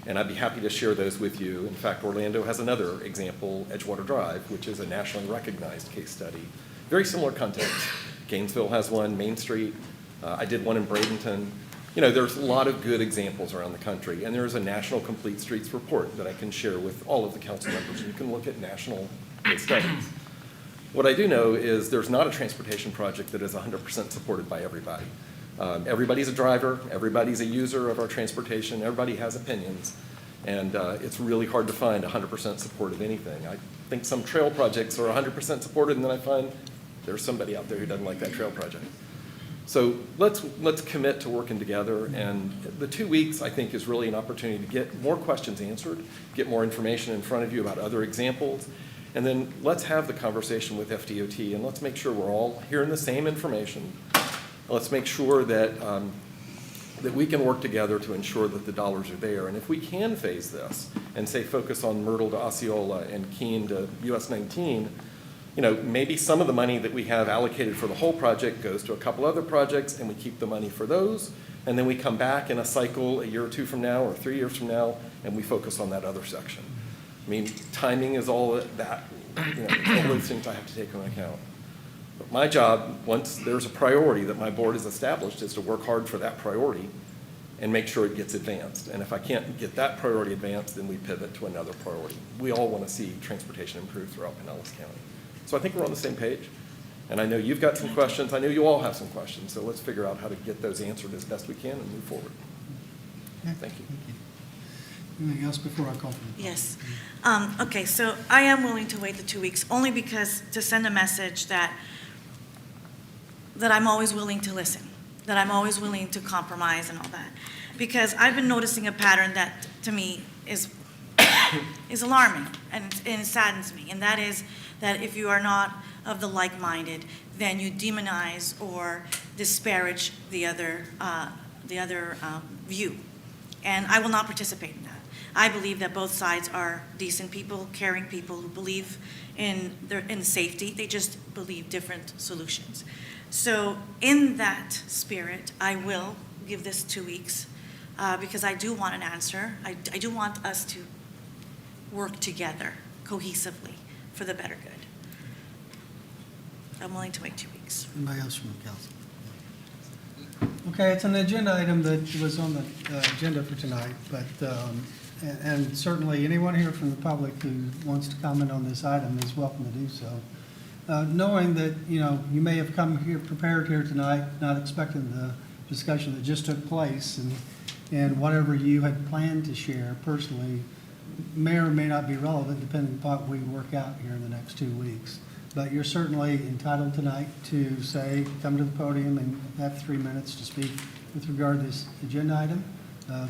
E: And I'd be happy to share those with you. In fact, Orlando has another example, Edgewater Drive, which is a nationally recognized case study. Very similar context. Gainesville has one, Main Street. I did one in Bradenton. There's a lot of good examples around the country. And there's a National Complete Streets report that I can share with all of the council members. You can look at national case studies. What I do know is there's not a transportation project that is 100% supported by everybody. Everybody's a driver, everybody's a user of our transportation, everybody has opinions, and it's really hard to find 100% support of anything. I think some trail projects are 100% supported, and then I find there's somebody out there who doesn't like that trail project. So let's commit to working together, and the 2 weeks, I think, is really an opportunity to get more questions answered, get more information in front of you about other examples, and then let's have the conversation with FDOT, and let's make sure we're all hearing the same information. Let's make sure that, that we can work together to ensure that the dollars are there. And if we can phase this and say focus on Myrtle to Osceola and Keene to US 19, maybe some of the money that we have allocated for the whole project goes to a couple other projects and we keep the money for those. And then we come back in a cycle a year or two from now or 3 years from now and we focus on that other section. I mean, timing is all that, all those things I have to take into account. But my job, once there's a priority that my board has established, is to work hard for that priority and make sure it gets advanced. And if I can't get that priority advanced, then we pivot to another priority. We all want to see transportation improve throughout Pinellas County. So I think we're on the same page. And I know you've got some questions. I know you all have some questions. So let's figure out how to get those answered as best we can and move forward. Thank you.
F: Anything else before I call for the vote?
M: Yes. Okay, so I am willing to wait the 2 weeks, only because to send a message that I'm always willing to listen, that I'm always willing to compromise and all that. Because I've been noticing a pattern that, to me, is alarming and it saddens me, and that is that if you are not of the like-minded, then you demonize or disparage the other view. And I will not participate in that. I believe that both sides are decent people, caring people who believe in safety. They just believe different solutions. So in that spirit, I will give this 2 weeks because I do want an answer. I do want us to work together cohesively for the better good. I'm willing to wait 2 weeks.
F: Anybody else from the council? Okay, it's an agenda item that was on the agenda for tonight, but, and certainly anyone here from the public who wants to comment on this item is welcome to do so. Knowing that, you may have come here prepared here tonight, not expecting the discussion that just took place, and whatever you had planned to share personally may or may not be relevant depending upon what we work out here in the next 2 weeks. But you're certainly entitled tonight to say, come to the podium and have 3 minutes to speak with regard to this agenda item.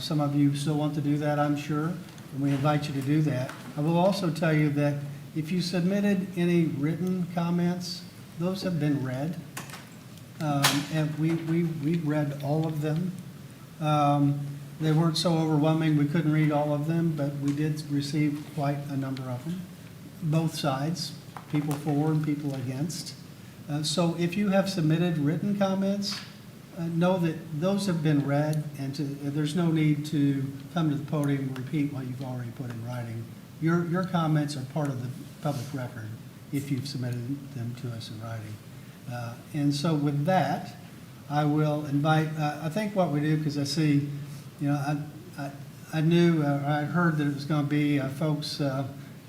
F: Some of you still want to do that, I'm sure, and we invite you to do that. I will also tell you that if you submitted any written comments, those have been read. And we read all of them. They weren't so overwhelming, we couldn't read all of them, but we did receive quite a number of them, both sides. People for and people against. So if you have submitted written comments, know that those have been read and there's no need to come to the podium and repeat what you've already put in writing. Your comments are part of the public record if you've submitted them to us in writing. And so with that, I will invite, I think what we do, because I see, I knew, I heard that it was going to be folks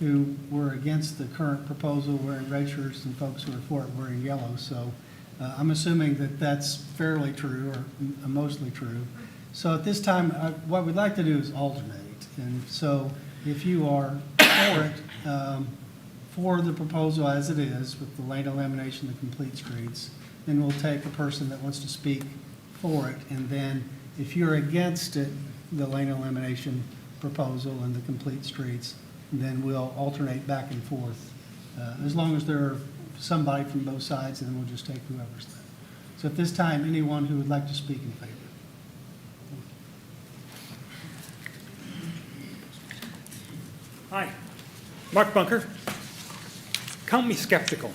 F: who were against the current proposal wearing red shirts and folks who were for it wearing yellow. So I'm assuming that that's fairly true or mostly true. So at this time, what we'd like to do is alternate. And so if you are for it, for the proposal as it is with the lane elimination of complete streets, then we'll take a person that wants to speak for it. And then if you're against it, the lane elimination proposal and the complete streets, then we'll alternate back and forth. As long as there are somebody from both sides, then we'll just take whoever's there. So at this time, anyone who would like to speak in favor?
I: Hi, Mark Bunker. Count me skeptical.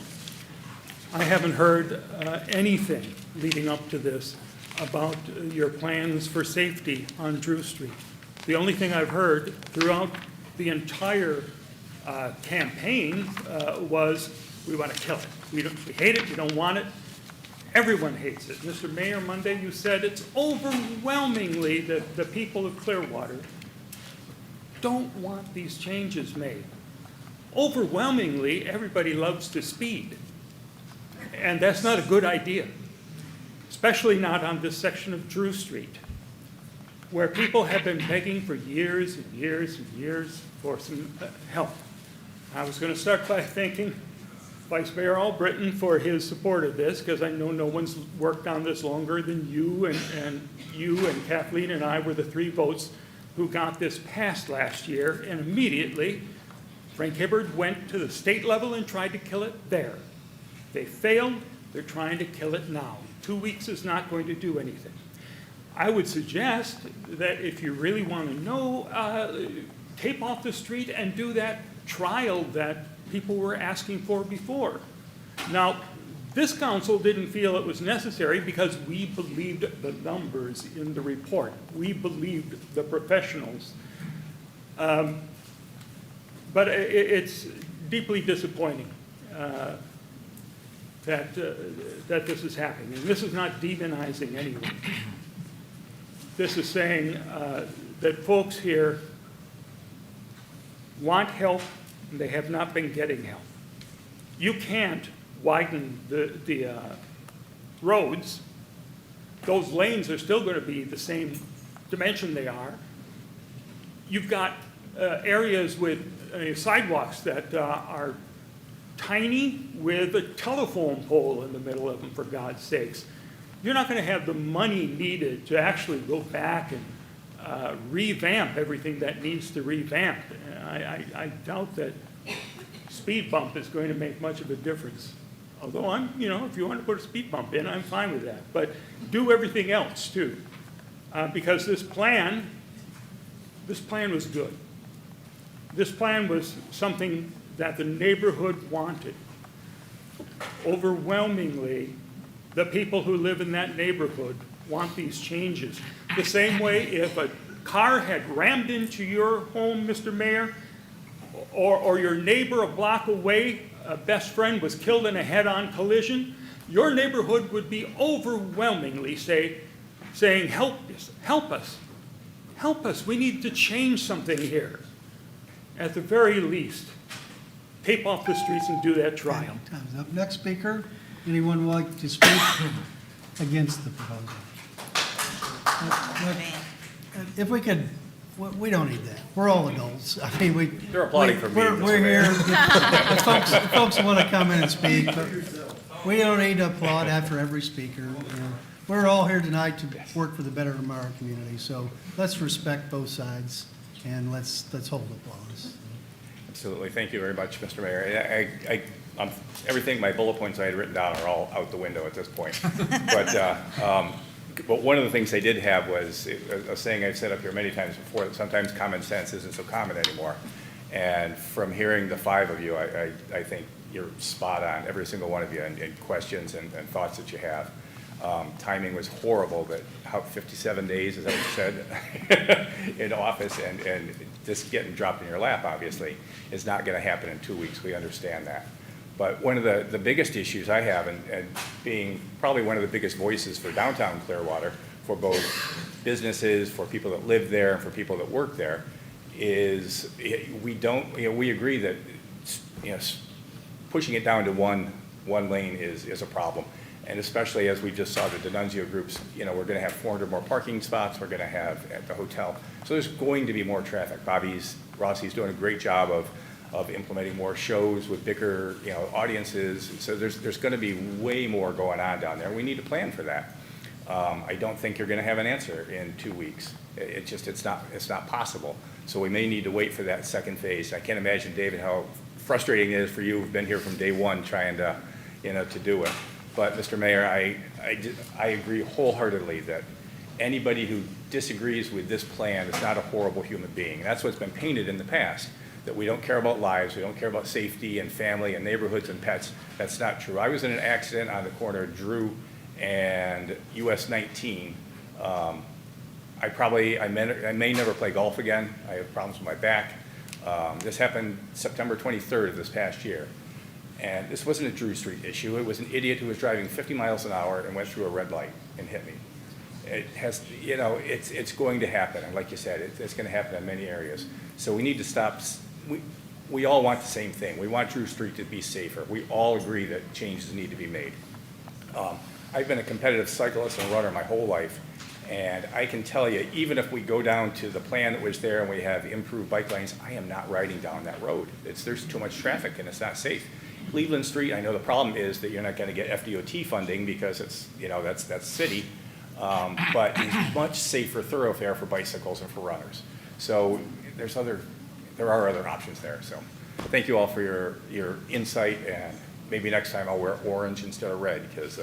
I: I haven't heard anything leading up to this about your plans for safety on Drew Street. The only thing I've heard throughout the entire campaign was, we want to kill it. We hate it, we don't want it. Everyone hates it. Mr. Mayor, Monday you said it's overwhelmingly that the people of Clearwater don't want these changes made. Overwhelmingly, everybody loves to speed. And that's not a good idea, especially not on this section of Drew Street, where people have been begging for years and years and years for some help. I was going to start by thanking Vice Mayor Albritton for his support of this, because I know no one's worked on this longer than you, and you and Kathleen and I were the 3 votes who got this passed last year, and immediately Frank Hibbard went to the state level and tried to kill it there. They failed, they're trying to kill it now. 2 weeks is not going to do anything. I would suggest that if you really want to know, tape off the street and do that trial that people were asking for before. Now, this council didn't feel it was necessary because we believed the numbers in the report. We believed the professionals. But it's deeply disappointing that this is happening. And this is not demonizing anyone. This is saying that folks here want help, and they have not been getting help. You can't widen the roads. Those lanes are still going to be the same dimension they are. You've got areas with sidewalks that are tiny with a telephone pole in the middle of them, for God's sakes. You're not going to have the money needed to actually go back and revamp everything that needs to revamp. I doubt that speed bump is going to make much of a difference. Although if you want to put a speed bump in, I'm fine with that. But do everything else too, because this plan was good. This plan was something that the neighborhood wanted. Overwhelmingly, the people who live in that neighborhood want these changes. The same way if a car had rammed into your home, Mr. Mayor, or your neighbor a block away, a best friend was killed in a head-on collision, your neighborhood would be overwhelmingly saying, help us, help us, help us. We need to change something here. At the very least, tape off the streets and do that trial.
F: Time's up. Next speaker, anyone would like to speak against the proposal? If we could, we don't need that. We're all adults. I mean,
J: They're applauding for me,
F: we're here. If folks want to come in and speak, but we don't need to applaud after every speaker. We're all here tonight to work for the betterment of our community. So let's respect both sides and let's hold applause.
J: Absolutely. Thank you very much, Mr. Mayor. Everything, my bullet points I had written down are all out the window at this point. But one of the things they did have was a saying I've said up here many times before, that sometimes common sense isn't so common anymore. And from hearing the 5 of you, I think you're spot on, every single one of you, in questions and thoughts that you have. Timing was horrible, that 57 days, is that what you said, in office, and just getting dropped in your lap, obviously, is not going to happen in 2 weeks. We understand that. But one of the biggest issues I have, and being probably one of the biggest voices for downtown Clearwater, for both businesses, for people that live there, and for people that work there, is we agree that pushing it down to one lane is a problem. And especially as we just saw the D'Annunzio groups, we're going to have 400 more parking spots. We're going to have at the hotel. So there's going to be more traffic. Rossi's doing a great job of implementing more shows with bigger, audiences. So there's going to be way more going on down there. We need to plan for that. I don't think you're going to have an answer in 2 weeks. It's not possible. So we may need to wait for that second phase. I can't imagine, David, how frustrating it is for you who've been here from day one trying to do it. But, Mr. Mayor, I agree wholeheartedly that anybody who disagrees with this plan is not a horrible human being. That's what's been painted in the past, that we don't care about lives, we don't care about safety and family and neighborhoods and pets. That's not true. I was in an accident on the corner of Drew and US 19. I may never play golf again. I have problems with my back. This happened September 23rd of this past year. And this wasn't a Drew Street issue. It was an idiot who was driving 50 miles an hour and went through a red light and hit me. It has, you know, it's going to happen. And like you said, it's going to happen in many areas. So we need to stop. We all want the same thing. We want Drew Street to be safer. We all agree that changes need to be made. I've been a competitive cyclist and runner my whole life. And I can tell you, even if we go down to the plan that was there and we have improved bike lanes, I am not riding down that road. There's too much traffic and it's not safe. Cleveland Street, I know the problem is that you're not going to get FDOT funding because it's, you know, that's city, but it's a much safer thoroughfare for bicycles and for runners. So there are other options there. So thank you all for your insight, and maybe next time I'll wear orange instead of red because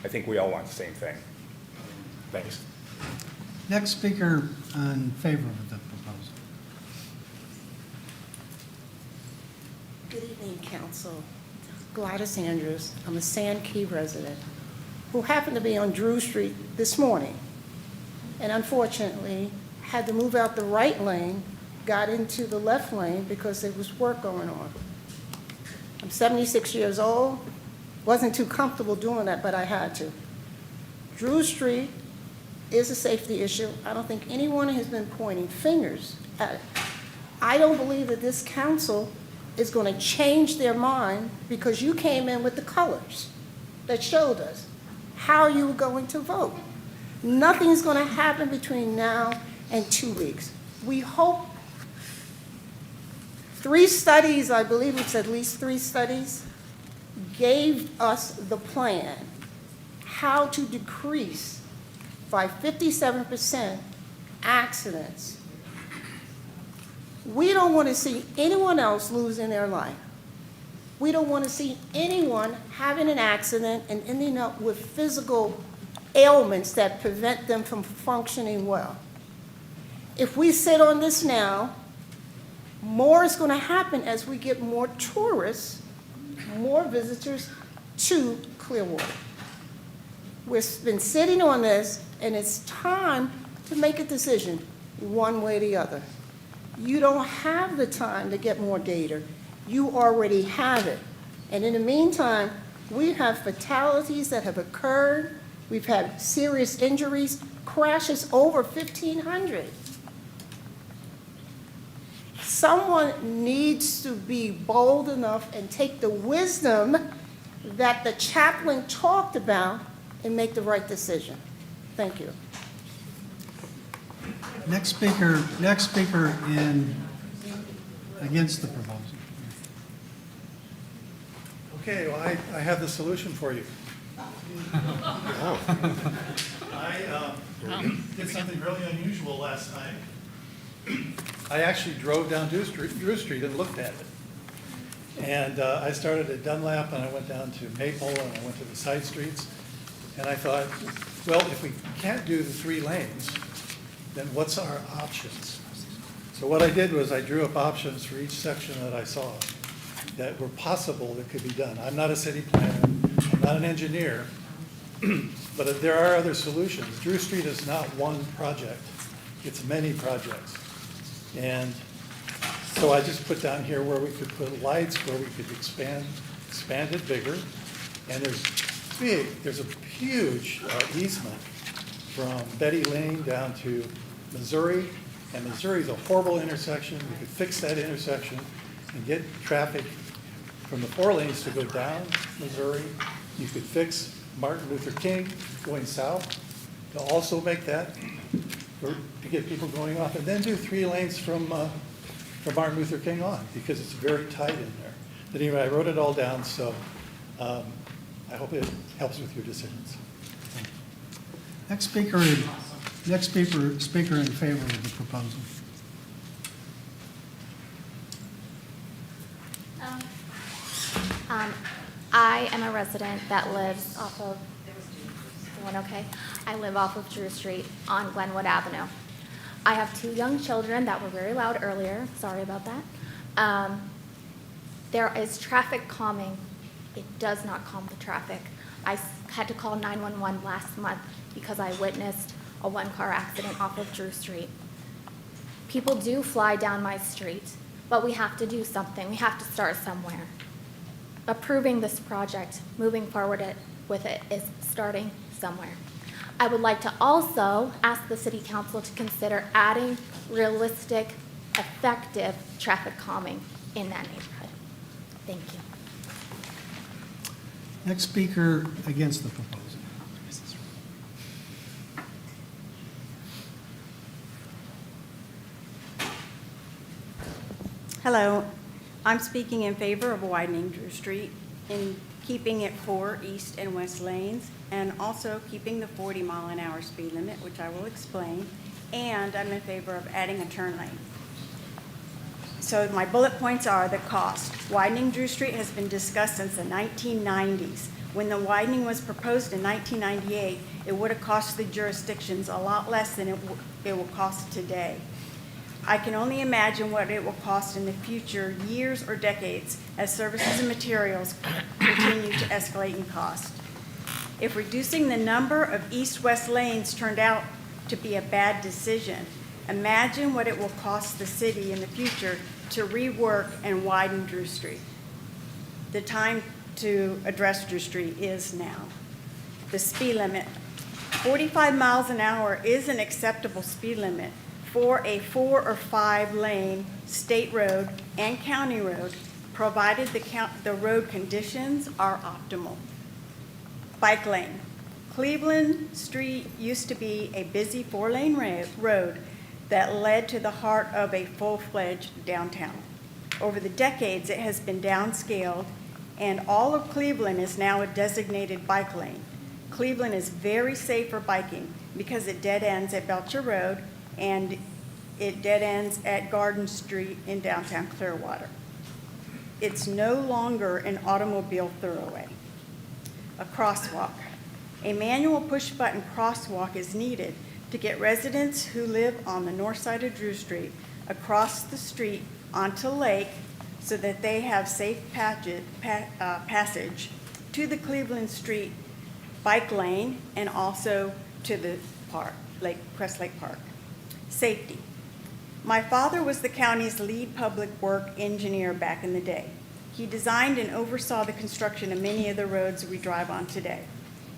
J: I think we all want the same thing. Thanks.
F: Next speaker in favor of the proposal.
U: Good evening, Council. Gladys Andrews. I'm a Sand Key resident who happened to be on Drew Street this morning and unfortunately had to move out the right lane, got into the left lane because there was work going on. I'm 76 years old, wasn't too comfortable doing that, but I had to. Drew Street is a safety issue. I don't think anyone has been pointing fingers at it. I don't believe that this council is going to change their mind because you came in with the colors that showed us how you were going to vote. Nothing's going to happen between now and 2 weeks. We hope 3 studies, I believe it's at least 3 studies, gave us the plan how to decrease by 57% accidents. We don't want to see anyone else losing their life. We don't want to see anyone having an accident and ending up with physical ailments that prevent them from functioning well. If we sit on this now, more is going to happen as we get more tourists, more visitors to Clearwater. We've been sitting on this, and it's time to make a decision one way or the other. You don't have the time to get more data. You already have it. And in the meantime, we have fatalities that have occurred. We've had serious injuries, crashes over 1,500. Someone needs to be bold enough and take the wisdom that the chaplain talked about and make the right decision. Thank you.
F: Next speaker in against the proposal.
H: Okay, well, I have the solution for you. I did something really unusual last night. I actually drove down Drew Street and looked at it. And I started at Dunlap, and I went down to Maple, and I went to the side streets. And I thought, well, if we can't do the 3 lanes, then what's our options? So what I did was I drew up options for each section that I saw that were possible that could be done. I'm not a city planner, I'm not an engineer, but there are other solutions. Drew Street is not one project, it's many projects. And so I just put down here where we could put lights, where we could expand it bigger. And there's a huge easement from Betty Lane down to Missouri. And Missouri is a horrible intersection. We could fix that intersection and get traffic from the 4 lanes to go down Missouri. You could fix Martin Luther King going south to also make that, to get people going off, and then do 3 lanes from Martin Luther King on, because it's very tight in there. But anyway, I wrote it all down, so I hope it helps with your decisions.
F: Next speaker in favor of the proposal.
K: I I am a resident that lives off of, okay? I live off of Drew Street on Glenwood Avenue. I have 2 young children that were very loud earlier, sorry about that. There is traffic calming. It does not calm the traffic. I had to call 911 last month because I witnessed a 1-car accident off of Drew Street. People do fly down my street, but we have to do something. We have to start somewhere. Approving this project, moving forward with it, is starting somewhere. I would like to also ask the City Council to consider adding realistic, effective traffic calming in that neighborhood. Thank you.
F: Next speaker against the proposal.
L: Hello, I'm speaking in favor of widening Drew Street and keeping it 4 east and west lanes, and also keeping the 40-mile-an-hour speed limit, which I will explain, and I'm in favor of adding a turn lane. So my bullet points are the cost. Widening Drew Street has been discussed since the 1990s. When the widening was proposed in 1998, it would have cost the jurisdictions a lot less than it will cost today. I can only imagine what it will cost in the future years or decades as services and materials continue to escalate in cost. If reducing the number of east-west lanes turned out to be a bad decision, imagine what it will cost the city in the future to rework and widen Drew Street. The time to address Drew Street is now. The speed limit. 45 miles an hour is an acceptable speed limit for a 4 or 5 lane state road and county road, provided the road conditions are optimal. Bike lane. Cleveland Street used to be a busy 4-lane road that led to the heart of a full-fledged downtown. Over the decades, it has been downscaled, and all of Cleveland is now a designated bike lane. Cleveland is very safe for biking because it dead ends at Belcher Road and it dead ends at Garden Street in downtown Clearwater. It's no longer an automobile thoroughway. A crosswalk. A manual push-button crosswalk is needed to get residents who live on the north side of Drew Street across the street onto Lake so that they have safe passage to the Cleveland Street bike lane and also to the park, Crest Lake Park. Safety. My father was the county's lead public work engineer back in the day. He designed and oversaw the construction of many of the roads we drive on today.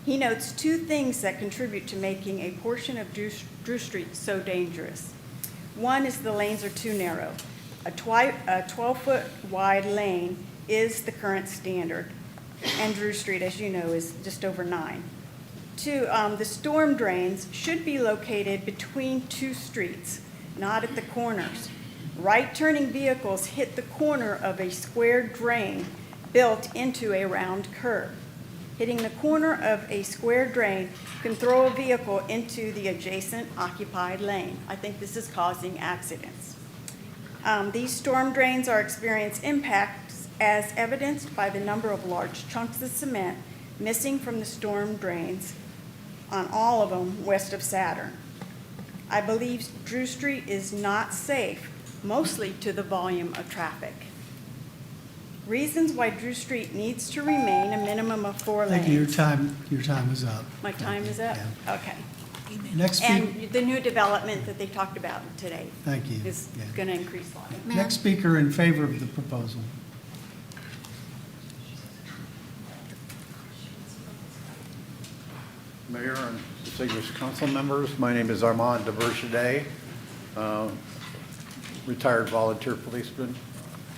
L: He notes 2 things that contribute to making a portion of Drew Street so dangerous. One is the lanes are too narrow. A 12-foot wide lane is the current standard, and Drew Street, as you know, is just over 9. 2, the storm drains should be located between 2 streets, not at the corners. Right-turning vehicles hit the corner of a square drain built into a round curve. Hitting the corner of a square drain can throw a vehicle into the adjacent occupied lane. I think this is causing accidents. These storm drains are experiencing impacts as evidenced by the number of large chunks of cement missing from the storm drains on all of them west of Saturn. I believe Drew Street is not safe, mostly to the volume of traffic. Reasons why Drew Street needs to remain a minimum of 4 lanes.
F: Thank you. Your time is up.
L: My time is up?
F: Yeah.
L: Okay.
F: Next speaker.
L: And the new development that they talked about today.
F: Thank you.
L: Is
F: Yeah.
L: going to increase.
F: Next speaker in favor of the proposal.
P: Mayor and distinguished council members, my name is Armand DeBergede, retired volunteer policeman.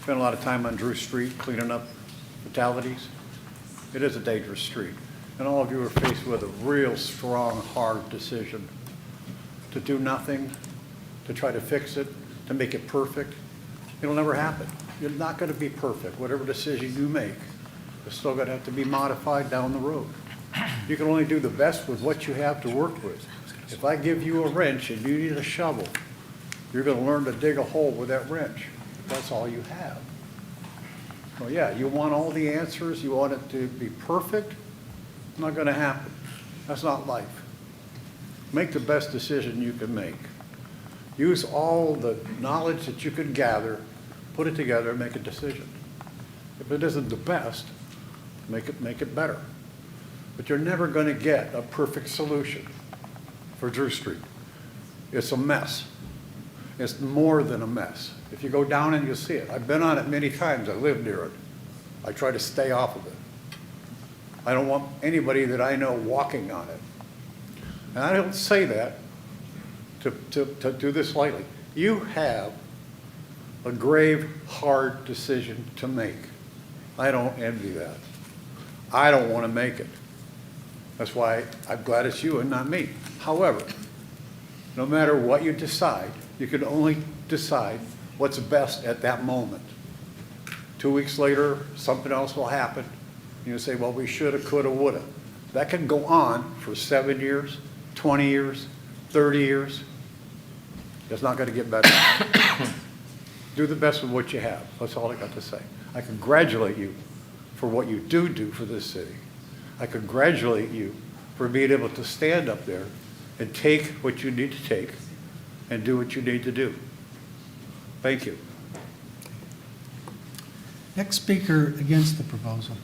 P: Spent a lot of time on Drew Street cleaning up fatalities. It is a dangerous street, and all of you are faced with a real strong, hard decision to do nothing, to try to fix it, to make it perfect. It'll never happen. You're not going to be perfect. Whatever decision you make, it's still going to have to be modified down the road. You can only do the best with what you have to work with. If I give you a wrench and you need a shovel, you're going to learn to dig a hole with that wrench. That's all you have.
D: Well, yeah, you want all the answers, you want it to be perfect, not going to happen. That's not life. Make the best decision you can make. Use all the knowledge that you can gather, put it together, and make a decision. If it isn't the best, make it better. But you're never going to get a perfect solution for Drew Street. It's a mess. It's more than a mess. If you go down and you see it, I've been on it many times. I live near it. I try to stay off of it. I don't want anybody that I know walking on it. And I don't say that to do this lightly. You have a grave, hard decision to make. I don't envy that. I don't want to make it. That's why I'm glad it's you and not me. However, no matter what you decide, you can only decide what's best at that moment. 2 weeks later, something else will happen. You say, well, we shoulda, coulda, woulda. That can go on for 7 years, 20 years, 30 years. It's not going to get better. Do the best with what you have. That's all I got to say. I congratulate you for what you do for this city. I congratulate you for being able to stand up there and take what you need to take and do what you need to do. Thank you.
F: Next speaker against the proposal.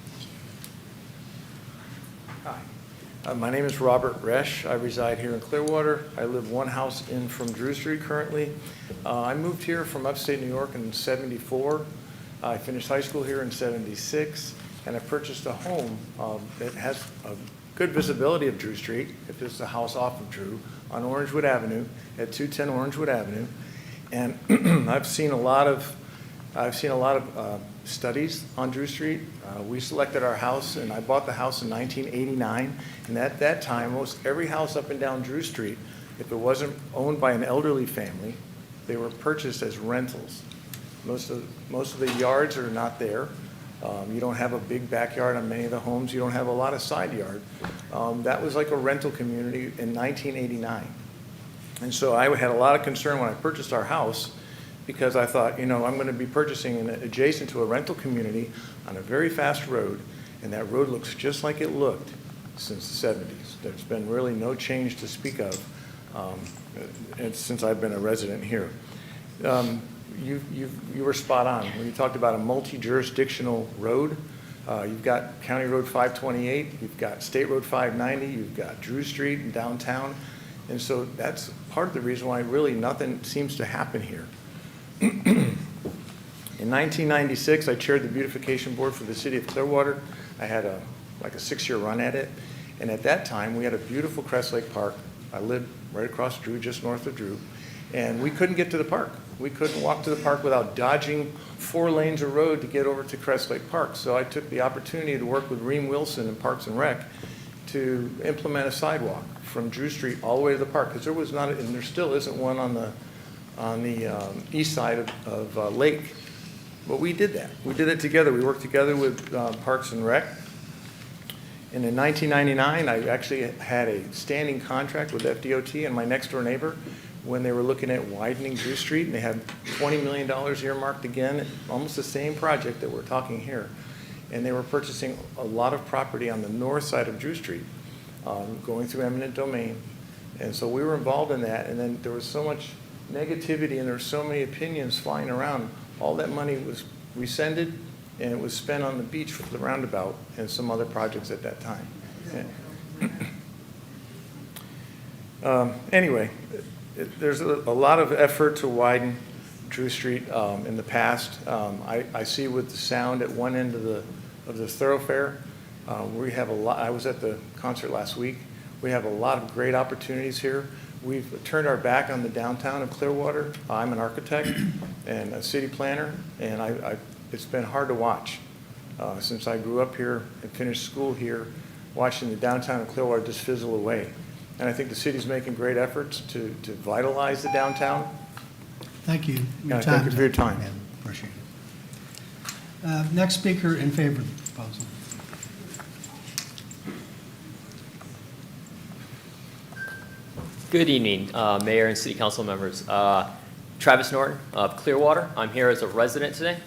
R: Hi. My name is Robert Resch. I reside here in Clearwater. I live one house in from Drew Street currently. I moved here from upstate New York in '74. I finished high school here in '76, and I purchased a home that has a good visibility of Drew Street, if it's a house off of Drew, on Orangewood Avenue, at 210 Orangewood Avenue. And I've seen a lot of studies on Drew Street. We selected our house, and I bought the house in 1989. And at that time, most every house up and down Drew Street, if it wasn't owned by an elderly family, they were purchased as rentals. Most of the yards are not there. You don't have a big backyard on many of the homes. You don't have a lot of side yard. That was like a rental community in 1989. And so I had a lot of concern when I purchased our house, because I thought, I'm going to be purchasing adjacent to a rental community on a very fast road, and that road looks just like it looked since the 70s. There's been really no change to speak of since I've been a resident here. You were spot on when you talked about a multi-jurisdictional road. You've got County Road 528, you've got State Road 590, you've got Drew Street in downtown. And so that's part of the reason why really nothing seems to happen here. In 1996, I chaired the beautification board for the city of Clearwater. I had like a 6-year run at it. And at that time, we had a beautiful Crest Lake Park. I lived right across Drew, just north of Drew. And we couldn't get to the park. We couldn't walk to the park without dodging 4 lanes of road to get over to Crest Lake Park. So I took the opportunity to work with Reem Wilson in Parks and Rec to implement a sidewalk from Drew Street all the way to the park, because there was not, and there still isn't one on the east side of Lake. But we did that. We did it together. We worked together with Parks and Rec. And in 1999, I actually had a standing contract with FDOT and my next door neighbor when they were looking at widening Drew Street, and they had $20 million earmarked again, almost the same project that we're talking here. And they were purchasing a lot of property on the north side of Drew Street, going through eminent domain. And so we were involved in that, and then there was so much negativity and there were so many opinions flying around. All that money was rescinded, and it was spent on the beach for the roundabout and some other projects at that time. Anyway, there's a lot of effort to widen Drew Street in the past. I see with the sound at one end of the thoroughfare, we have a lot. I was at the concert last week. We have a lot of great opportunities here. We've turned our back on the downtown of Clearwater. I'm an architect and a city planner, and it's been hard to watch since I grew up here and finished school here, watching the downtown of Clearwater just fizzle away. And I think the city's making great efforts to vitalize the downtown.
F: Thank you.
R: Thank you for your time.
F: Appreciate it. Next speaker in favor of the proposal.
W: Good evening, Mayor and City Council members.
S: Travis Norton of Clearwater. I'm here as a resident today,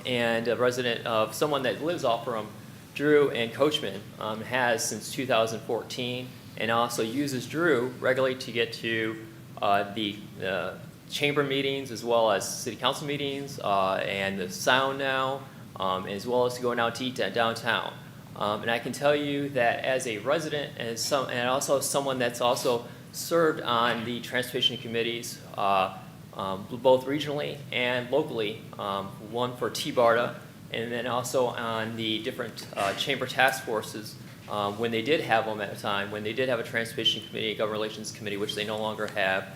S: and a resident of someone that lives off from Drew and Coachman, has since 2014, and also uses Drew regularly to get to the chamber meetings as well as city council meetings and the sound now, as well as going out to eat downtown. And I can tell you that as a resident and also someone that's also served on the transportation committees, both regionally and locally, one for T-BARTA, and then also on the different chamber task forces when they did have them at a time, when they did have a transportation committee, government relations committee, which they no longer have,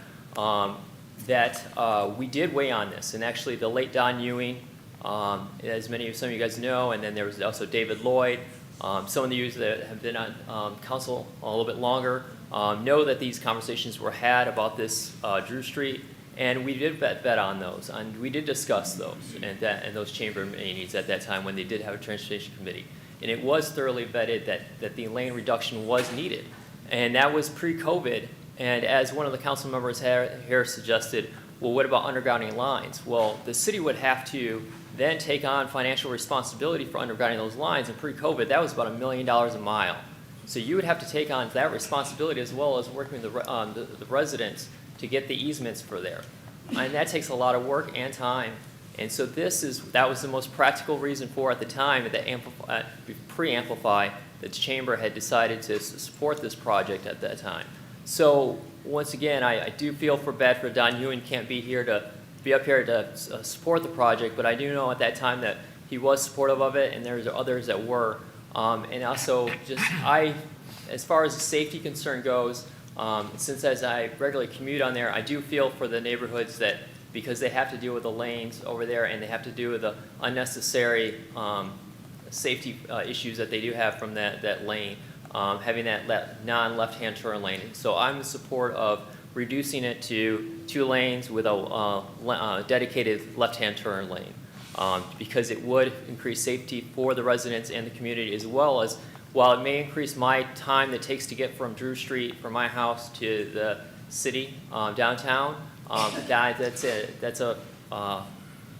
S: that we did weigh on this. And actually the late Don Ewing, as some of you guys know, and then there was also David Lloyd. Some of you that have been on council a little bit longer know that these conversations were had about this Drew Street, and we did bet on those, and we did discuss those and those chamber meetings at that time when they did have a transportation committee, and it was thoroughly vetted that the lane reduction was needed, and that was pre-COVID. And as one of the council members here suggested, well, what about undergrounding lines? Well, the city would have to then take on financial responsibility for undergrounding those lines. And pre-COVID, that was about $1 million a mile. So you would have to take on that responsibility as well as working with the residents to get the easements for there. And that takes a lot of work and time. And so that was the most practical reason for at the time that pre-Amplify, the chamber had decided to support this project at that time. So once again, I do feel bad for Don Ewing can't be up here to support the project, but I do know at that time that he was supportive of it, and there's others that were. And also, as far as the safety concern goes, since as I regularly commute on there, I do feel for the neighborhoods that because they have to deal with the lanes over there and they have to deal with the unnecessary safety issues that they do have from that lane, having that non-left-hand turn lane. So I'm in support of reducing it to 2 lanes with a dedicated left-hand turn lane, because it would increase safety for the residents and the community, as well as, while it may increase my time that it takes to get from Drew Street, from my house to the city downtown, that's a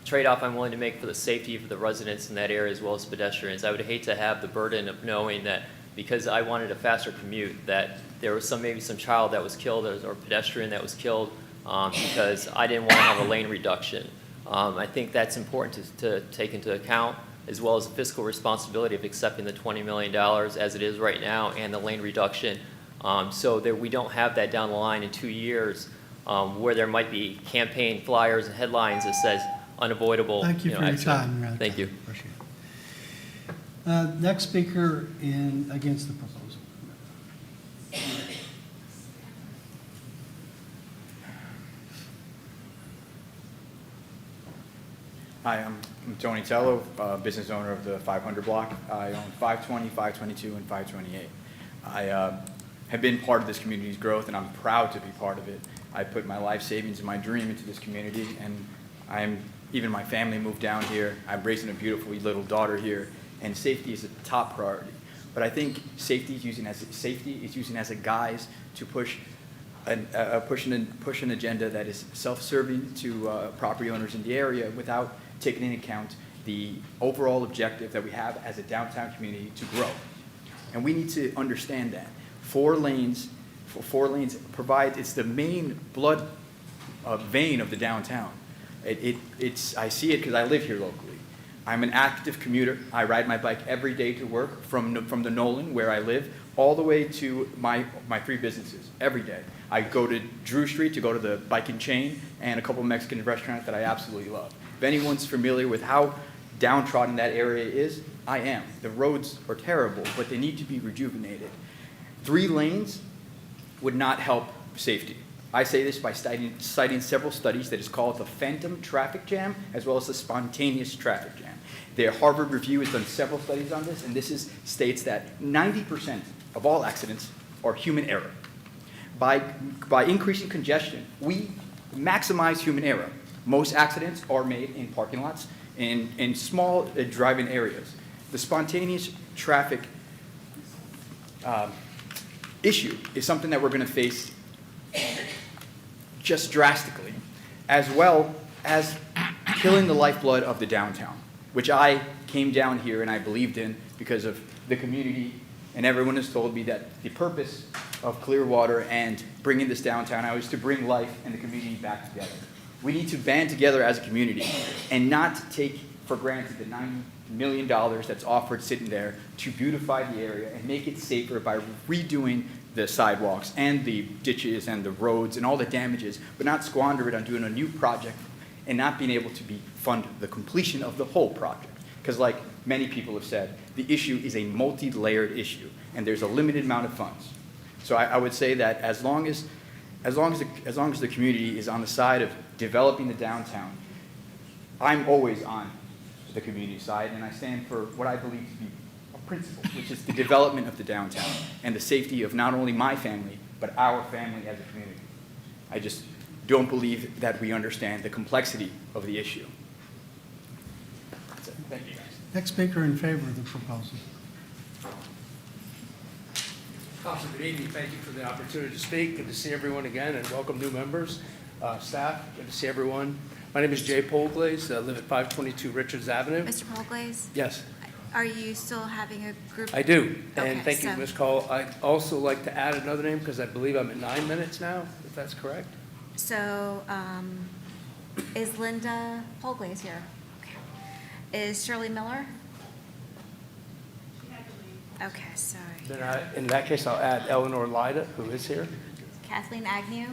S: trade-off I'm willing to make for the safety for the residents in that area as well as pedestrians. I would hate to have the burden of knowing that because I wanted a faster commute, that there was maybe some child that was killed or pedestrian that was killed because I didn't want to have a lane reduction. I think that's important to take into account, as well as the fiscal responsibility of accepting the $20 million as it is right now and the lane reduction, so that we don't have that down the line in 2 years where there might be campaign flyers and headlines that says unavoidable.
F: Thank you for your time.
S: Thank you.
F: Appreciate it. Next speaker against the proposal.
V: Hi, I'm Tony Tello, business owner of the 500 block. I own 520, 522, and 528. I have been part of this community's growth, and I'm proud to be part of it. I put my life savings and my dream into this community, and even my family moved down here. I'm raising a beautiful little daughter here, and safety is a top priority. But I think safety is using as a guise to push an agenda that is self-serving to property owners in the area without taking into account the overall objective that we have as a downtown community to grow. And we need to understand that. 4 lanes provides, it's the main blood vein of the downtown. I see it because I live here locally. I'm an active commuter. I ride my bike every day to work from the Nolan, where I live, all the way to my 3 businesses every day. I go to Drew Street to go to the Bike and Chain and a couple of Mexican restaurants that I absolutely love. If anyone's familiar with how downtrodden that area is, I am. The roads are terrible, but they need to be rejuvenated. 3 lanes would not help safety. I say this by citing several studies that is called the phantom traffic jam, as well as the spontaneous traffic jam. The Harvard Review has done several studies on this, and this states that 90% of all accidents are human error. By increasing congestion, we maximize human error. Most accidents are made in parking lots, in small driving areas. The spontaneous traffic issue is something that we're going to face just drastically. as well as killing the lifeblood of the downtown, which I came down here and I believed in because of the community, and everyone has told me that the purpose of Clearwater and bringing this downtown out is to bring life and the community back together. We need to band together as a community and not take for granted the $90 million that's offered sitting there to beautify the area and make it safer by redoing the sidewalks and the ditches and the roads and all the damages, but not squander it on doing a new project and not being able to fund the completion of the whole project. Because like many people have said, the issue is a multi-layered issue, and there's a limited amount of funds. So I would say that as long as the community is on the side of developing the downtown, I'm always on the community side, and I stand for what I believe to be a principle, which is the development of the downtown and the safety of not only my family, but our family as a community. I just don't believe that we understand the complexity of the issue. That's it. Thank you, guys.
F: Next speaker in favor of the proposal.
O: Council, good evening. Thank you for the opportunity to speak. Good to see everyone again, and welcome new members, staff. Good to see everyone. My name is Jay Polglaze. I live at 522 Richards Avenue.
Q: Mr. Polglaze?
O: Yes,
Q: Are you still having a group?
O: I do.
Q: Okay,
O: And thank you,
Q: so-
O: Ms. Call. I'd also like to add another name because I believe I'm at 9 minutes now, if that's correct.
Q: So, is Linda Polglaze here? Okay. Is Shirley Miller? Okay, sorry.
O: Then in that case, I'll add Eleanor Lida, who is here.
Q: Kathleen Agnew?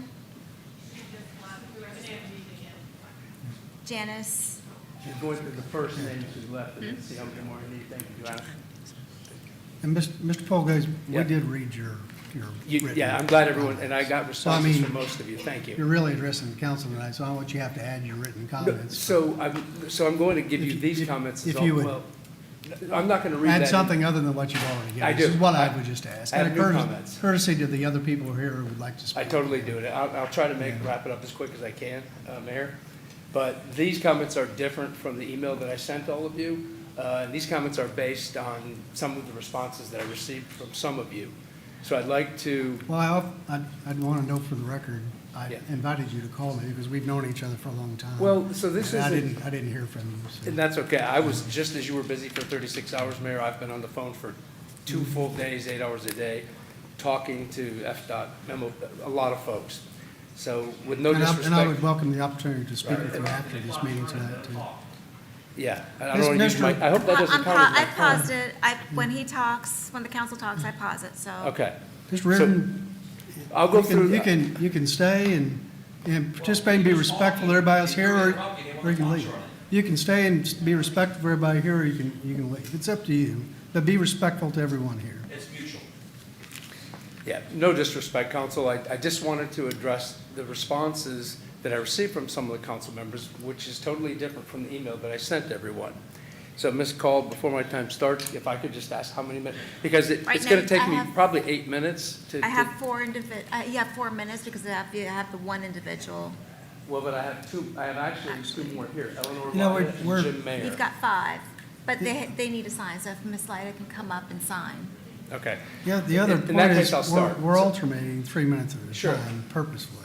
Q: Janice?
O: She's going through the first names who left. I didn't see how many more you need. Thank you, Joanna.
F: And Mr. Polglaze, we
O: Yeah.
F: did read your written
O: Yeah, I'm glad everyone, and I got
F: So, I
O: responses
F: mean,
O: from most of you. Thank you.
F: You're really addressing the council tonight, so I want you to have to add your written comments.
O: So I'm going to give you these comments as
F: if
O: well.
F: you would
O: Well, I'm not going to read that.
F: Add something other than what you've already given.
O: I
F: This
O: do.
F: is what I would just ask.
O: I have
F: And
O: new
F: a
O: comments.
F: courtesy to the other people who are here who would like to speak.
O: I totally do it. I'll try to wrap it up as quick as I can, Mayor. But these comments are different from the email that I sent all of you. And these comments are based on some of the responses that I received from some of you. So I'd like to,
F: Well, I'd want to know for the record, I
O: Yeah.
F: invited you to call me because we've known each other for a long time.
O: Well, so this
F: And
O: is
F: I didn't hear from you. so.
O: and that's okay. I was, just as you were busy for 36 hours, Mayor, I've been on the phone for 2 full days, 8 hours a day, talking to FDOT, a lot of folks. So with no
F: And I
O: disrespect.
F: would welcome the opportunity to speak with you after this meeting tonight, too.
O: Yeah, I don't want to use my, I hope that doesn't count as
Q: I
O: my
Q: paused
O: phone.
Q: it. When he talks, when the council talks, I pause it, so.
O: Okay.
F: Just
O: So,
F: written.
O: I'll go
F: you can-
O: through
F: You
O: that.
F: can stay and participate and be respectful of everybody else here, or you can leave. You can stay and be respectful of everybody here, or you can leave. It's up to you, but be respectful to everyone here.
O: It's mutual. Yeah, no disrespect, council. I just wanted to address the responses that I received from some of the council members, which is totally different from the email that I sent to everyone. So, Ms. Call, before my time starts, if I could just ask how many minutes, because
Q: Right
O: it's going
Q: now,
O: to take
Q: I
O: me
Q: have-
O: probably 8 minutes to.
Q: I have you have 4 minutes because you have the one individual.
O: Well, but I have actually two more here, Eleanor
F: You know,
O: Lida
F: we're-
O: and Jim Mayer.
Q: You've got 5, but they need to sign, so if Ms. Lyda can come up and sign.
O: Okay.
F: Yeah, the other
O: In that
F: point
O: case,
F: is,
O: I'll start.
F: we're alternating 3 minutes at a
O: Sure.
F: time purposefully.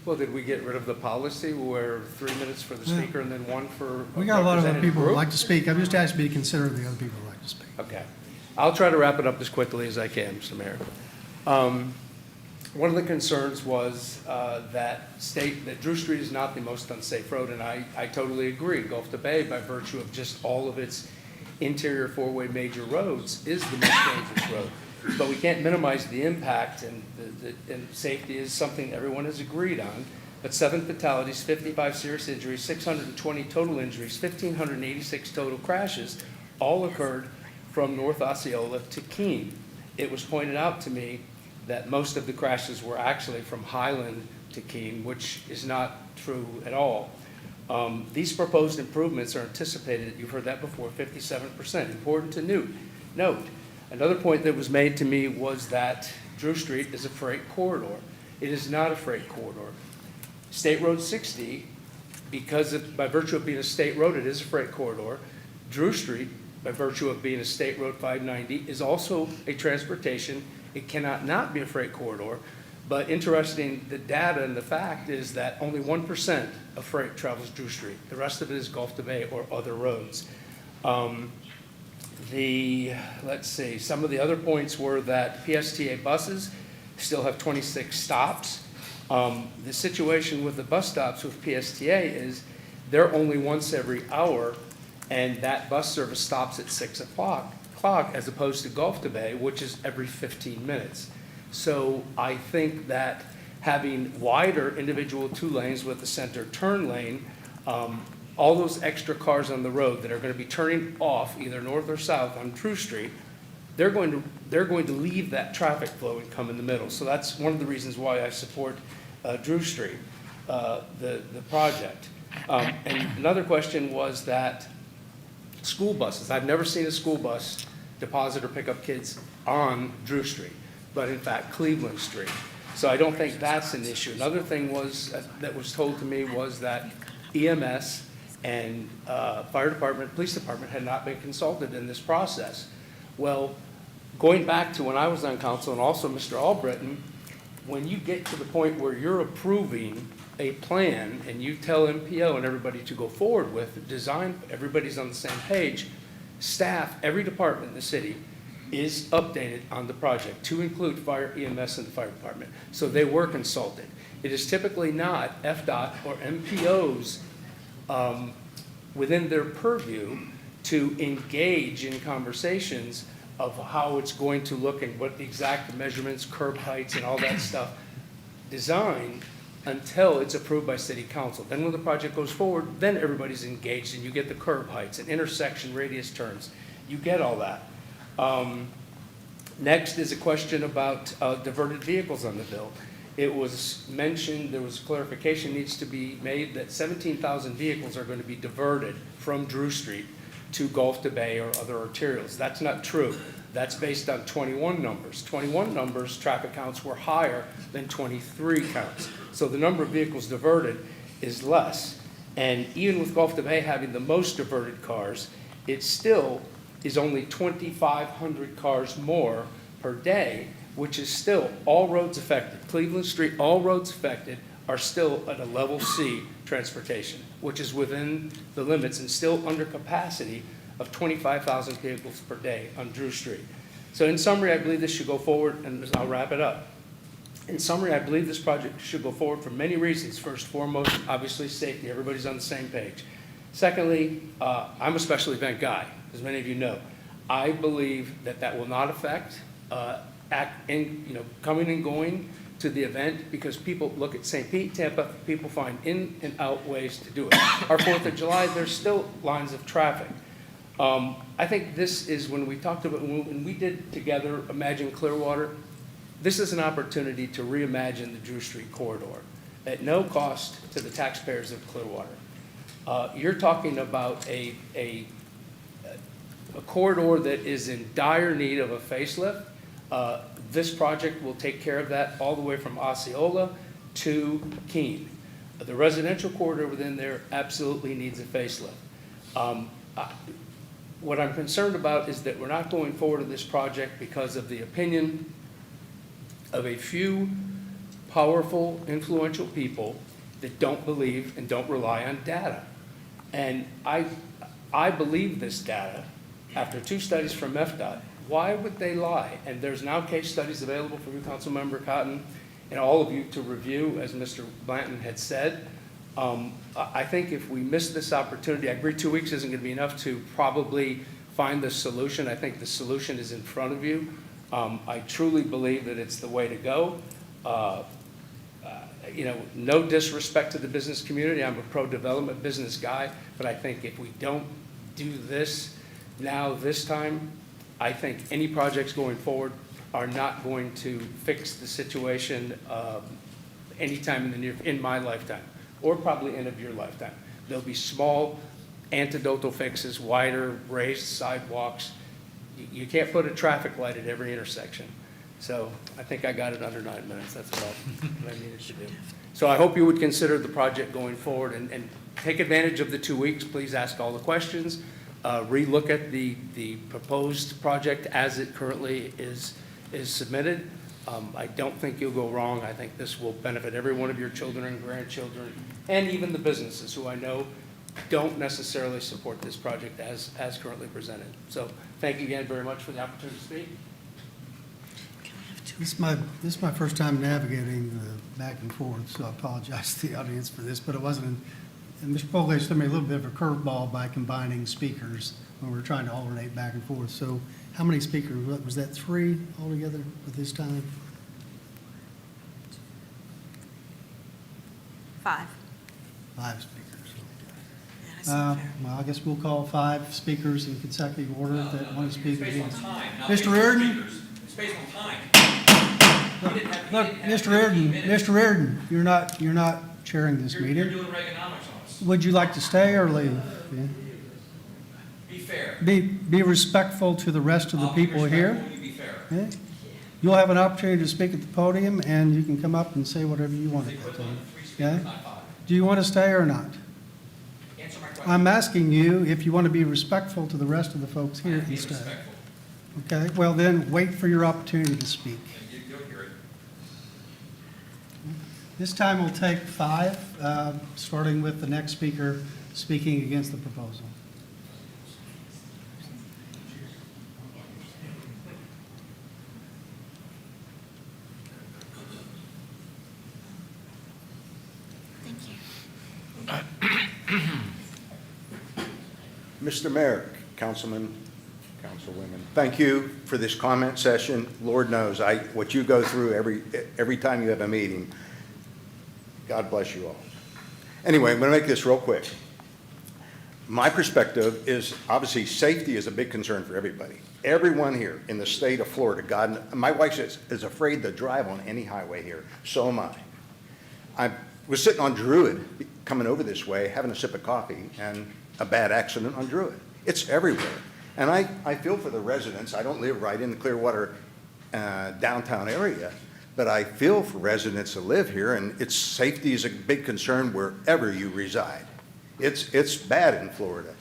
O: Well, did we get rid of the policy where 3 minutes for the
F: Yeah.
O: speaker and then 1 for
F: We got a lot of other
O: representative
F: people who
O: group?
F: like to speak. I'm just asking you to consider the other people who like to speak.
O: Okay. I'll try to wrap it up as quickly as I can, Mr. Mayor. One of the concerns was that Drew Street is not the most unsafe road, and I totally agree. Gulf to Bay, by virtue of just all of its interior four-way major roads, is the most dangerous road. But we can't minimize the impact, and safety is something everyone has agreed on. But 7 fatalities, 55 serious injuries, 620 total injuries, 1,586 total crashes, all occurred from North Osceola to Keene. It was pointed out to me that most of the crashes were actually from Highland to Keene, which is not true at all. These proposed improvements are anticipated, you've heard that before, 57%. Important to note. Another point that was made to me was that Drew Street is a freight corridor. It is not a freight corridor. State Road 60, by virtue of being a state road, it is a freight corridor. Drew Street, by virtue of being a State Road 590, is also a transportation. It cannot not be a freight corridor. But interesting, the data and the fact is that only 1% of freight travels Drew Street. The rest of it is Gulf to Bay or other roads. Let's see, some of the other points were that PSTA buses still have 26 stops. The situation with the bus stops with PSTA is they're only once every hour, and that bus service stops at 6 o'clock as opposed to Gulf to Bay, which is every 15 minutes. So I think that having wider individual 2 lanes with the center turn lane, all those extra cars on the road that are going to be turning off either north or south on Drew Street, they're going to leave that traffic flow and come in the middle. So that's one of the reasons why I support Drew Street, the project. And another question was that school buses. I've never seen a school bus deposit or pick up kids on Drew Street, but in fact Cleveland Street. So I don't think that's an issue. Another thing was that was told to me was that EMS and fire department, police department had not been consulted in this process. Well, going back to when I was on council and also Mr. Albritton, when you get to the point where you're approving a plan and you tell MPO and everybody to go forward with design, everybody's on the same page, staff, every department in the city is updated on the project to include fire, EMS, and the fire department. So they were consulted. It is typically not FDOT or MPOs within their purview to engage in conversations of how it's going to look and what the exact measurements, curb heights, and all that stuff design until it's approved by city council. Then when the project goes forward, then everybody's engaged and you get the curb heights and intersection radius turns. You get all that. Next is a question about diverted vehicles on the bill. It was mentioned, there was clarification needs to be made that 17,000 vehicles are going to be diverted from Drew Street to Gulf to Bay or other arterials. That's not true. That's based on 21 numbers. 21 numbers, traffic counts were higher than 23 counts. So the number of vehicles diverted is less. And even with Gulf to Bay having the most diverted cars, it still is only 2,500 cars more per day, which is still all roads affected. Cleveland Street, all roads affected are still at a level C transportation, which is within the limits and still under capacity of 25,000 vehicles per day on Drew Street. So in summary, I believe this should go forward, and I'll wrap it up. In summary, I believe this project should go forward for many reasons. First, foremost, obviously safety. Everybody's on the same page. Secondly, I'm a special event guy, as many of you know. I believe that that will not affect coming and going to the event because people look at St. Pete, Tampa, people find in and out ways to do it. Our 4th of July, there's still lines of traffic. I think this is when we talked about, when we did together Imagine Clearwater, this is an opportunity to reimagine the Drew Street corridor at no cost to the taxpayers of Clearwater. You're talking about a corridor that is in dire need of a facelift. This project will take care of that all the way from Osceola to Keene. The residential corridor within there absolutely needs a facelift. What I'm concerned about is that we're not going forward with this project because of the opinion of a few powerful, influential people that don't believe and don't rely on data. And I believe this data after 2 studies from FDOT. Why would they lie? And there's now case studies available for you, Councilmember Cotton, and all of you to review, as Mr. Blanton had said. I think if we miss this opportunity, I agree 2 weeks isn't going to be enough to probably find the solution. I think the solution is in front of you. I truly believe that it's the way to go. No disrespect to the business community. I'm a pro-development business guy, but I think if we don't do this now, this time, I think any projects going forward are not going to fix the situation anytime in my lifetime, or probably end of your lifetime. There'll be small anecdotal fixes, wider raised sidewalks. You can't put a traffic light at every intersection. So I think I got it under 9 minutes. That's about what I needed to do. So I hope you would consider the project going forward and take advantage of the 2 weeks. Please ask all the questions. Relook at the proposed project as it currently is submitted. I don't think you'll go wrong. I think this will benefit every one of your children and grandchildren, and even the businesses who I know don't necessarily support this project as currently presented. So thank you again very much for the opportunity to speak.
F: This is my first time navigating the back and forth, so I apologize to the audience for this, but it wasn't, and Mr. Polgate threw me a little bit of a curveball by combining speakers when we were trying to alternate back and forth. So how many speakers, was that 3 altogether at this time?
Q: 5.
F: 5 speakers. Well, I guess we'll call 5 speakers in consecutive order that want to speak against. Mr. Reardon?
C: It's based on time.
F: Look, Mr. Reardon, you're not chairing this meeting.
C: You're doing Reaganomics on us.
F: Would you like to stay or leave? Yeah.
C: Be fair.
F: Be respectful to the rest of the people here.
C: You be fair.
F: Yeah. You'll have an opportunity to speak at the podium, and you can come up and say whatever you want at that time. Yeah? Do you want to stay or not?
C: Answer my question.
F: I'm asking you if you want to be respectful to the rest of the folks here and stay.
C: Respectful.
F: Okay, well then, wait for your opportunity to speak.
C: You'll hear it.
F: This time we'll take 5, starting with the next speaker speaking against the proposal.
T: Mr. Mayor, Councilman, Councilwomen, thank you for this comment session. Lord knows what you go through every time you have a meeting. God bless you all. Anyway, I'm going to make this real quick. My perspective is obviously safety is a big concern for everybody. Everyone here in the state of Florida, God, my wife is afraid to drive on any highway here. So am I. I was sitting on Druid coming over this way, having a sip of coffee, and a bad accident on Druid. It's everywhere. And I feel for the residents. I don't live right in the Clearwater downtown area, but I feel for residents that live here, and its safety is a big concern wherever you reside. It's bad in Florida.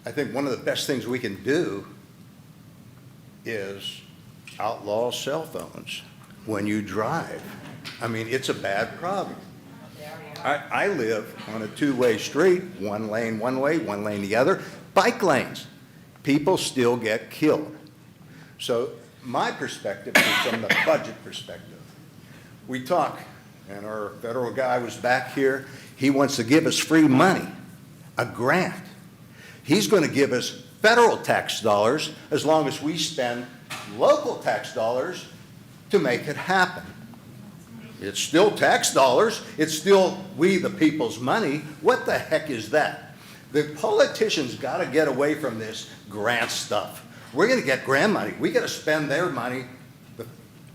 T: I think one of the best things we can do is outlaw cell phones when you drive. I mean, it's a bad problem. I live on a 2-way street, 1 lane one way, 1 lane the other, bike lanes. People still get killed. So my perspective is from the budget perspective. We talk, and our federal guy was back here. He wants to give us free money, a grant. He's going to give us federal tax dollars as long as we spend local tax dollars to make it happen. It's still tax dollars. It's still we the people's money. What the heck is that? The politicians got to get away from this grant stuff. We're going to get grant money. We got to spend their money,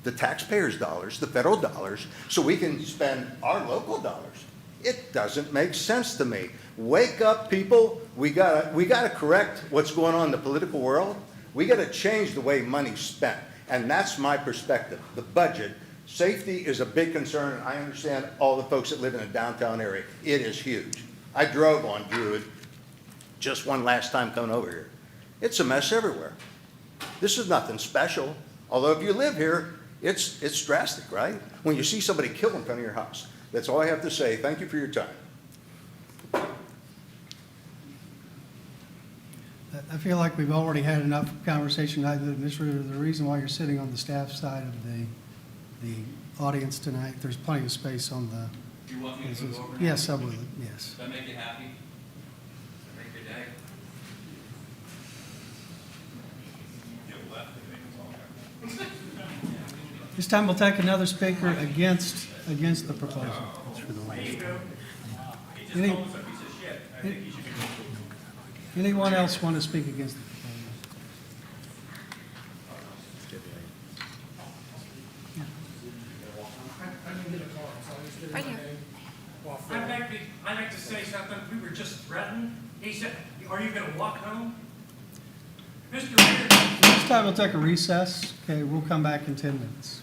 T: the taxpayers' dollars, the federal dollars, so we can spend our local dollars. It doesn't make sense to me. Wake up, people. We gotta correct what's going on in the political world. We got to change the way money's spent, and that's my perspective. The budget. Safety is a big concern, and I understand all the folks that live in the downtown area. It is huge. I drove on Druid just one last time coming over here. It's a mess everywhere. This is nothing special, although if you live here, it's drastic, right? When you see somebody killed in front of your house. That's all I have to say. Thank you for your time.
F: I feel like we've already had enough conversation. The reason why you're sitting on the staff side of the audience tonight, there's plenty of space on the.
C: You want me to move over now?
F: Yes, I would, yes.
C: Does that make you happy? Does that make your day? You left and make us all happy.
F: This time we'll take another speaker against the proposal. That's for the last
C: He
F: time.
C: just
F: Any-
C: called us a piece of shit. I think he should be.
F: Anyone else want to speak against the proposal?
Q: Right here.
W: I'd like to say something. We were just threatened. He said, are you going to walk home? Mr. Mayor.
F: This time we'll take a recess. Okay, we'll come back in 10 minutes.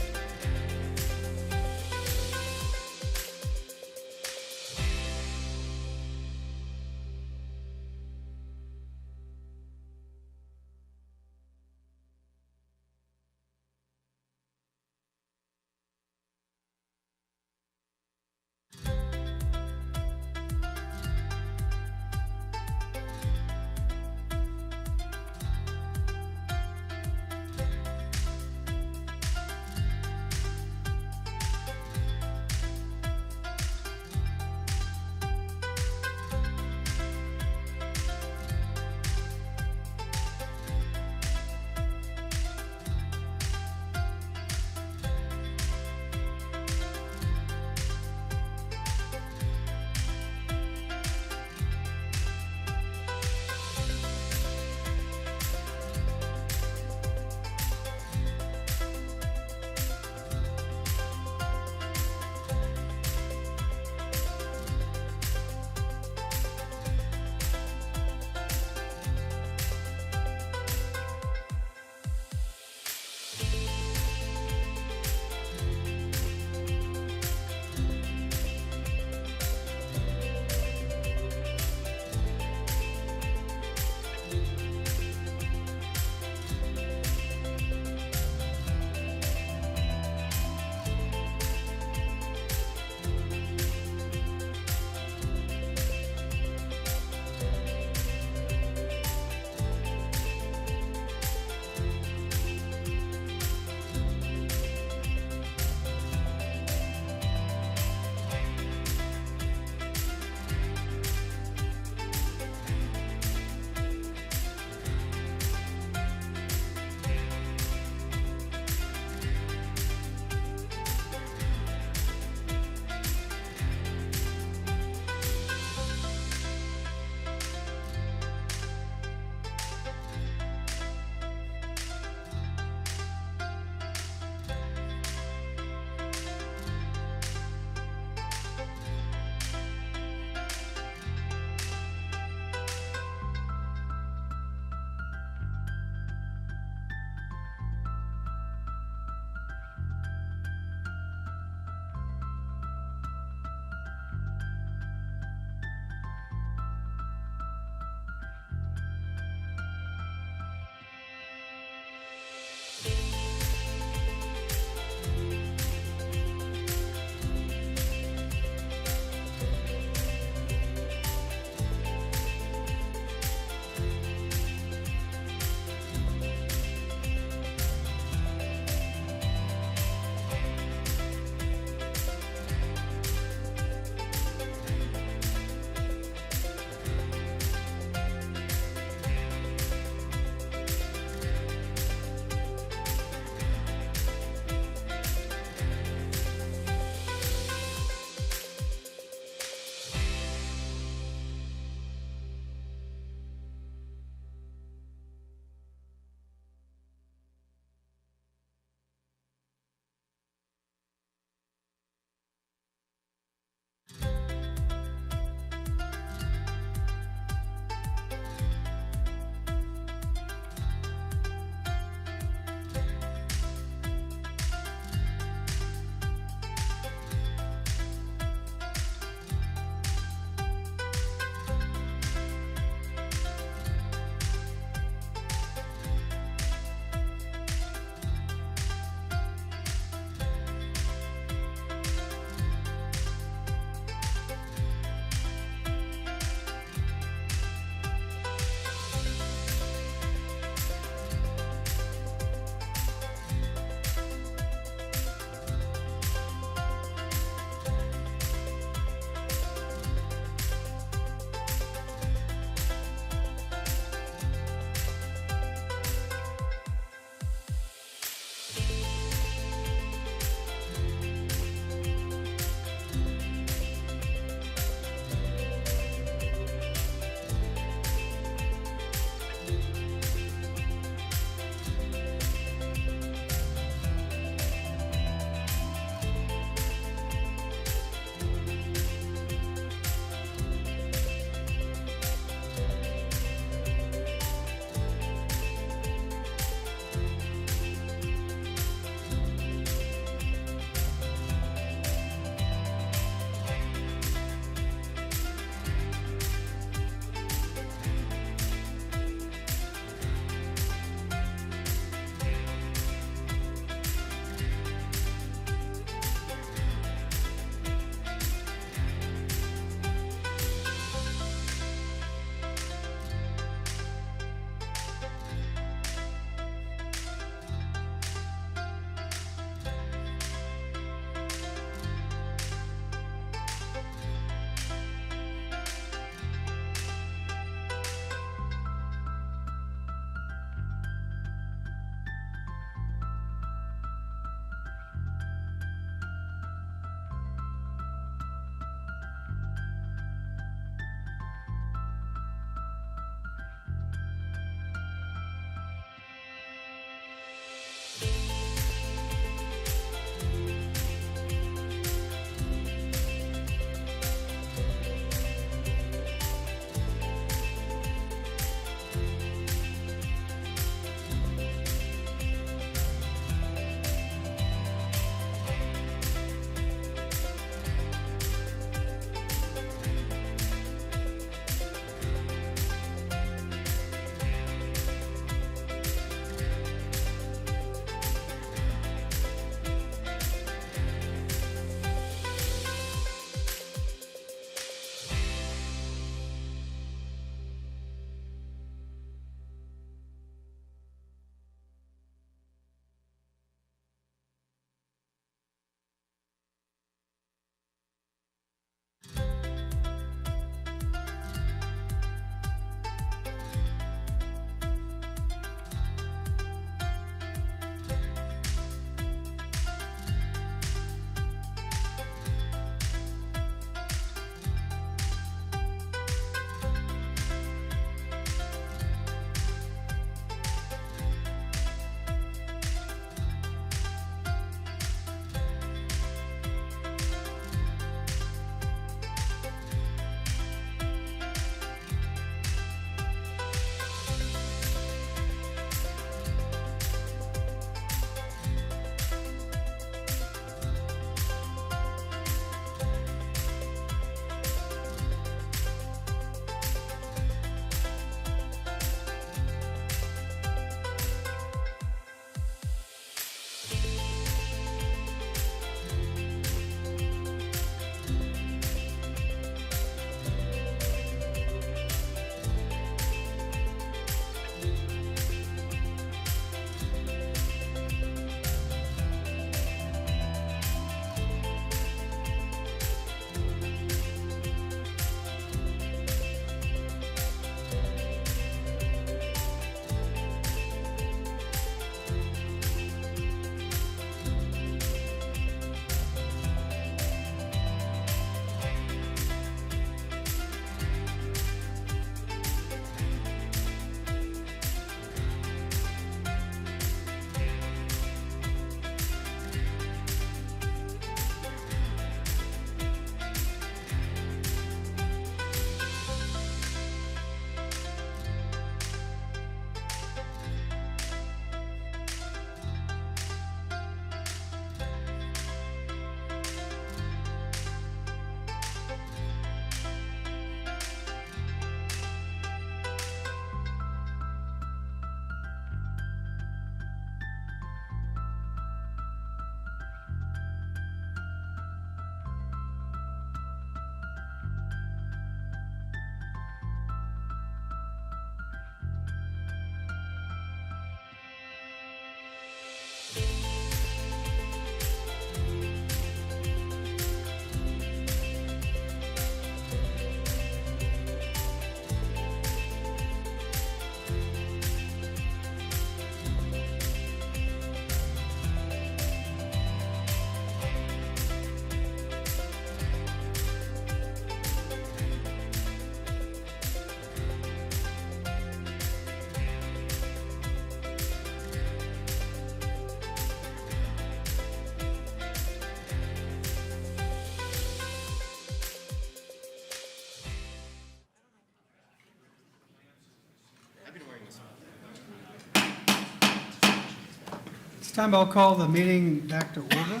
F: time I'll call the meeting back to order.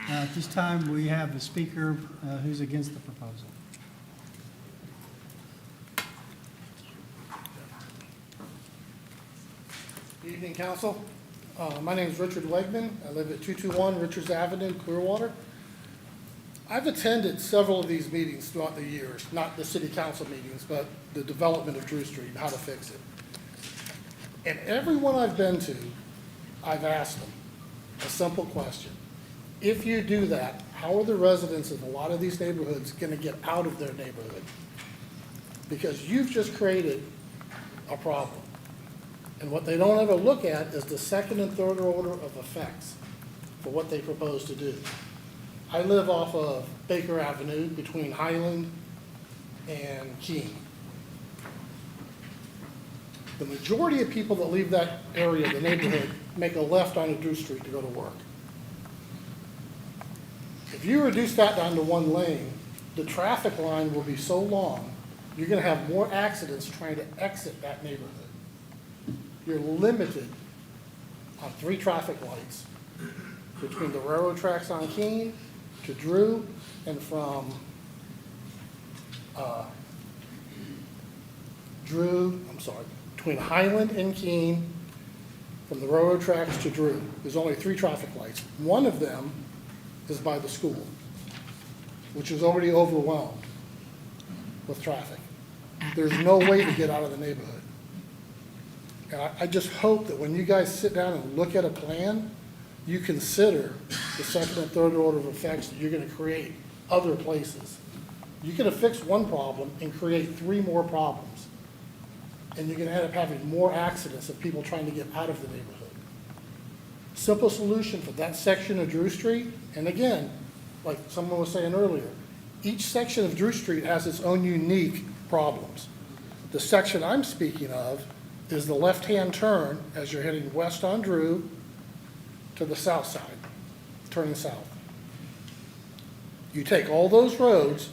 F: At this time, we have the speaker who's against the proposal.
A: Good evening, council. My name is Richard Wegman. I live at 221 Richards Avenue, Clearwater. I've attended several of these meetings throughout the years, not the city council meetings, but the development of Drew Street and how to fix it. And every one I've been to, I've asked them a simple question. If you do that, how are the residents of a lot of these neighborhoods going to get out of their neighborhood? Because you've just created a problem. And what they don't ever look at is the second and third order of effects for what they propose to do. I live off of Baker Avenue between Highland and Keene. The majority of people that leave that area of the neighborhood make a left onto Drew Street to go to work. If you reduce that down to one lane, the traffic line will be so long, you're going to have more accidents trying to exit that neighborhood. You're limited on 3 traffic lights between the railroad tracks on Keene to Drew and from between Highland and Keene, from the railroad tracks to Drew. There's only 3 traffic lights. One of them is by the school, which is already overwhelmed with traffic. There's no way to get out of the neighborhood. And I just hope that when you guys sit down and look at a plan, you consider the second and third order of effects that you're going to create other places. You could have fixed one problem and create 3 more problems. And you're going to end up having more accidents of people trying to get out of the neighborhood. Simple solution for that section of Drew Street, and again, like someone was saying earlier, each section of Drew Street has its own unique problems. The section I'm speaking of is the left-hand turn as you're heading west on Drew to the south side, turning south. You take all those roads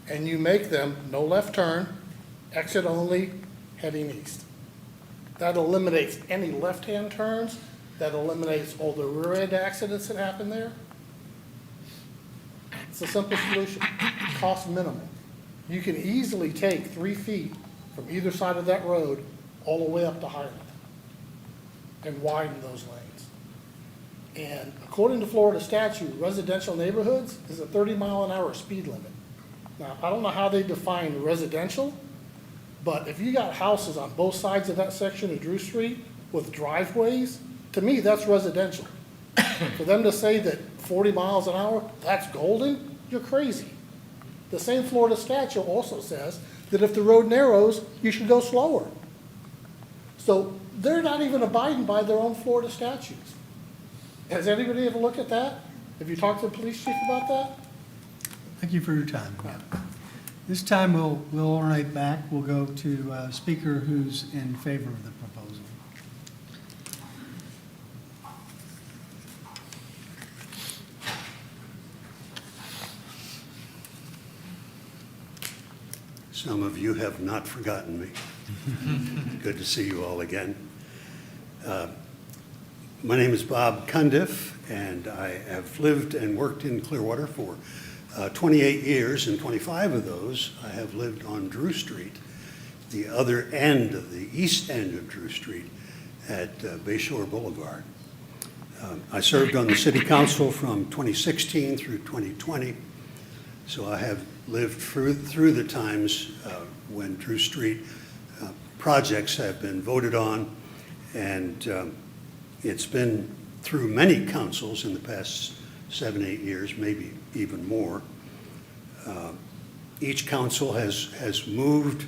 A: and you make them no left turn, exit only, heading east. That eliminates any left-hand turns. That eliminates all the rear-end accidents that happen there. It's a simple solution, cost minimal. You can easily take 3 feet from either side of that road all the way up to Highland and widen those lanes. And according to Florida statute, residential neighborhoods is a 30-mile-an-hour speed limit. Now, I don't know how they define residential, but if you got houses on both sides of that section of Drew Street with driveways, to me, that's residential. For them to say that 40 miles an hour, that's golden, you're crazy. The same Florida statute also says that if the road narrows, you should go slower. So they're not even abiding by their own Florida statutes. Has anybody ever looked at that? Have you talked to the police chief about that?
F: Thank you for your time. This time, we'll orient back. We'll go to a speaker who's in favor of the proposal.
B: Some of you have not forgotten me. Good to see you all again. My name is Bob Cundiff, and I have lived and worked in Clearwater for 28 years, and 25 of those I have lived on Drew Street, the other end of the east end of Drew Street at Bayshore Boulevard. I served on the city council from 2016 through 2020, so I have lived through the times when Drew Street projects have been voted on, and it's been through many councils in the past 7-8 years, maybe even more. Each council has moved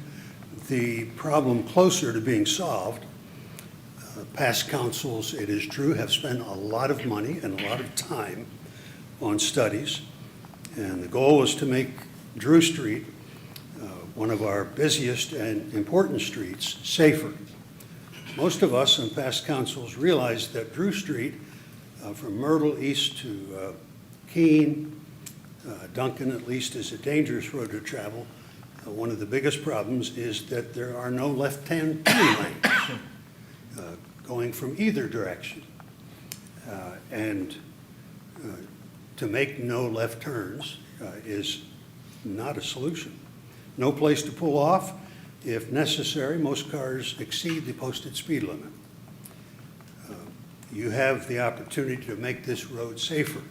B: the problem closer to being solved. Past councils, it is true, have spent a lot of money and a lot of time on studies, and the goal was to make Drew Street, one of our busiest and important streets, safer. Most of us in past councils realized that Drew Street, from Myrtle east to Keene, Duncan at least, is a dangerous road to travel. One of the biggest problems is that there are no left-hand turn lanes going from either direction. And to make no left turns is not a solution. No place to pull off. If necessary, most cars exceed the posted speed limit. You have the opportunity to make this road safer.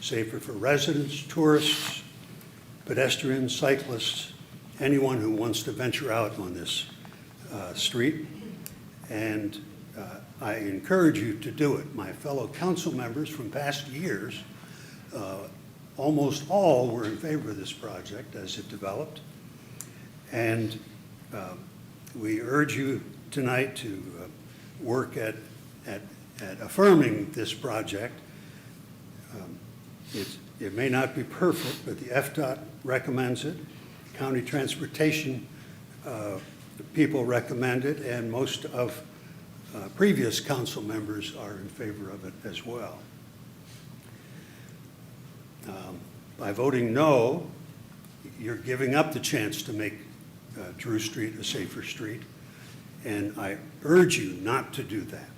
B: Safer for residents, tourists, pedestrians, cyclists, anyone who wants to venture out on this street. And I encourage you to do it. My fellow council members from past years, almost all were in favor of this project as it developed. And we urge you tonight to work at affirming this project. It may not be perfect, but the FDOT recommends it. County transportation people recommend it, and most of previous council members are in favor of it as well. By voting no, you're giving up the chance to make Drew Street a safer street, and I urge you not to do that.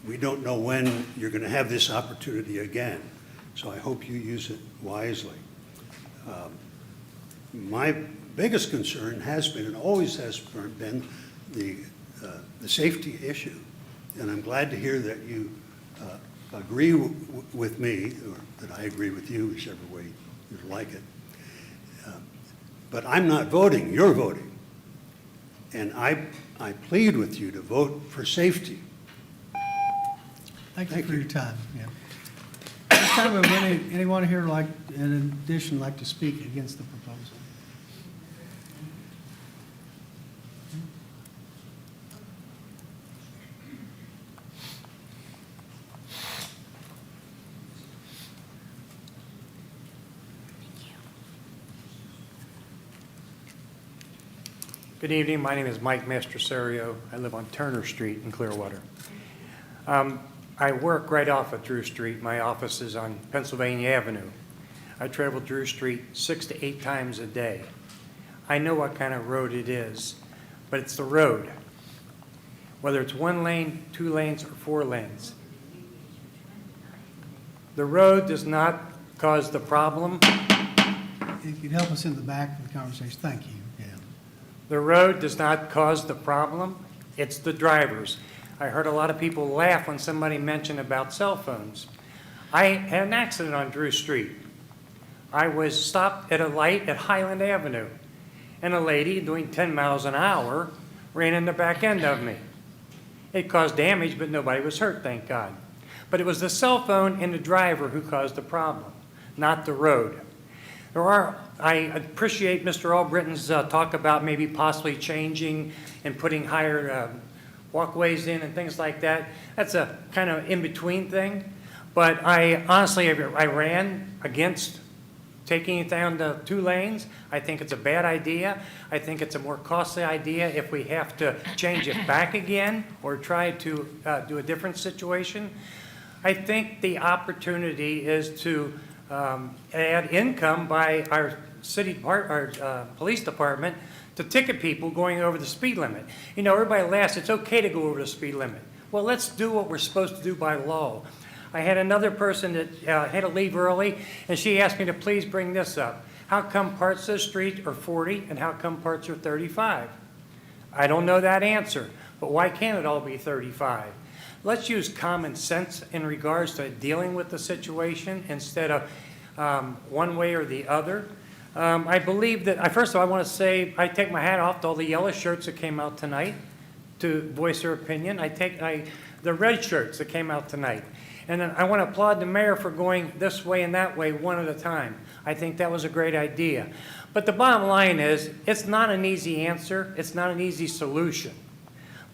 B: We don't know when you're going to have this opportunity again, so I hope you use it wisely. My biggest concern has been, and always has been, the safety issue, and I'm glad to hear that you agree with me, or that I agree with you, whichever way you like it. But I'm not voting, you're voting. And I plead with you to vote for safety.
F: Thank you for your time. Yeah. This time, would anyone here like, in addition, like to speak against the proposal?
W: Good evening. My name is Mike Mastrosario. I live on Turner Street in Clearwater. I work right off of Drew Street. My office is on Pennsylvania Avenue. I travel Drew Street 6 to 8 times a day. I know what kind of road it is, but it's the road. Whether it's 1 lane, 2 lanes, or 4 lanes. The road does not cause the problem.
F: If you'd help us in the back of the conversation, thank you. Yeah.
W: The road does not cause the problem. It's the drivers. I heard a lot of people laugh when somebody mentioned about cell phones. I had an accident on Drew Street. I was stopped at a light at Highland Avenue, and a lady doing 10 miles an hour ran in the back end of me. It caused damage, but nobody was hurt, thank God. But it was the cell phone and the driver who caused the problem, not the road. I appreciate Mr. Albritton's talk about maybe possibly changing and putting higher walkways in and things like that. That's a kind of in-between thing. But I honestly, I ran against taking it down to 2 lanes. I think it's a bad idea. I think it's a more costly idea if we have to change it back again or try to do a different situation. I think the opportunity is to add income by our police department to ticket people going over the speed limit. You know, everybody laughs, it's okay to go over the speed limit. Well, let's do what we're supposed to do by law. I had another person that had to leave early, and she asked me to please bring this up. How come parts of the street are 40 and how come parts are 35? I don't know that answer, but why can't it all be 35? Let's use common sense in regards to dealing with the situation instead of one way or the other. I believe that, first of all, I want to say I take my hat off to all the yellow shirts that came out tonight to voice their opinion. The red shirts that came out tonight. And then I want to applaud the mayor for going this way and that way one at a time. I think that was a great idea. But the bottom line is, it's not an easy answer. It's not an easy solution.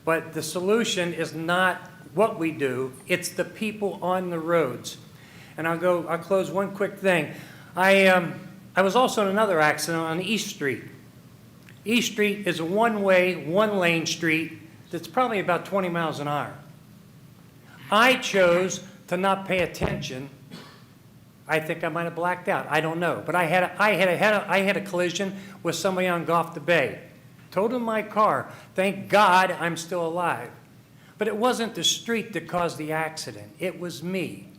W: But the solution is not what we do. It's the people on the roads. And I'll close one quick thing. I was also in another accident on East Street. East Street is a one-way, one-lane street that's probably about 20 miles an hour. I chose to not pay attention. I think I might have blacked out. I don't know. But I had a collision with somebody on Gulf the Bay. Totaled my car. Thank God I'm still alive. But it wasn't the street that caused the accident. It was me.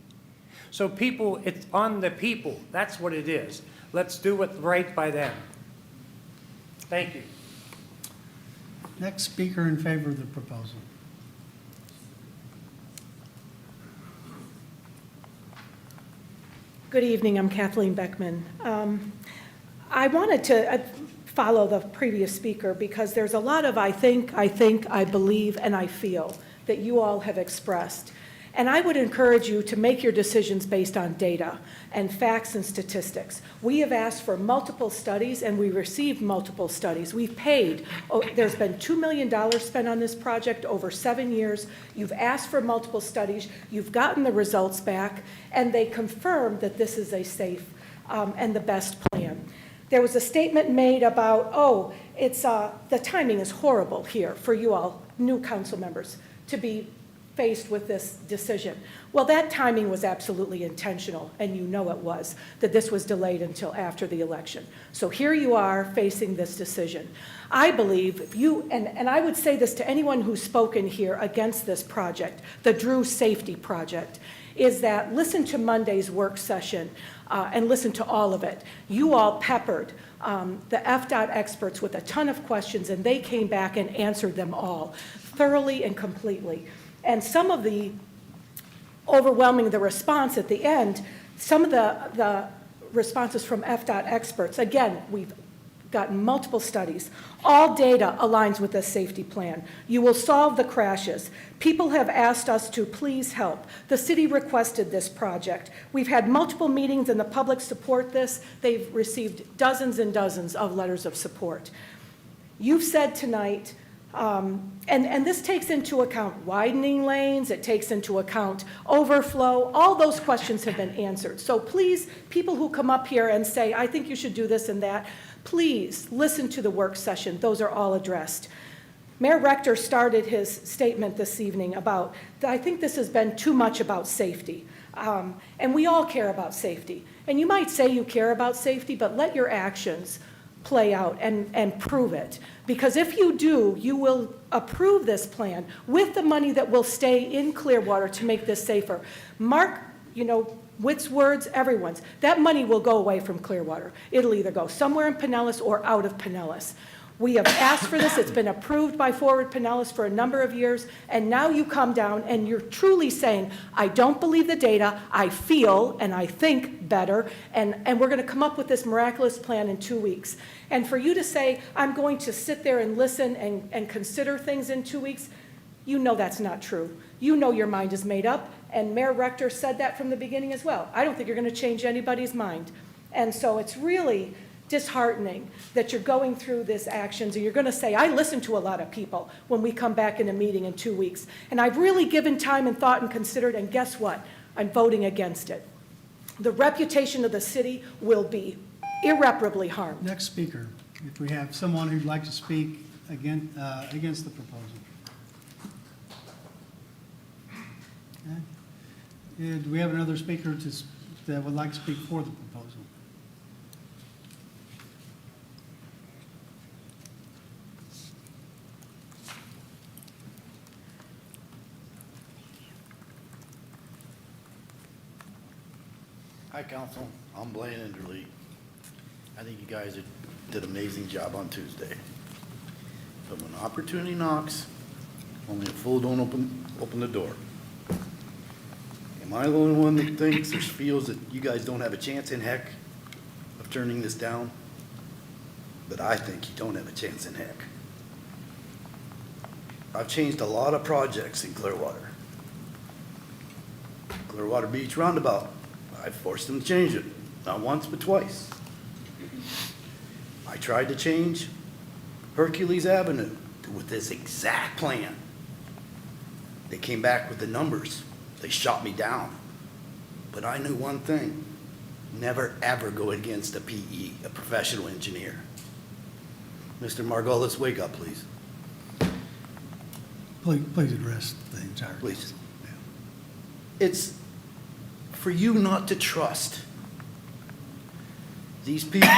W: So people, it's on the people. That's what it is. Let's do what's right by them. Thank you.
F: Next speaker in favor of the proposal.
E: Good evening, I'm Kathleen Beckman. I wanted to follow the previous speaker because there's a lot of I think, I believe, and I feel that you all have expressed. And I would encourage you to make your decisions based on data and facts and statistics. We have asked for multiple studies and we received multiple studies. We've paid, there's been $2 million spent on this project over 7 years. You've asked for multiple studies, you've gotten the results back, and they confirm that this is a safe and the best plan. There was a statement made about, the timing is horrible here for you all, new council members, to be faced with this decision. Well, that timing was absolutely intentional, and you know it was, that this was delayed until after the election. So here you are facing this decision. I believe if you, and I would say this to anyone who's spoken here against this project, the Drew Safety Project, is that listen to Monday's work session and listen to all of it. You all peppered the FDOT experts with a ton of questions, and they came back and answered them all thoroughly and completely. And some of the overwhelming the response at the end, some of the responses from FDOT experts, again, we've gotten multiple studies. All data aligns with this safety plan. You will solve the crashes. People have asked us to please help. The city requested this project. We've had multiple meetings and the public support this. They've received dozens and dozens of letters of support. You've said tonight, and this takes into account widening lanes, it takes into account overflow, all those questions have been answered. So please, people who come up here and say, I think you should do this and that, please listen to the work session. Those are all addressed. Mayor Rector started his statement this evening about, I think this has been too much about safety. And we all care about safety. And you might say you care about safety, but let your actions play out and prove it. Because if you do, you will approve this plan with the money that will stay in Clearwater to make this safer. Mark, Witt's words, everyone's, that money will go away from Clearwater. It'll either go somewhere in Pinellas or out of Pinellas. We have asked for this, it's been approved by Forward Pinellas for a number of years, and now you come down and you're truly saying, I don't believe the data, I feel and I think better, and we're gonna come up with this miraculous plan in 2 weeks. And for you to say, I'm going to sit there and listen and consider things in 2 weeks, you know that's not true. You know your mind is made up, and Mayor Rector said that from the beginning as well. I don't think you're gonna change anybody's mind. And so it's really disheartening that you're going through this actions and you're going to say, I listen to a lot of people when we come back in a meeting in 2 weeks. And I've really given time and thought and considered, and guess what? I'm voting against it. The reputation of the city will be irreparably harmed.
F: Next speaker, if we have someone who'd like to speak against the proposal. Okay. Do we have another speaker that would like to speak for the proposal?
G: Hi, Council. I'm Blaine Enderle. I think you guys did an amazing job on Tuesday. But when opportunity knocks, only a fool don't open the door. Am I the only one that thinks or feels that you guys don't have a chance in heck of turning this down? But I think you don't have a chance in heck. I've changed a lot of projects in Clearwater. Clearwater Beach Roundabout. I forced them to change it, not once, but twice. I tried to change Hercules Avenue with this exact plan. They came back with the numbers. They shot me down. But I knew one thing, never ever go against a PE, a professional engineer. Mr. Margolis, wake up, please.
F: Please address the entire.
G: Please. It's for you not to trust these people.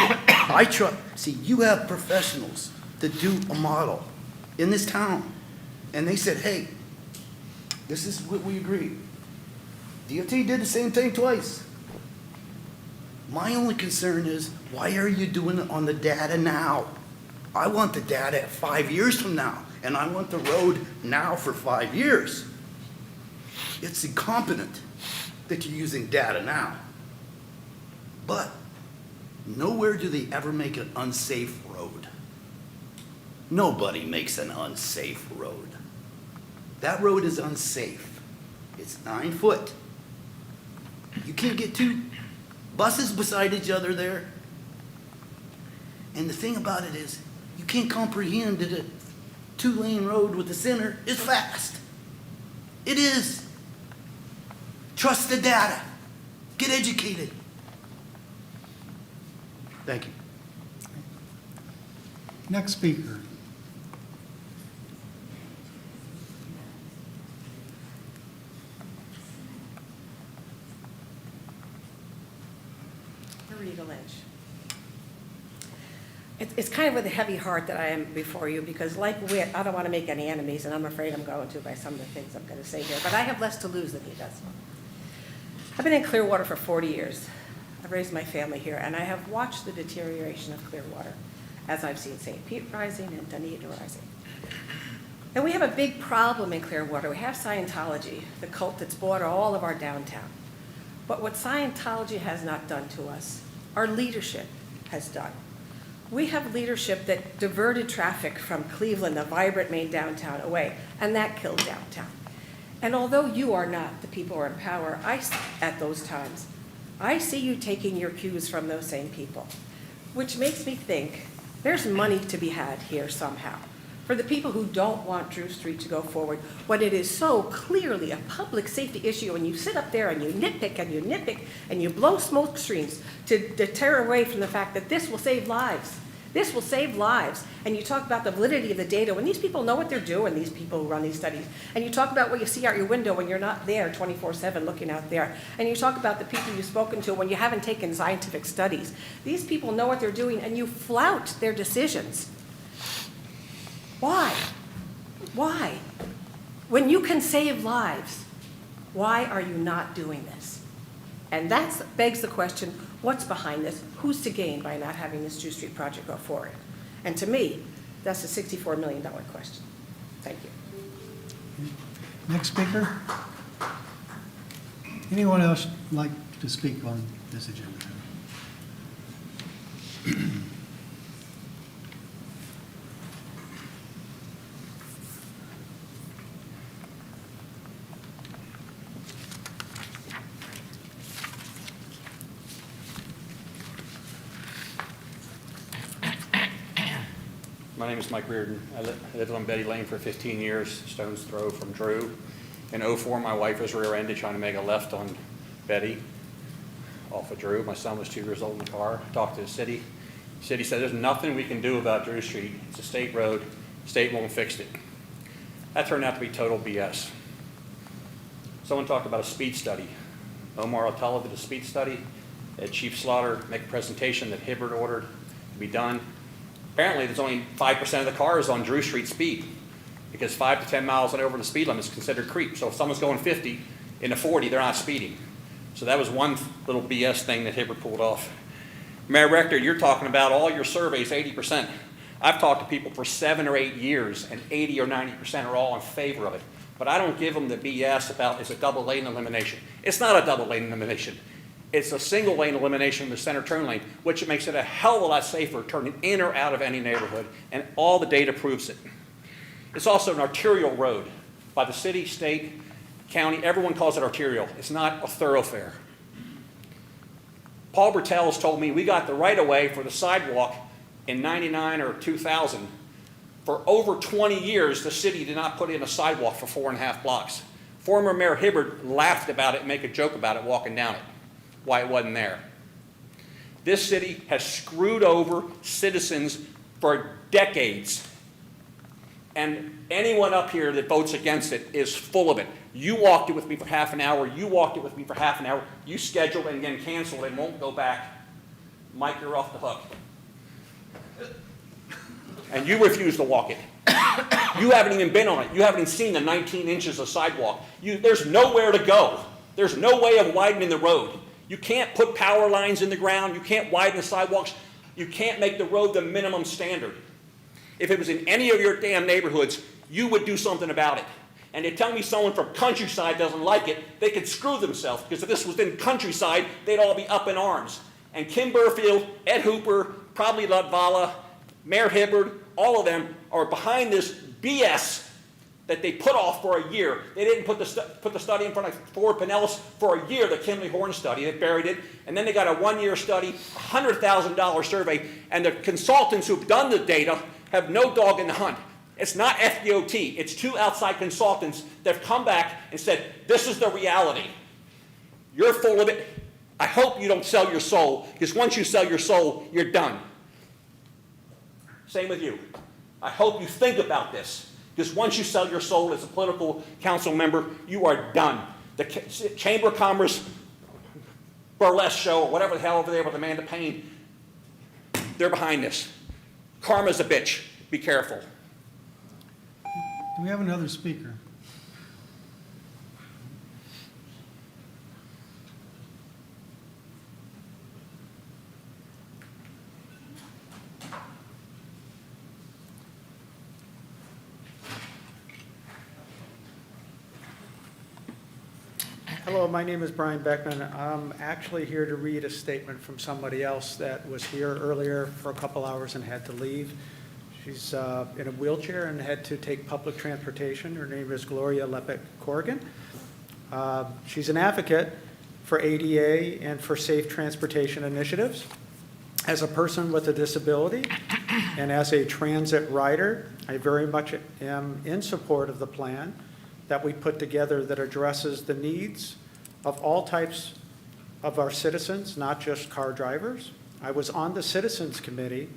G: See, you have professionals that do a model in this town, and they said, hey, This is what we agreed. DOT did the same thing twice. My only concern is, why are you doing it on the data now? I want the data 5 years from now, and I want the road now for 5 years. It's incompetent that you're using data now. But nowhere do they ever make an unsafe road. Nobody makes an unsafe road. That road is unsafe. It's 9 foot. You can't get two buses beside each other there. And the thing about it is, you can't comprehend that a 2-lane road with a center is fast. It is. Trust the data. Get educated. Thank you.
F: Next speaker.
U: Rita Lynch. It's kind of with a heavy heart that I am before you, because like Whit, I don't want to make any enemies, and I'm afraid I'm going to by some of the things I'm going to say here, but I have less to lose than he does. I've been in Clearwater for 40 years. I've raised my family here, and I have watched the deterioration of Clearwater as I've seen St. Pete rising and Dunedin rising. And we have a big problem in Clearwater. We have Scientology, the cult that's bought all of our downtown. But what Scientology has not done to us, our leadership has done. We have leadership that diverted traffic from Cleveland, the vibrant main downtown, away, and that killed downtown. And although you are not the people who are in power, at those times, I see you taking your cues from those same people, which makes me think there's money to be had here somehow for the people who don't want Drew Street to go forward when it is so clearly a public safety issue, and you sit up there and you nitpick and you nitpick and you blow smoke screens to deter away from the fact that this will save lives. This will save lives. And you talk about the validity of the data. When these people know what they're doing, these people who run these studies, and you talk about what you see out your window when you're not there 24/7 looking out there, and you talk about the people you've spoken to when you haven't taken scientific studies. These people know what they're doing, and you flout their decisions. Why? Why? When you can save lives, why are you not doing this? And that begs the question, what's behind this? Who's to gain by not having this Drew Street project go forward? And to me, that's a $64 million question. Thank you.
F: Next speaker. Anyone else like to speak on this agenda?
I: My name is Mike Reardon. I lived on Betty Lane for 15 years, stone's throw from Drew. In '04, my wife was rear-ended trying to make a left on Betty off of Drew. My son was 2 years old in the car. Talked to the city. The city said, there's nothing we can do about Drew Street. It's a state road. State won't fix it. That turned out to be total BS. Someone talked about a speed study. Omar Altala did a speed study. Had Chief Slaughter make a presentation that Hibbert ordered to be done. Apparently, there's only 5% of the cars on Drew Street speed, because 5 to 10 miles and over the speed limit is considered creep. So if someone's going 50 in a 40, they're not speeding. So that was one little BS thing that Hibbert pulled off. Mayor Rector, you're talking about all your surveys, 80%. I've talked to people for 7 or 8 years, and 80 or 90% are all in favor of it. But I don't give them the BS about it's a double lane elimination. It's not a double lane elimination. It's a single lane elimination of the center turn lane, which makes it a hell of a lot safer turning in or out of any neighborhood, and all the data proves it. It's also an arterial road by the city, state, county. Everyone calls it arterial. It's not a thoroughfare. Paul Bertel has told me we got the right of way for the sidewalk in '99 or 2000. For over 20 years, the city did not put in a sidewalk for 4.5 blocks. Former Mayor Hibbert laughed about it and made a joke about it walking down it, why it wasn't there. This city has screwed over citizens for decades. And anyone up here that votes against it is full of it. You walked it with me for half an hour. You walked it with me for half an hour. You scheduled and then canceled and won't go back. Mike, you're off the hook. And you refuse to walk it. You haven't even been on it. You haven't even seen the 19 inches of sidewalk. There's nowhere to go. There's no way of widening the road. You can't put power lines in the ground. You can't widen the sidewalks. You can't make the road the minimum standard. If it was in any of your damn neighborhoods, you would do something about it. And they tell me someone from Countryside doesn't like it, they could screw themselves, because if this was in Countryside, they'd all be up in arms. And Kim Burfield, Ed Hooper, probably Latvala, Mayor Hibbard, all of them are behind this BS that they put off for a year. They didn't put the study in front of Ford Pinellas for a year, the Kimley Horn study. They buried it. And then they got a one-year study, $100,000 survey, and the consultants who've done the data have no dog in the hunt. It's not FDOT. It's two outside consultants that have come back and said, this is the reality. You're full of it. I hope you don't sell your soul, because once you sell your soul, you're done. Same with you. I hope you think about this, because once you sell your soul as a political council member, you are done. The Chamber of Commerce burlesque show, or whatever the hell over there with Amanda Payne, they're behind this. Karma's a bitch. Be careful.
F: Do we have another speaker?
J: Hello, my name is Brian Beckman. I'm actually here to read a statement from somebody else that was here earlier for a couple hours and had to leave. She's in a wheelchair and had to take public transportation. Her name is Gloria Lepek-Corrigan. She's an advocate for ADA and for safe transportation initiatives. As a person with a disability and as a transit rider, I very much am in support of the plan that we put together that addresses the needs of all types of our citizens, not just car drivers. I was on the Citizens Committee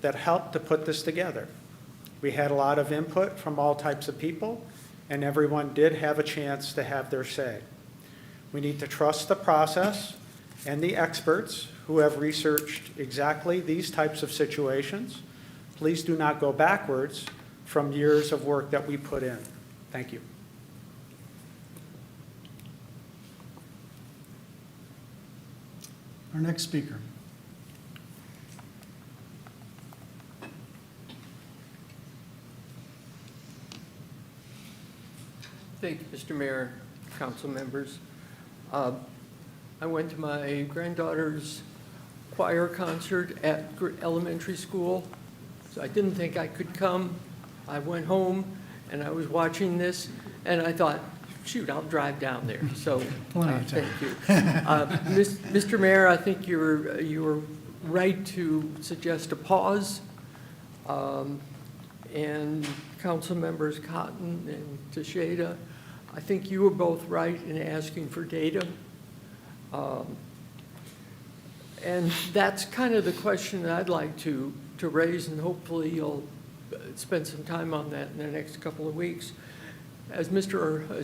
J: that helped to put this together. We had a lot of input from all types of people, and everyone did have a chance to have their say. We need to trust the process and the experts who have researched exactly these types of situations. Please do not go backwards from years of work that we put in. Thank you.
F: Our next speaker.
M: Thank you, Mr. Mayor, council members. I went to my granddaughter's choir concert at elementary school, so I didn't think I could come. I went home and I was watching this and I thought, shoot, I'll drive down there. So thank you. Mr. Mayor, I think you were right to suggest a pause. And council members Cotton and Teixeira, I think you were both right in asking for data. And that's kind of the question that I'd like to raise, and hopefully you'll spend some time on that in the next couple of weeks. As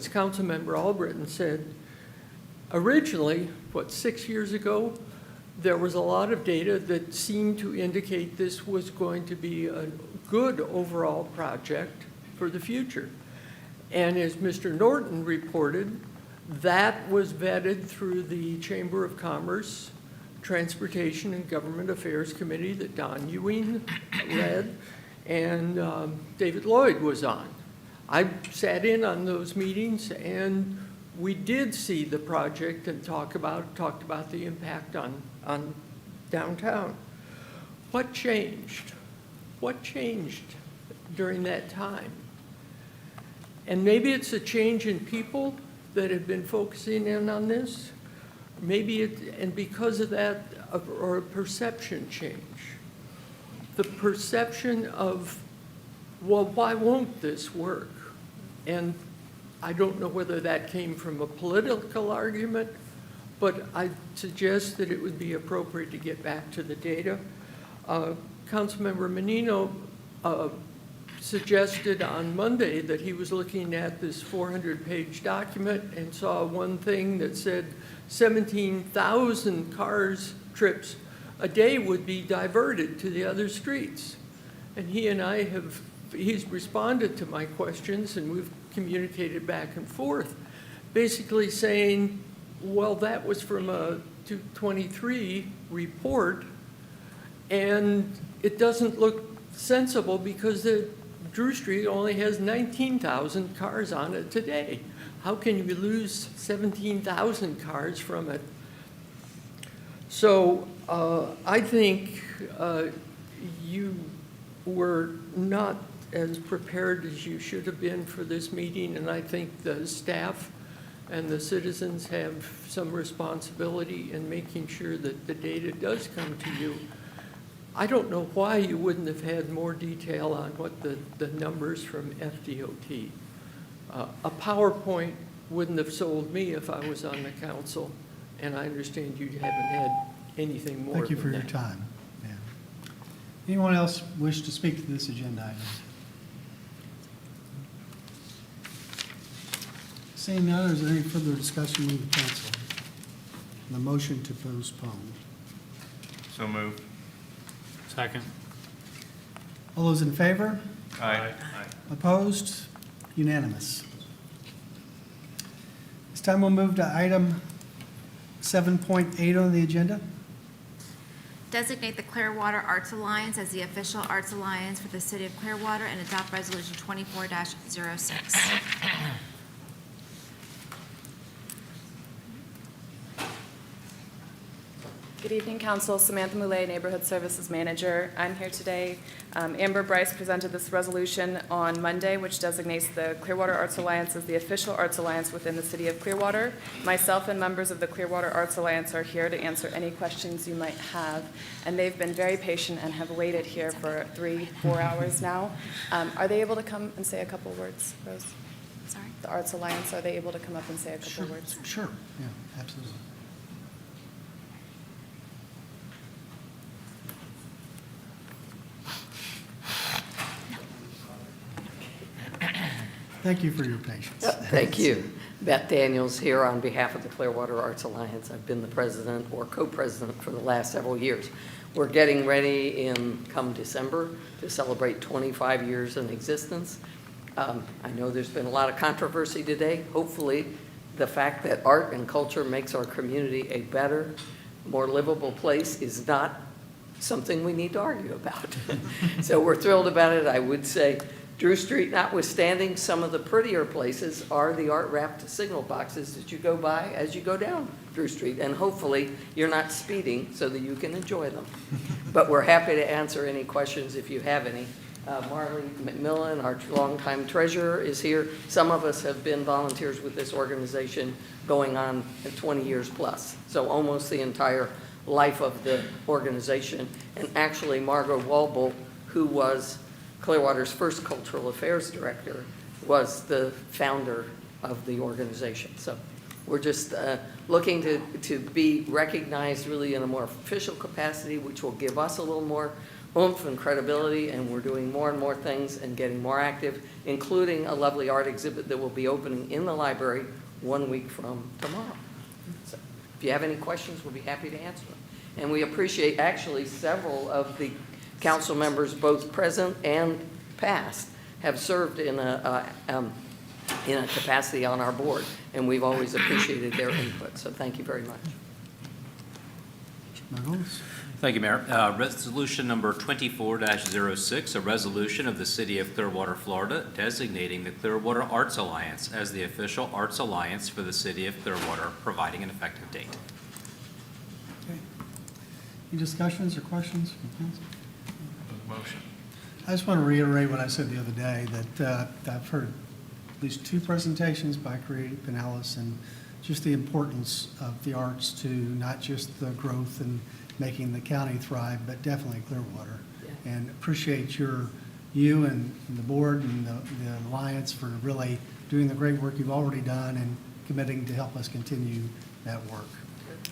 M: Council Member Albritton said, originally, 6 years ago, there was a lot of data that seemed to indicate this was going to be a good overall project for the future. And as Mr. Norton reported, that was vetted through the Chamber of Commerce, Transportation and Government Affairs Committee that Don Ewing led, and David Lloyd was on. I sat in on those meetings, and we did see the project and talked about the impact on downtown. What changed? What changed during that time? And maybe it's a change in people that have been focusing in on this. Maybe and because of that, or a perception change. The perception of, well, why won't this work? And I don't know whether that came from a political argument, but I suggest that it would be appropriate to get back to the data. Councilmember Menino suggested on Monday that he was looking at this 400-page document and saw one thing that said 17,000 trips a day would be diverted to the other streets. And he and I have he's responded to my questions, and we've communicated back and forth, basically saying, well, that was from a 223 report, and it doesn't look sensible because the Drew Street only has 19,000 cars on it today. How can you lose 17,000 cars from it? So I think you were not as prepared as you should have been for this meeting, and I think the staff and the citizens have some responsibility in making sure that the data does come to you. I don't know why you wouldn't have had more detail on what the numbers from FDOT. A PowerPoint wouldn't have sold me if I was on the council, and I understand you haven't had anything more than that.
F: Thank you for your time. Yeah. Anyone else wish to speak to this agenda item? Seeing none, is there any further discussion in the council? The motion to postpone.
C: So moved. Second.
F: All those in favor?
C: Aye.
F: Opposed? Unanimous. This time we'll move to item 7.8 on the agenda.
Q: Designate the Clearwater Arts Alliance as the official arts alliance for the city of Clearwater and adopt resolution 24-06.
H: Good evening, Council. Samantha Moulet, Neighborhood Services Manager. I'm here today. Amber Bryce presented this resolution on Monday, which designates the Clearwater Arts Alliance as the official arts alliance within the city of Clearwater. Myself and members of the Clearwater Arts Alliance are here to answer any questions you might have, and they've been very patient and have waited here for 3-4 hours now. Are they able to come and say a couple words, Rose?
Q: Sorry?
H: The Arts Alliance, are they able to come up and say a couple words?
F: Sure, yeah, absolutely. Thank you for your patience.
K: Thank you. Beth Daniels here on behalf of the Clearwater Arts Alliance. I've been the president or co-president for the last several years. We're getting ready come December to celebrate 25 years in existence. I know there's been a lot of controversy today. Hopefully, the fact that art and culture makes our community a better, more livable place is not something we need to argue about. So we're thrilled about it. I would say Drew Street notwithstanding, some of the prettier places are the art-wrapped signal boxes that you go by as you go down Drew Street. And hopefully, you're not speeding so that you can enjoy them. But we're happy to answer any questions if you have any. Marley McMillan, our longtime treasurer, is here. Some of us have been volunteers with this organization going on 20 years plus, so almost the entire life of the organization. And actually, Margot Walble, who was Clearwater's first cultural affairs director, was the founder of the organization. So we're just looking to be recognized really in a more official capacity, which will give us a little more oomph and credibility, and we're doing more and more things and getting more active, including a lovely art exhibit that will be opening in the library 1 week from tomorrow. So if you have any questions, we'll be happy to answer them. And we appreciate actually several of the council members, both present and past, have served in a capacity on our board, and we've always appreciated their input. So thank you very much.
N: Thank you, Mayor. Resolution number 24-06, a resolution of the City of Clearwater, Florida, designating the Clearwater Arts Alliance as the official arts alliance for the City of Clearwater, providing an effective date.
F: Okay. Any discussions or questions from council?
C: Motion.
F: I just want to reiterate what I said the other day, that I've heard at least 2 presentations by Creative Pinellas, and just the importance of the arts to not just the growth and making the county thrive, but definitely Clearwater. Yeah. And appreciate you and the board and the Alliance for really doing the great work you've already done and committing to help us continue that work.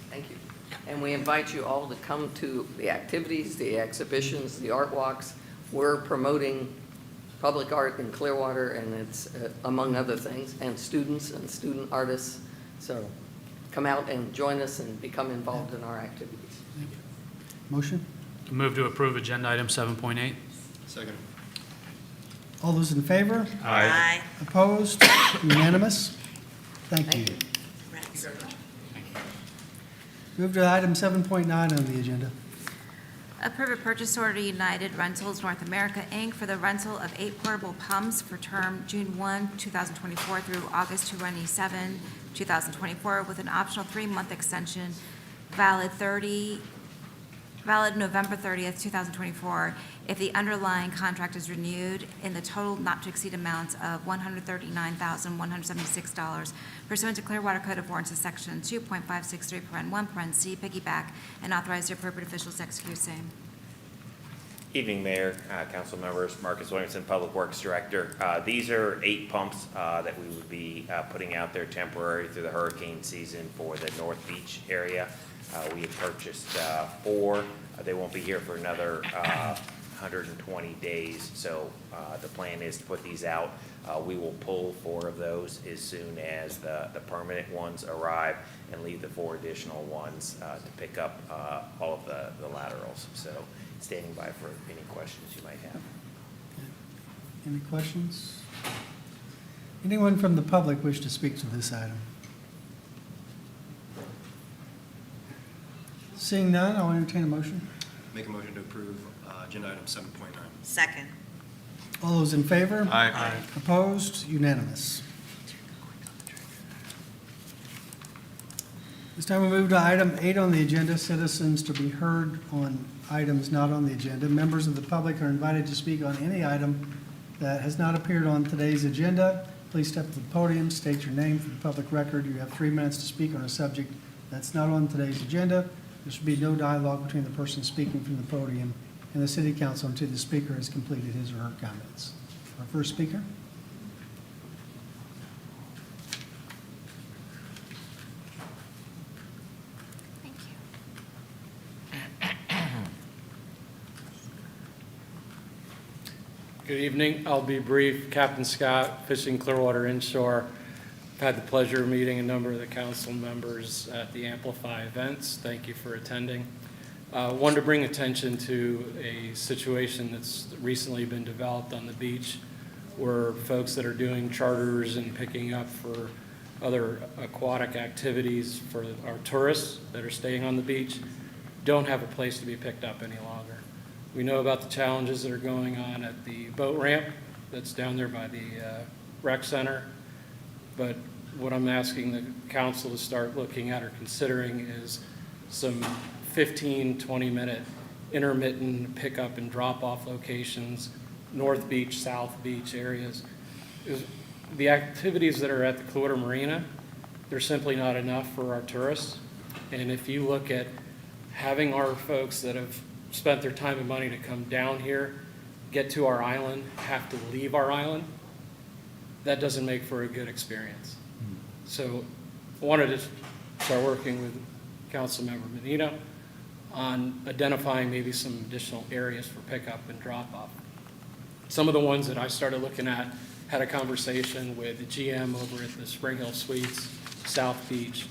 K: Thank you. And we invite you all to come to the activities, the exhibitions, the art walks. We're promoting public art in Clearwater, and it's among other things, and students and student artists. So come out and join us and become involved in our activities.
F: Thank you. Motion?
C: Move to approve agenda item 7.8.
B: Second.
F: All those in favor?
Q: Aye.
F: Opposed? Unanimous? Thank you. Move to item 7.9 on the agenda.
Q: Approve a purchase order to United Rentals North America, Inc. for the rental of 8 portable pumps for term June 1, 2024 through August 27, 2024, with an optional 3-month extension valid November 30th, 2024, if the underlying contract is renewed in the total not to exceed amounts of $139,176 pursuant to Clearwater Code of Ordinances, Section 2.563(1), piggyback, and authorize the appropriate officials to execute same.
D: Evening, Mayor, council members, Marcus Williamson, Public Works Director. These are 8 pumps that we would be putting out there temporary through the hurricane season for the North Beach area. We have purchased 4. They won't be here for another 120 days, so the plan is to put these out. We will pull 4 of those as soon as the permanent ones arrive and leave the 4 additional ones to pick up all of the laterals. So standing by for any questions you might have.
F: Any questions? Anyone from the public wish to speak to this item? Seeing none, I'll entertain a motion.
L: Make a motion to approve agenda item 7.9.
Q: Second.
F: All those in favor?
L: Aye.
F: Opposed? Unanimous. This time we move to item 8 on the agenda, citizens to be heard on items not on the agenda. Members of the public are invited to speak on any item that has not appeared on today's agenda. Please step to the podium, state your name for the public record. You have 3 minutes to speak on a subject that's not on today's agenda. There should be no dialogue between the person speaking from the podium and the city council until the speaker has completed his or her comments. Our first speaker.
Q: Thank you.
P: Good evening. I'll be brief. Captain Scott, Fishing Clearwater Inshore. I've had the pleasure of meeting a number of the council members at the Amplify events. Thank you for attending. Wanted to bring attention to a situation that's recently been developed on the beach where folks that are doing charters and picking up for other aquatic activities for our tourists that are staying on the beach don't have a place to be picked up any longer. We know about the challenges that are going on at the boat ramp that's down there by the rec center. But what I'm asking the council to start looking at or considering is some 15, 20-minute intermittent pickup and drop-off locations, North Beach, South Beach areas. The activities that are at the Clearwater Marina, they're simply not enough for our tourists. And if you look at having our folks that have spent their time and money to come down here, get to our island, have to leave our island, that doesn't make for a good experience. So I wanted to start working with Councilmember Menino on identifying maybe some additional areas for pickup and drop-off. Some of the ones that I started looking at had a conversation with the GM over at the Spring Hill Suites, South Beach.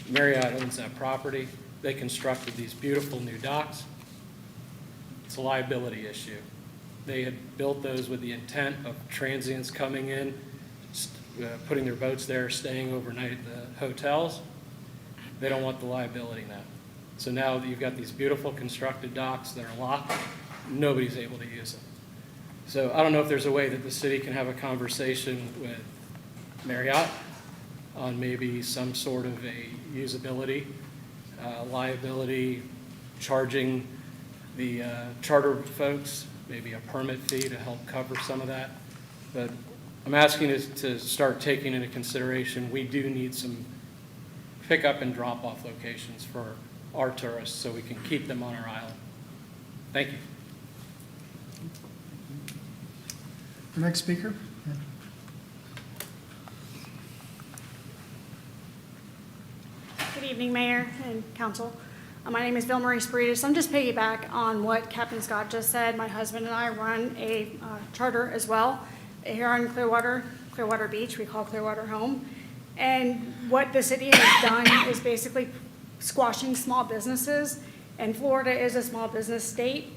P: Marriott owns that property. They constructed these beautiful new docks. It's a liability issue. They had built those with the intent of transients coming in, putting their boats there, staying overnight at the hotels. They don't want the liability now. So now you've got these beautiful constructed docks that are locked. Nobody's able to use them. So I don't know if there's a way that the city can have a conversation with Marriott on maybe some sort of a usability, liability, charging the charter folks maybe a permit fee to help cover some of that. But I'm asking us to start taking into consideration, we do need some pickup and drop-off locations for our tourists so we can keep them on our island. Thank you.
F: Our next speaker.
X: Good evening, Mayor and Council. My name is Vilmarie Spiritus. I'm just piggyback on what Captain Scott just said. My husband and I run a charter as well here on Clearwater Beach. We call Clearwater home. And what the city has done is basically squashing small businesses. And Florida is a small business state.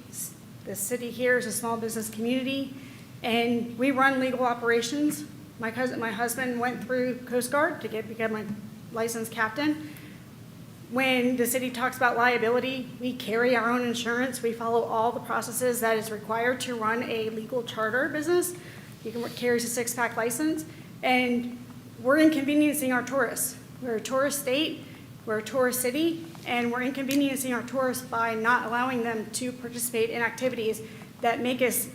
X: The city here is a small business community. And we run legal operations. My husband went through Coast Guard to become a licensed captain. When the city talks about liability, we carry our own insurance. We follow all the processes that is required to run a legal charter business. You can carry a 6-pack license, and we're inconveniencing our tourists. We're a tourist state, we're a tourist city, and we're inconveniencing our tourists by not allowing them to participate in activities that make us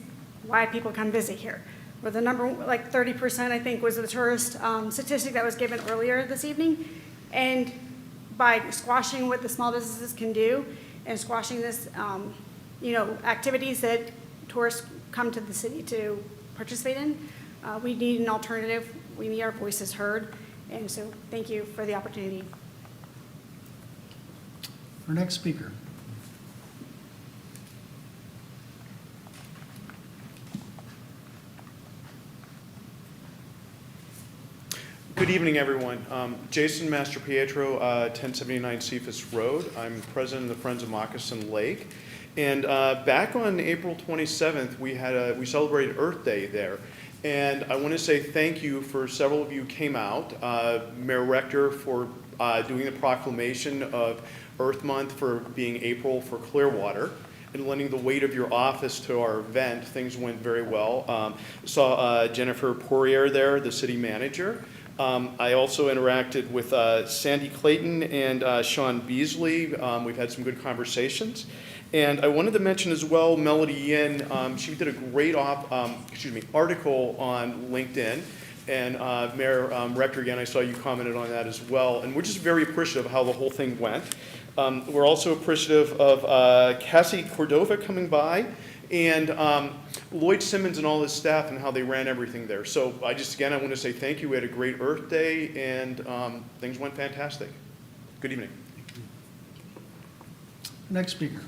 X: why people come visit here. We're the number, like 30%, I think, was the tourist statistic that was given earlier this evening. And by squashing what the small businesses can do and squashing this, activities that tourists come to the city to participate in, we need an alternative. We need our voices heard. And so thank you for the opportunity.
F: Our next speaker.
O: Good evening, everyone. Jason Mastropietro, 1079 Cephas Road. I'm president of the Friends of Moccasin Lake. And back on April 27th, we celebrated Earth Day there. And I want to say thank you for several of you came out. Mayor Rector for doing the proclamation of Earth Month for being April for Clearwater and lending the weight of your office to our event. Things went very well. Saw Jennifer Poirier there, the city manager. I also interacted with Sandy Clayton and Sean Beasley. We've had some good conversations. And I wanted to mention as well Melody Yin. She did a great article on LinkedIn. And Mayor Rector, again, I saw you commented on that as well. And we're just very appreciative of how the whole thing went. We're also appreciative of Cassie Cordova coming by and Lloyd Simmons and all his staff and how they ran everything there. So I want to say thank you. We had a great Earth Day and things went fantastic. Good evening.
F: Next speaker.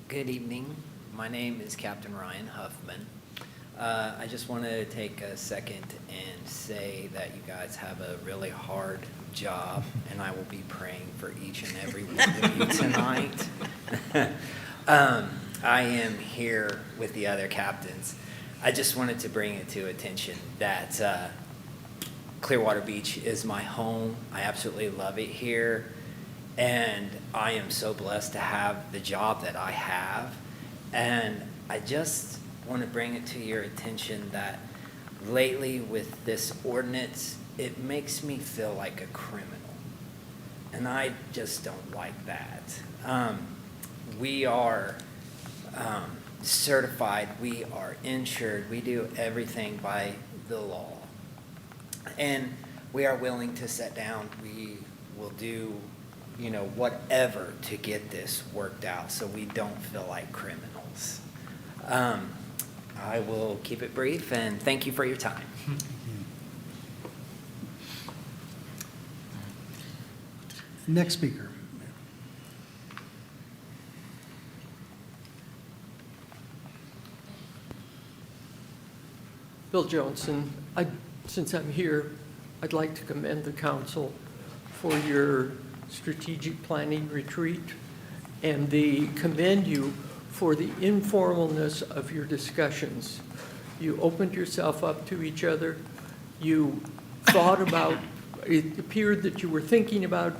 R: Good evening. My name is Captain Ryan Huffman. I just want to take a second and say that you guys have a really hard job, and I will be praying for each and every one of you tonight. I am here with the other captains. I just wanted to bring it to attention that Clearwater Beach is my home. I absolutely love it here, and I am so blessed to have the job that I have. And I just want to bring it to your attention that lately with this ordinance, it makes me feel like a criminal. And I just don't like that. We are certified, we are insured, we do everything by the law. And we are willing to sit down, we will do whatever to get this worked out so we don't feel like criminals. I will keep it brief and thank you for your time.
F: Next speaker.
M: Bill Johnson, since I'm here, I'd like to commend the council for your strategic planning retreat and commend you for the informalness of your discussions. You opened yourself up to each other. You thought about, it appeared that you were thinking about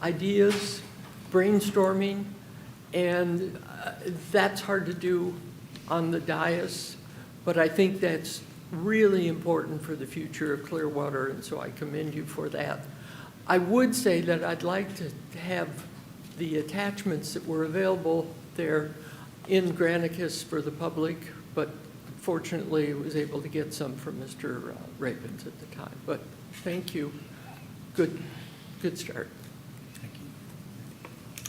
M: ideas, brainstorming, and that's hard to do on the dais, but I think that's really important for the future of Clearwater, and so I commend you for that. I would say that I'd like to have the attachments that were available there in Granicus for the public, but fortunately I was able to get some from Mr. Ravens at the time. But thank you. Good start.
F: Thank you.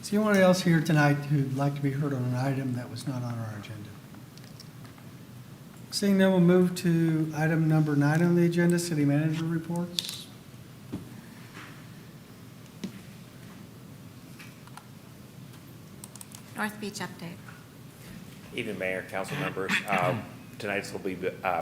F: Is there anyone else here tonight who'd like to be heard on an item that was not on our agenda? Seeing none, we'll move to item number 9 on the agenda, City Manager reports.
Q: North Beach update.
D: Evening, Mayor, council members. tonight's will be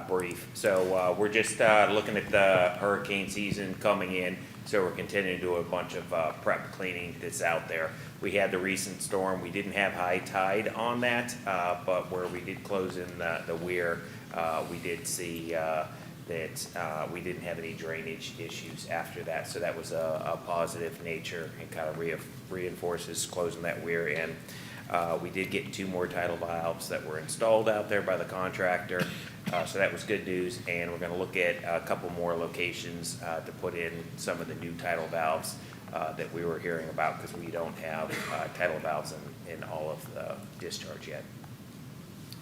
D: brief. So we're just looking at the hurricane season coming in, so we're continuing to do a bunch of prep cleaning that's out there. We had the recent storm. We didn't have high tide on that, but where we did close in the weir, we did see that we didn't have any drainage issues after that. So that was a positive nature and kind of reinforces closing that weir in. We did get 2 more tidal valves that were installed out there by the contractor, so that was good news. And we're going to look at a couple more locations to put in some of the new tidal valves that we were hearing about, because we don't have tidal valves in all of the discharge yet.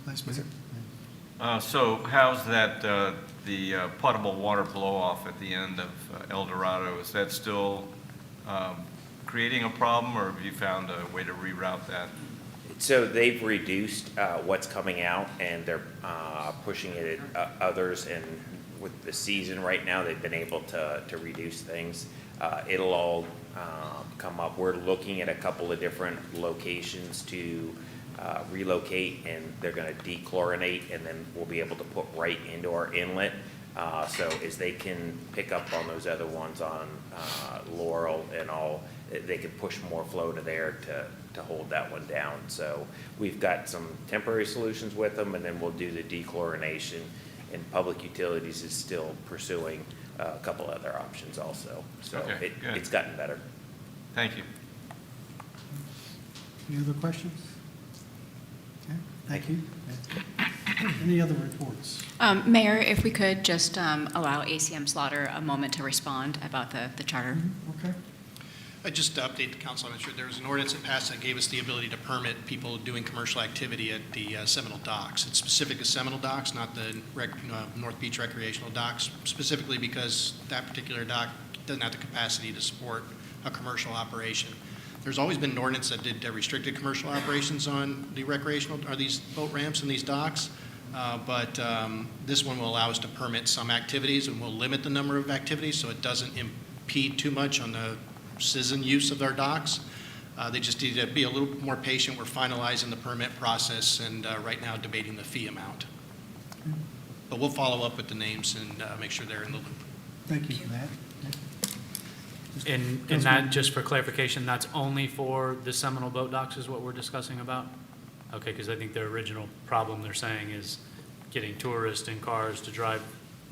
F: Vice Mayor?
C: So how's that, the potable water blow-off at the end of El Dorado? Is that still creating a problem, or have you found a way to reroute that?
D: So they've reduced what's coming out, and they're pushing it at others, and with the season right now, they've been able to reduce things. It'll all come up. We're looking at a couple of different locations to relocate, and they're going to dechlorinate, and then we'll be able to put right into our inlet. So as they can pick up on those other ones on Laurel and all, they can push more flow to there to hold that one down. So we've got some temporary solutions with them, and then we'll do the dechlorination. And Public Utilities is still pursuing a couple other options also. So
C: Okay, good.
D: it's gotten better.
C: Thank you.
F: Any other questions? Okay, thank you. Any other reports?
A: Mayor, if we could just allow ACM Slaughter a moment to respond about the charter.
F: Okay.
S: Just to update the council, I'm sure there was an ordinance that passed that gave us the ability to permit people doing commercial activity at the Seminole docks. It's specific to Seminole docks, not the North Beach recreational docks, specifically because that particular dock doesn't have the capacity to support a commercial operation. There's always been an ordinance that did restricted commercial operations on the recreational, or these boat ramps and these docks. But this one will allow us to permit some activities, and we'll limit the number of activities so it doesn't impede too much on the citizen use of our docks. They just need to be a little more patient. We're finalizing the permit process and right now debating the fee amount. But we'll follow up with the names and make sure they're in the loop.
F: Thank you for that.
T: And that, just for clarification, that's only for the Seminole boat docks is what we're discussing about? Okay, because I think the original problem they're saying is getting tourists in cars to drive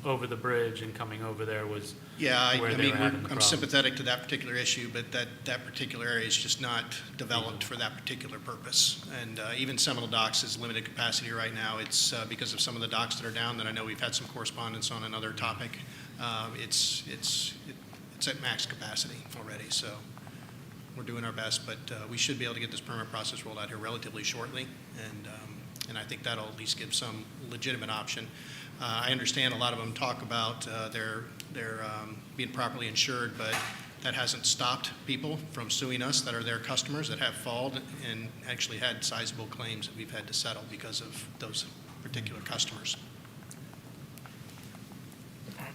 T: over the bridge and coming over there was
S: Yeah,
T: where
S: I
T: they
S: mean,
T: were having the
S: I'm
T: problem.
S: sympathetic to that particular issue, but that particular area is just not developed for that particular purpose. And even Seminole Docks is limited capacity right now. It's because of some of the docks that are down that I know we've had some correspondence on another topic. It's at max capacity already, so we're doing our best, but we should be able to get this permit process rolled out here relatively shortly, and I think that'll at least give some legitimate option. I understand a lot of them talk about their being properly insured, but that hasn't stopped people from suing us that are their customers that have fallen and actually had sizable claims that we've had to settle because of those particular customers.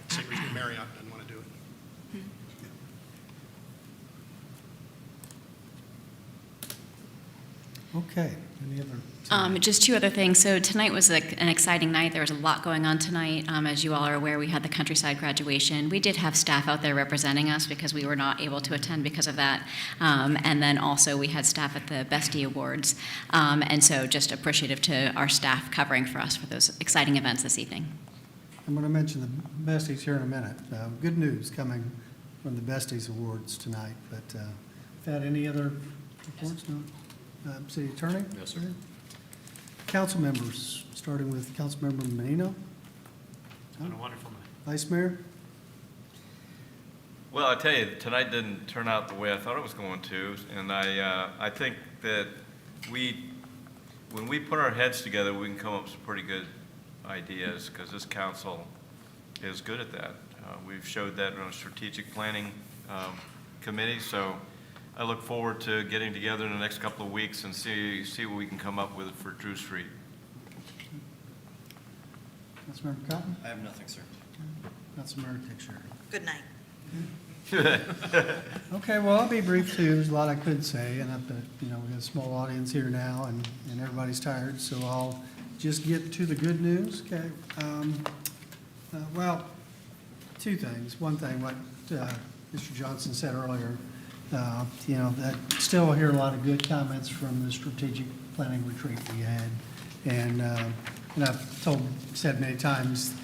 S: Same reason Marriott doesn't want to do it.
F: Okay, any other?
A: Just 2 other things. So tonight was an exciting night. There was a lot going on tonight. As you all are aware, we had the countryside graduation. We did have staff out there representing us because we were not able to attend because of that. And then also we had staff at the Bestie Awards. And so just appreciative to our staff covering for us for those exciting events this evening.
F: I'm going to mention the Besties here in a minute. Good news coming from the Besties Awards tonight, but had any other reports? No? City Attorney?
L: No, sir.
F: Council members, starting with Councilmember Menino.
T: What a wonderful night.
F: Vice Mayor?
C: Well, I tell you, tonight didn't turn out the way I thought it was going to, and I think that when we put our heads together, we can come up with some pretty good ideas, because this council is good at that. We've showed that on a strategic planning committee, so I look forward to getting together in the next couple of weeks and see what we can come up with for Drew Street.
F: Councilmember Cotton?
L: I have nothing, sir.
F: Councilmember Tixer?
V: Good night.
F: Okay, well, I'll be brief too. There's a lot I could say, and we have a small audience here now, and everybody's tired, so I'll just get to the good news, okay? Well, two things. One thing, what Mr. Johnson said earlier, you know, that still hear a lot of good comments from the strategic planning retreat we had. And I've said many times,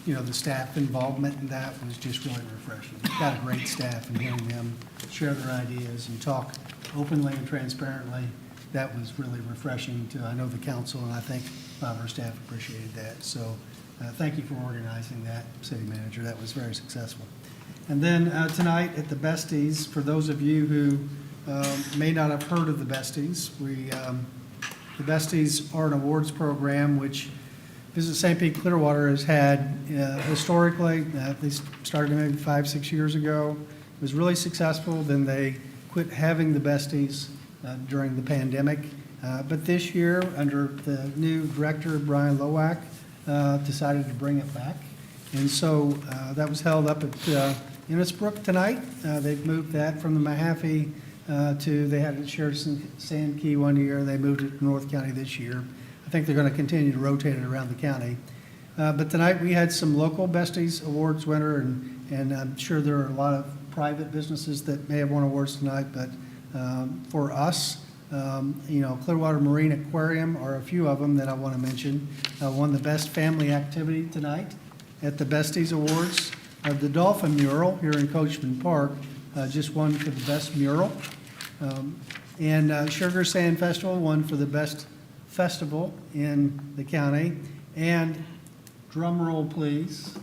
F: you know, the staff involvement in that was just really refreshing. We've got a great staff, and hearing them share their ideas and talk openly and transparently, that was really refreshing to, I know, the council, and I think a lot of our staff appreciated that. So thank you for organizing that, City Manager. That was very successful. And then tonight at the Besties, for those of you who may not have heard of the Besties, the Besties are an awards program which Visit St. Pete Clearwater has had historically. They started maybe 5-6 years ago. It was really successful. Then they quit having the Besties during the pandemic. But this year, under the new director, Brian Lowak, decided to bring it back. And so that was held up at Innisbrook tonight. They've moved that from the Mahaffey they had it at Sheridan Sand Key one year. They moved it to North County this year. I think they're going to continue to rotate it around the county. But tonight we had some local Besties Awards winner, and I'm sure there are a lot of private businesses that may have won awards tonight. But for us, you know, Clearwater Marine Aquarium are a few of them that I want to mention. Won the best family activity tonight at the Besties Awards. The Dolphin Mural here in Coachman Park just won for the best mural. And Sugar Sand Festival won for the best festival in the county. And drum roll, please.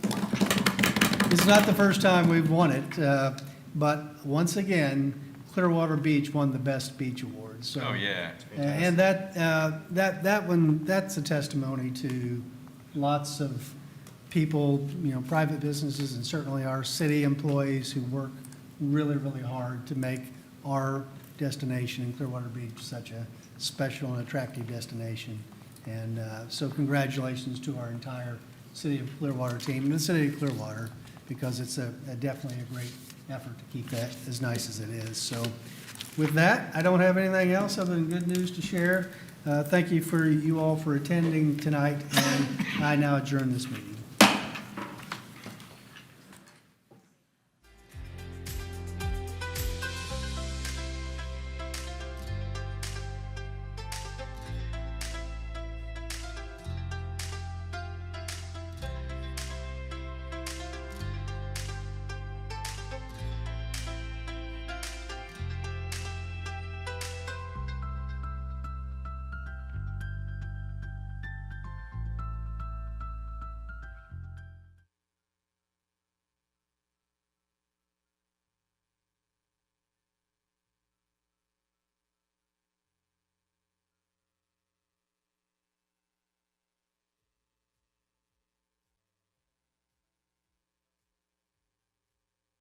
F: It's not the first time we've won it, but once again, Clearwater Beach won the best beach award. So,
C: Oh, yeah.
F: and that one, that's a testimony to lots of people, you know, private businesses, and certainly our city employees who work really, really hard to make our destination in Clearwater Beach such a special and attractive destination. And so congratulations to our entire City of Clearwater team and the City of Clearwater, because it's definitely a great effort to keep that as nice as it is. So with that, I don't have anything else other than good news to share. Thank you all for attending tonight, and I now adjourn this meeting.